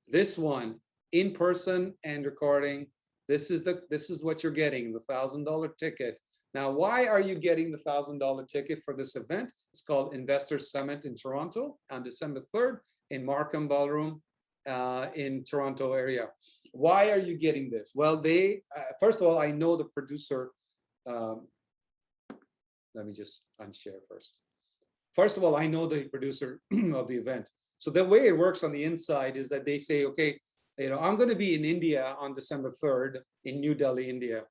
This one, in person and recording. This is what you're getting, the $1,000 ticket. Now, why are you getting the $1,000 ticket for this event? It's called Investor Summit in Toronto on December 3rd in Markham Ballroom in Toronto area. Why are you getting this? Well, they, first of all, I know the producer. Let me just unshare first. First of all, I know the producer of the event. So the way it works on the inside is that they say, okay, I'm going to be in India on December 3rd in New Delhi, India.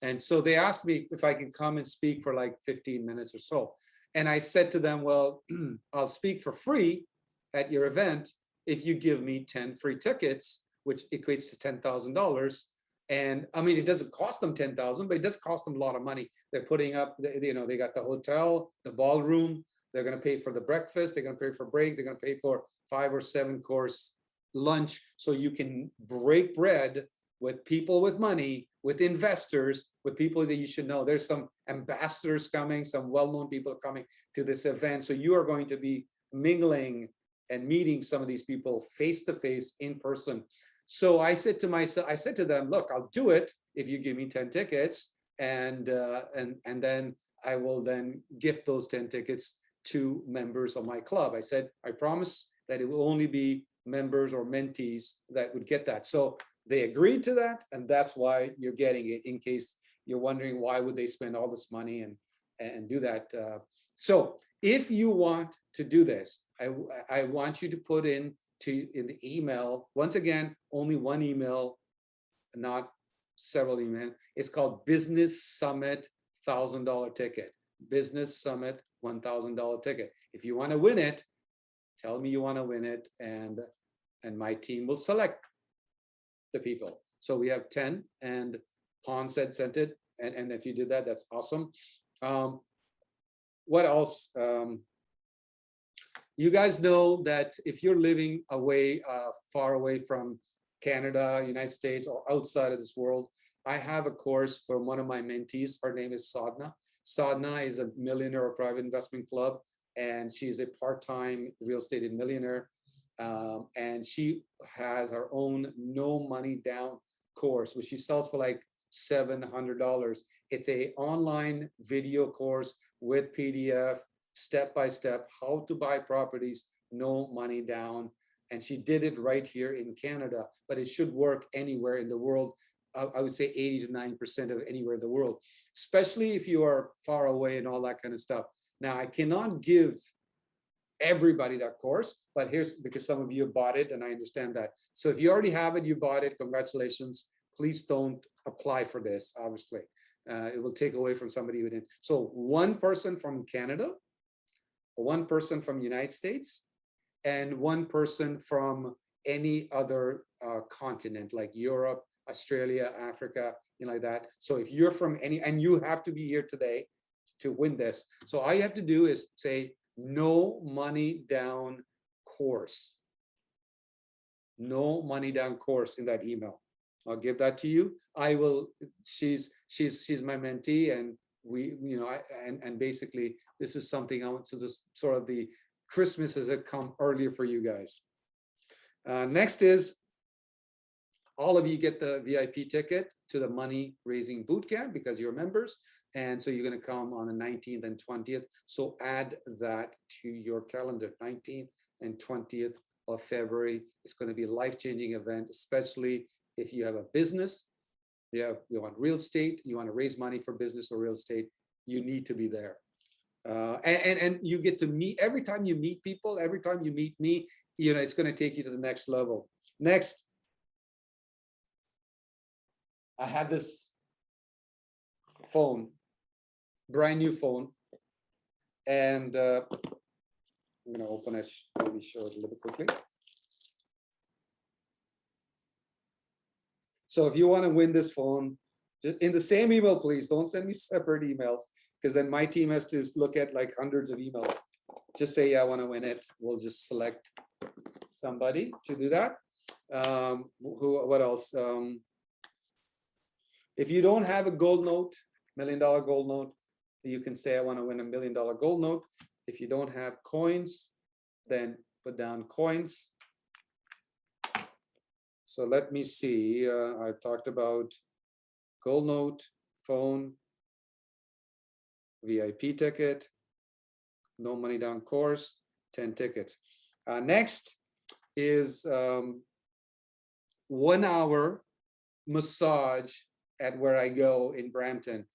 And so they asked me if I can come and speak for like 15 minutes or so. And I said to them, well, I'll speak for free at your event if you give me 10 free tickets, which equates to $10,000. And I mean, it doesn't cost them 10,000, but it does cost them a lot of money. They're putting up, they got the hotel, the ballroom, they're going to pay for the breakfast, they're going to pay for break, they're going to pay for 5 or 7 course lunch. So you can break bread with people with money, with investors, with people that you should know. There's some ambassadors coming, some well-known people coming to this event. So you are going to be mingling and meeting some of these people face to face in person. So I said to them, look, I'll do it if you give me 10 tickets, and then I will then gift those 10 tickets to members of my club. I said, I promise that it will only be members or mentees that would get that. So they agreed to that, and that's why you're getting it, in case you're wondering why would they spend all this money and do that. So if you want to do this, I want you to put in the email, once again, only one email, not several emails. It's called Business Summit $1,000 ticket. Business Summit $1,000 ticket. If you want to win it, tell me you want to win it, and my team will select the people. So we have 10, and Pon said sent it, and if you did that, that's awesome. What else? You guys know that if you're living away, far away from Canada, United States, or outside of this world, I have a course for one of my mentees. Her name is Sadhna. Sadhna is a millionaire or private investment club, and she's a part-time real estate millionaire. And she has her own no money down course, which she sells for like $700. It's a online video course with PDF, step-by-step, how to buy properties, no money down. And she did it right here in Canada, but it should work anywhere in the world. I would say 80 to 90% of anywhere in the world, especially if you are far away and all that kind of stuff. Now, I cannot give everybody that course, but here's, because some of you have bought it and I understand that. So if you already have it, you bought it, congratulations. Please don't apply for this, obviously. It will take away from somebody who didn't. So one person from Canada, one person from the United States, and one person from any other continent like Europe, Australia, Africa, like that. So if you're from any, and you have to be here today to win this. So all you have to do is say no money down course. No money down course in that email. I'll give that to you. I will, she's my mentee, and we, and basically this is something I want to just sort of the Christmas has come earlier for you guys. Next is all of you get the VIP ticket to the money raising boot camp because you're members. And so you're going to come on the 19th and 20th. So add that to your calendar, 19th and 20th of February. It's going to be a life-changing event, especially if you have a business, you want real estate, you want to raise money for business or real estate, you need to be there. And you get to meet, every time you meet people, every time you meet me, it's going to take you to the next level. Next, I have this phone, brand new phone, and I'm going to open it. Let me show it a little bit quickly. So if you want to win this phone, just in the same email, please don't send me separate emails, because then my team has to look at like hundreds of emails. Just say, yeah, I want to win it. We'll just select somebody to do that. What else? If you don't have a gold note, $1 million gold note, you can say, I want to win $1 million gold note. If you don't have coins, then put down coins. So let me see. I've talked about gold note, phone, VIP ticket, no money down course, 10 tickets. Next is 1 hour massage at where I go in Brampton.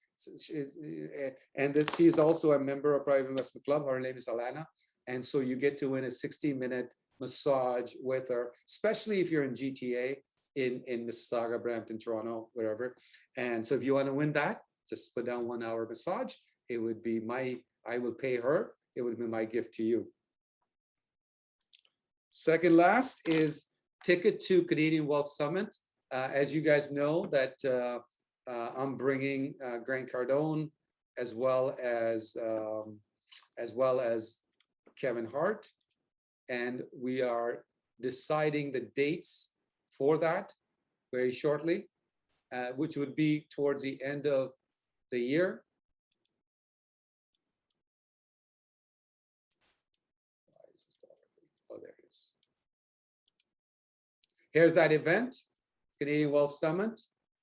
And she's also a member of Private Investment Club. Her name is Alana. And so you get to win a 60-minute massage with her, especially if you're in GTA, in Mississauga, Brampton, Toronto, wherever. And so if you want to win that, just put down 1 hour massage. It would be I will pay her. It would be my gift to you. Second last is ticket to Canadian Wealth Summit. As you guys know that I'm bringing Grant Cardone as well as Kevin Hart, and we are deciding the dates for that very shortly, which would be towards the end of the year. Oh, there it is. Here's that event, Canadian Wealth Summit,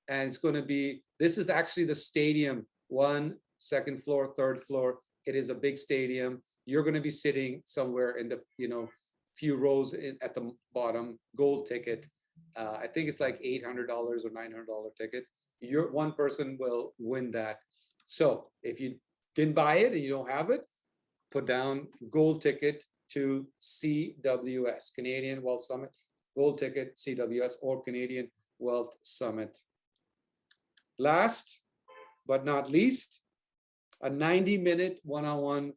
and it's going to be, this is actually the stadium, 1, 2nd floor, 3rd floor. It is a big stadium. You're going to be sitting somewhere in the, few rows at the bottom, gold ticket. I think it's like $800 or $900 ticket. One person will win that. So if you didn't buy it and you don't have it, put down gold ticket to CWS, Canadian Wealth Summit, gold ticket, CWS, or Canadian Wealth Summit. Last but not least, a 90-minute one-on-one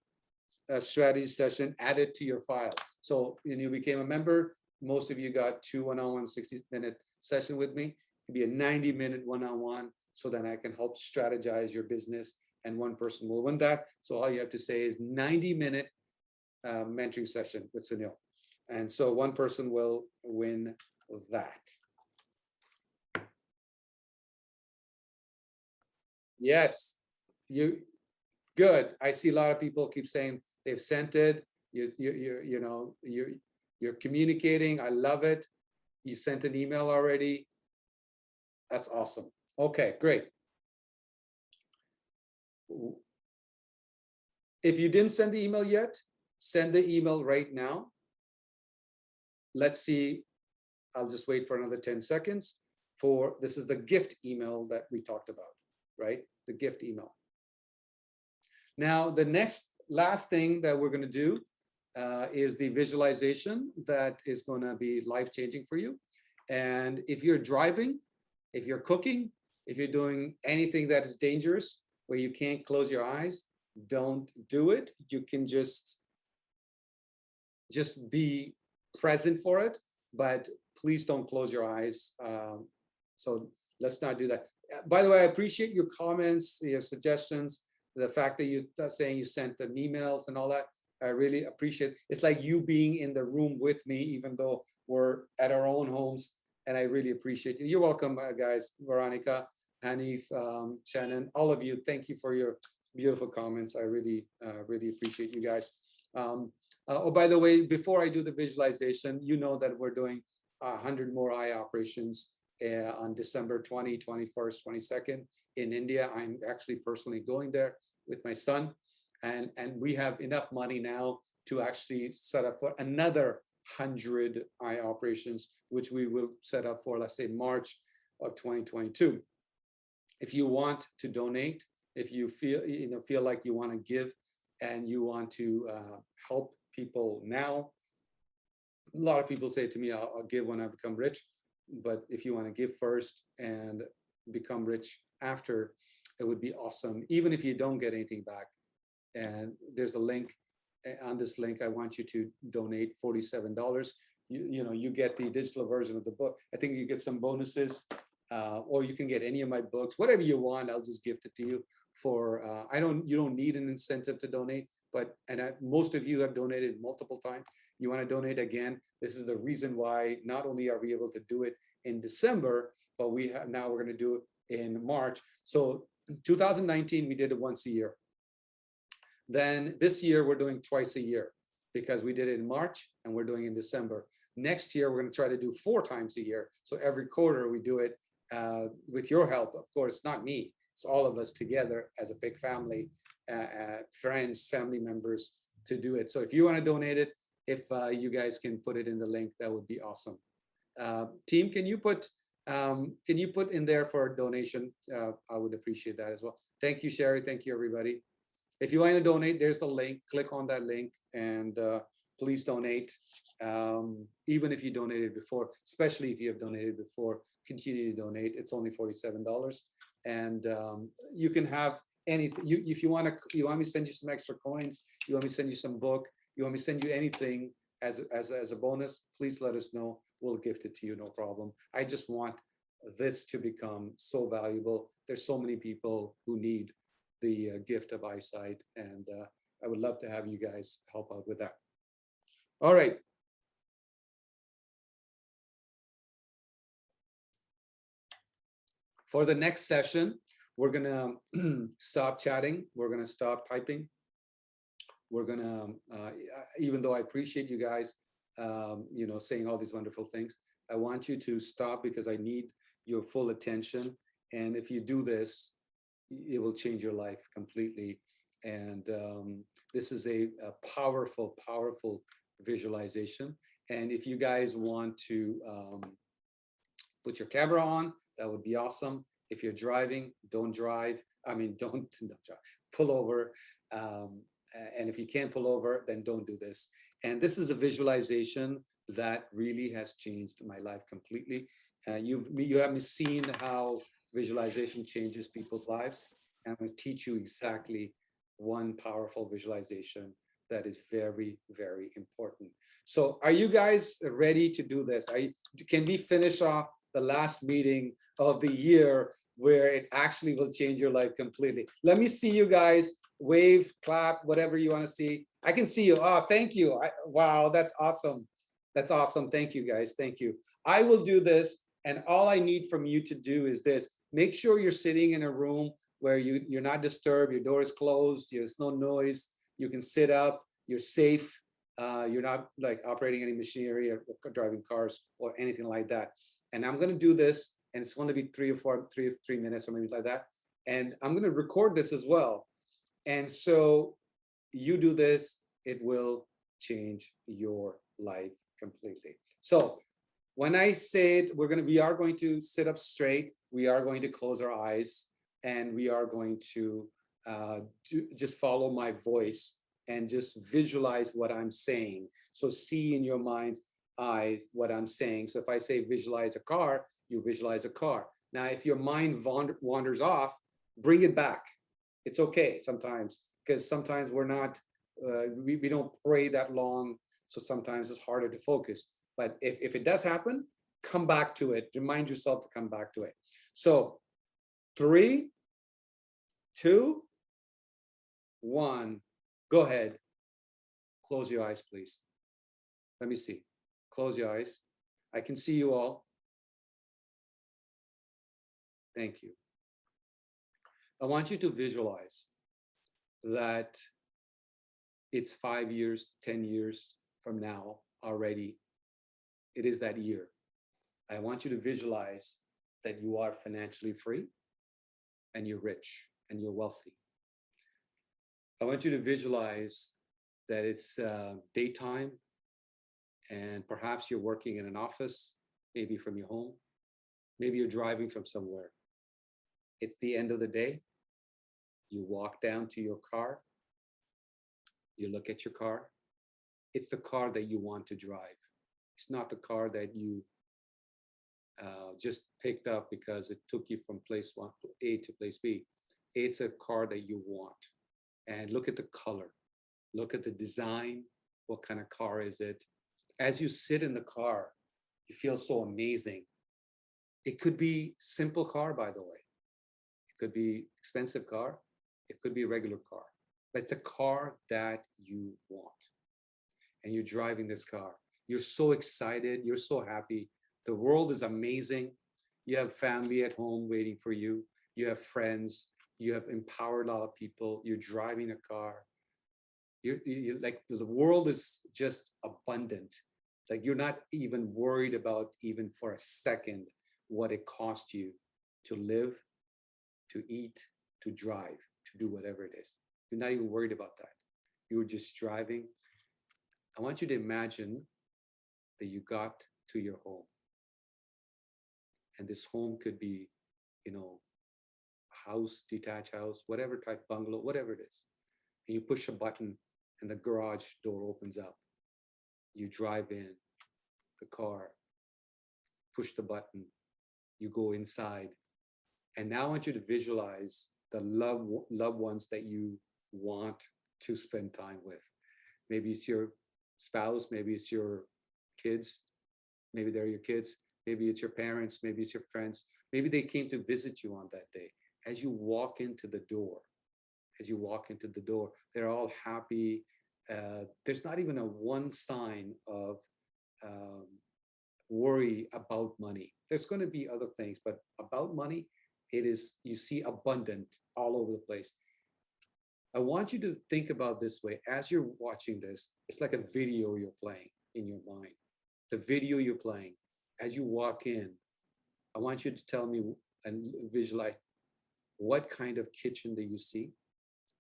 strategy session added to your file. So when you became a member, most of you got 2 one-on-one 60-minute session with me. It'd be a 90-minute one-on-one, so then I can help strategize your business, and one person will win that. So all you have to say is 90-minute mentoring session with Sunil. And so one person will win that. Yes, good. I see a lot of people keep saying they've sent it. You're communicating. I love it. You sent an email already. That's awesome. Okay, great. If you didn't send the email yet, send the email right now. Let's see. I'll just wait for another 10 seconds for, this is the gift email that we talked about, right? The gift email. Now, the last thing that we're going to do is the visualization that is going to be life-changing for you. And if you're driving, if you're cooking, if you're doing anything that is dangerous, where you can't close your eyes, don't do it. You can just be present for it, but please don't close your eyes. So let's not do that. By the way, I appreciate your comments, your suggestions, the fact that you saying you sent them emails and all that. I really appreciate. It's like you being in the room with me, even though we're at our own homes. And I really appreciate you. You're welcome, guys. Veronica, Hanif, Shannon, all of you. Thank you for your beautiful comments. I really, really appreciate you guys. Oh, by the way, before I do the visualization, you know that we're doing 100 more eye operations on December 20, 21st, 22nd in India. I'm actually personally going there with my son. And we have enough money now to actually set up for another 100 eye operations, which we will set up for, let's say, March of 2022. If you want to donate, if you feel like you want to give and you want to help people now, a lot of people say to me, I'll give when I become rich. But if you want to give first and become rich after, it would be awesome, even if you don't get anything back. And there's a link. On this link, I want you to donate $47. You get the digital version of the book. I think you get some bonuses, or you can get any of my books, whatever you want. I'll just gift it to you for. You don't need an incentive to donate, but most of you have donated multiple times. You want to donate again? This is the reason why. Not only are we able to do it in December, but now we're going to do it in March. So 2019, we did it once a year. Then this year we're doing twice a year because we did it in March and we're doing it in December. Next year, we're going to try to do 4 times a year. So every quarter we do it with your help. Of course, not me. It's all of us together as a big family, friends, family members to do it. So if you want to donate it, if you guys can put it in the link, that would be awesome. Team, can you put in there for a donation? I would appreciate that as well. Thank you, Sherry. Thank you, everybody. If you want to donate, there's a link. Click on that link and please donate. Even if you donated before, especially if you have donated before, continue to donate. It's only $47, and you can have anything. If you want me to send you some extra coins, you want me to send you some book, you want me to send you anything as a bonus, please let us know. We'll gift it to you, no problem. I just want this to become so valuable. There's so many people who need the gift of eyesight, and I would love to have you guys help out with that. All right. For the next session, we're gonna stop chatting. We're gonna stop typing. We're gonna, even though I appreciate you guys, saying all these wonderful things, I want you to stop because I need your full attention. And if you do this, it will change your life completely. And this is a powerful, powerful visualization. And if you guys want to put your camera on, that would be awesome. If you're driving, don't drive. Don't drive. Pull over. And if you can't pull over, then don't do this. And this is a visualization that really has changed my life completely. You haven't seen how visualization changes people's lives. I'm going to teach you exactly one powerful visualization that is very, very important. So are you guys ready to do this? Can we finish off the last meeting of the year where it actually will change your life completely? Let me see you guys. Wave, clap, whatever you want to see. I can see you. Oh, thank you. Wow, that's awesome. That's awesome. Thank you, guys. Thank you. I will do this. And all I need from you to do is this. Make sure you're sitting in a room where you're not disturbed, your door is closed, there's no noise, you can sit up, you're safe, you're not like operating any machinery or driving cars or anything like that. And I'm going to do this, and it's going to be 3 minutes or maybe like that. And I'm going to record this as well. And so you do this, it will change your life completely. So When I say it, we are going to sit up straight. We are going to close our eyes, and we are going to just follow my voice and just visualize what I'm saying. So see in your mind's eye what I'm saying. So if I say visualize a car, you visualize a car. Now, if your mind wanders off, bring it back. It's okay sometimes, because sometimes we're not, we don't pray that long. So sometimes it's harder to focus. But if it does happen, come back to it. Remind yourself to come back to it. So 3, 2, 1, go ahead. Close your eyes, please. Let me see. Close your eyes. I can see you all. Thank you. I want you to visualize that it's 5 years, 10 years from now already. It is that year. I want you to visualize that you are financially free and you're rich and you're wealthy. I want you to visualize that it's daytime and perhaps you're working in an office, maybe from your home, maybe you're driving from somewhere. It's the end of the day. You walk down to your car, you look at your car. It's the car that you want to drive. It's not the car that you just picked up because it took you from place A to place B. It's a car that you want. And look at the color, look at the design. What kind of car is it? As you sit in the car, you feel so amazing. It could be simple car, by the way. It could be expensive car. It could be a regular car. But it's a car that you want. And you're driving this car. You're so excited. You're so happy. The world is amazing. You have family at home waiting for you. You have friends. You have empowered a lot of people. You're driving a car. You're like, the world is just abundant. Like, you're not even worried about, even for a second, what it costs you to live, to eat, to drive, to do whatever it is. You're not even worried about that. You were just driving. I want you to imagine that you got to your home. And this home could be, house, detached house, whatever type, bungalow, whatever it is. And you push a button and the garage door opens up. You drive in the car, push the button, you go inside. And now I want you to visualize the loved ones that you want to spend time with. Maybe it's your spouse, maybe it's your kids, maybe they're your kids, maybe it's your parents, maybe it's your friends, maybe they came to visit you on that day. As you walk into the door, they're all happy. There's not even a one sign of worry about money. There's going to be other things, but about money, it is, you see abundant all over the place. I want you to think about this way. As you're watching this, it's like a video you're playing in your mind. The video you're playing, as you walk in, I want you to tell me and visualize what kind of kitchen do you see?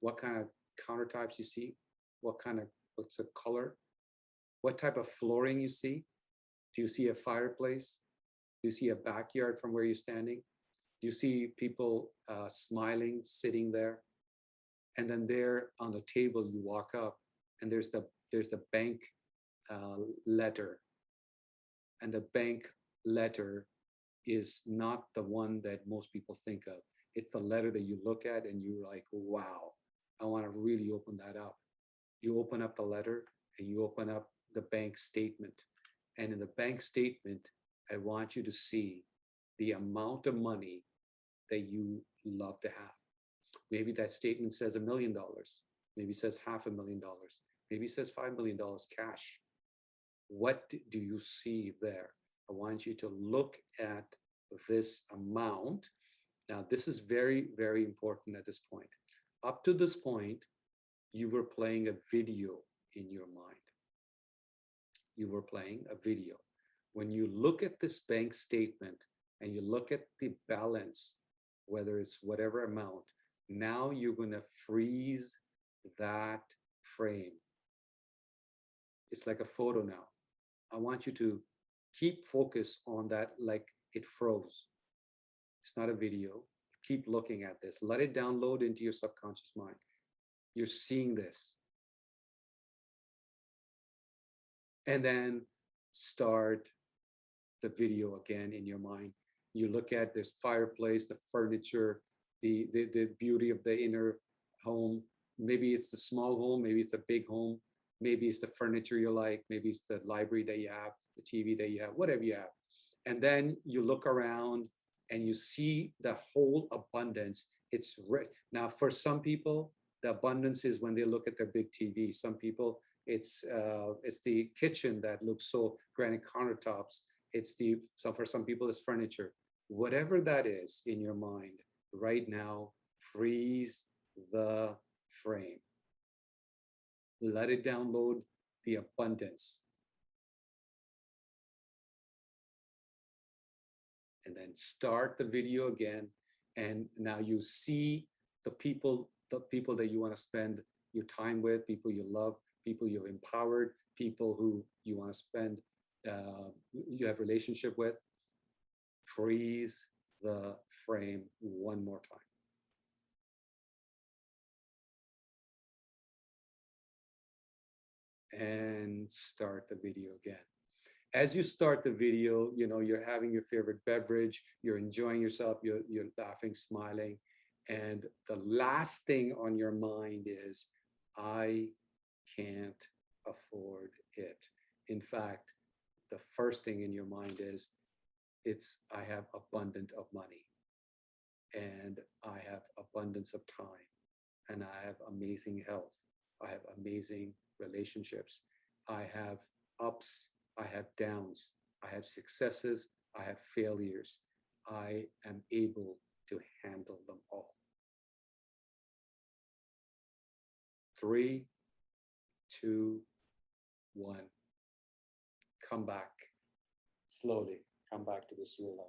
What kind of countertops you see? What's the color? What type of flooring you see? Do you see a fireplace? Do you see a backyard from where you're standing? Do you see people smiling, sitting there? And then there on the table, you walk up and there's the bank letter. And the bank letter is not the one that most people think of. It's the letter that you look at and you're like, wow, I want to really open that up. You open up the letter and you open up the bank statement. And in the bank statement, I want you to see the amount of money that you love to have. Maybe that statement says $1 million. Maybe it says $500,000. Maybe it says $5 million cash. What do you see there? I want you to look at this amount. Now, this is very, very important at this point. Up to this point, you were playing a video in your mind. You were playing a video. When you look at this bank statement and you look at the balance, whether it's whatever amount, now you're going to freeze that frame. It's like a photo now. I want you to Keep focus on that like it froze. It's not a video. Keep looking at this. Let it download into your subconscious mind. You're seeing this. And then start the video again in your mind. You look at this fireplace, the furniture, the beauty of the inner home. Maybe it's the small home, maybe it's a big home, maybe it's the furniture you like, maybe it's the library that you have, the TV that you have, whatever you have. And then you look around and you see the whole abundance. It's rich. Now, for some people, the abundance is when they look at their big TV. Some people, it's the kitchen that looks so granite countertops. For some people, it's furniture. Whatever that is in your mind right now, freeze the frame. Let it download the abundance. And then start the video again. And now you see the people that you want to spend your time with, people you love, people you've empowered, people who you want to spend, you have relationship with. Freeze the frame one more time. And start the video again. As you start the video, you're having your favorite beverage, you're enjoying yourself, you're laughing, smiling. And the last thing on your mind is, I can't afford it. In fact, the first thing in your mind is, I have abundance of money, and I have abundance of time, and I have amazing health. I have amazing relationships. I have ups, I have downs, I have successes, I have failures. I am able to handle them all. 3, 2, 1. Come back. Slowly come back to this real life.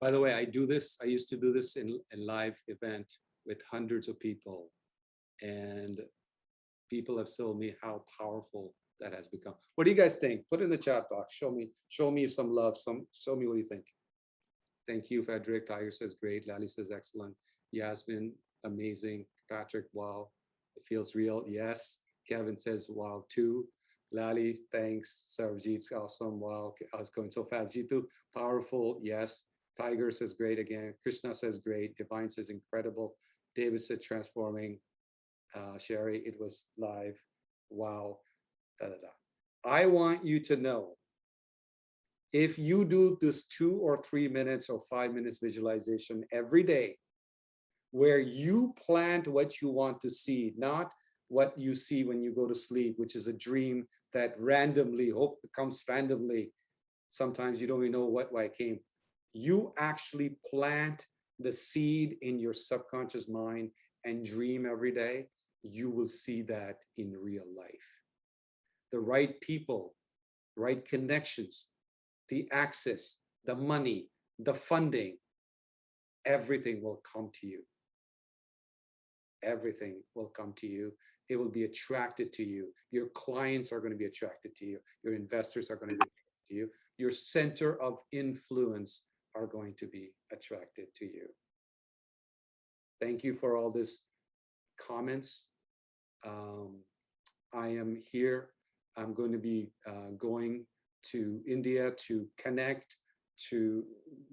By the way, I used to do this in live event with hundreds of people, and people have told me how powerful that has become. What do you guys think? Put in the chat box. Show me some love. Show me what you think. Thank you, Frederick. Tiger says great. Lally says excellent. Yasmin, amazing. Patrick, wow. It feels real. Yes. Kevin says wow too. Lally, thanks. Sarvajit's awesome. Wow. I was going so fast. Jitu, powerful. Yes. Tiger says great again. Krishna says great. Divine says incredible. David said transforming. Sherry, it was live. Wow. Da, da, da. I want you to know, if you do this 2 or 3 minutes or 5 minutes visualization every day, where you plant what you want to see, not what you see when you go to sleep, which is a dream that randomly, hope comes randomly. Sometimes you don't even know why it came. You actually plant the seed in your subconscious mind and dream every day. You will see that in real life. The right people, right connections, the access, the money, the funding, everything will come to you. Everything will come to you. It will be attracted to you. Your clients are going to be attracted to you. Your investors are going to be attracted to you. Your center of influence are going to be attracted to you. Thank you for all this comments. I am here. I'm going to be going to India to connect, to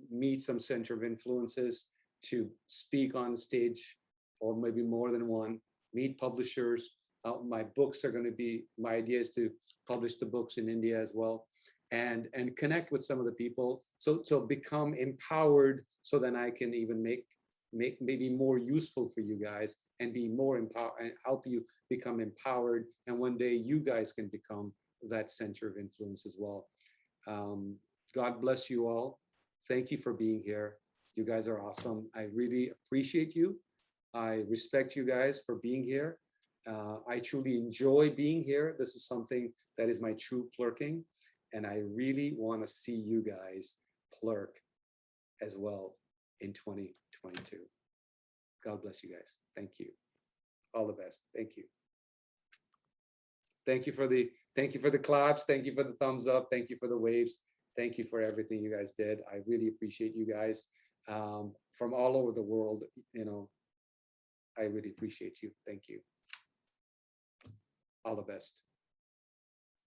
meet some center of influences, to speak on stage, or maybe more than one, meet publishers. My books are going to be, my idea is to publish the books in India as well, and connect with some of the people. So become empowered, so then I can even make maybe more useful for you guys, and be more empowered and help you become empowered. And one day you guys can become that center of influence as well. God bless you all. Thank you for being here. You guys are awesome. I really appreciate you. I respect you guys for being here. I truly enjoy being here. This is something that is my true plurking, and I really want to see you guys plurk as well in 2022. God bless you guys. Thank you. All the best. Thank you. Thank you for the claps. Thank you for the thumbs up. Thank you for the waves. Thank you for everything you guys did. I really appreciate you guys from all over the world. You know, I really appreciate you. Thank you. All the best.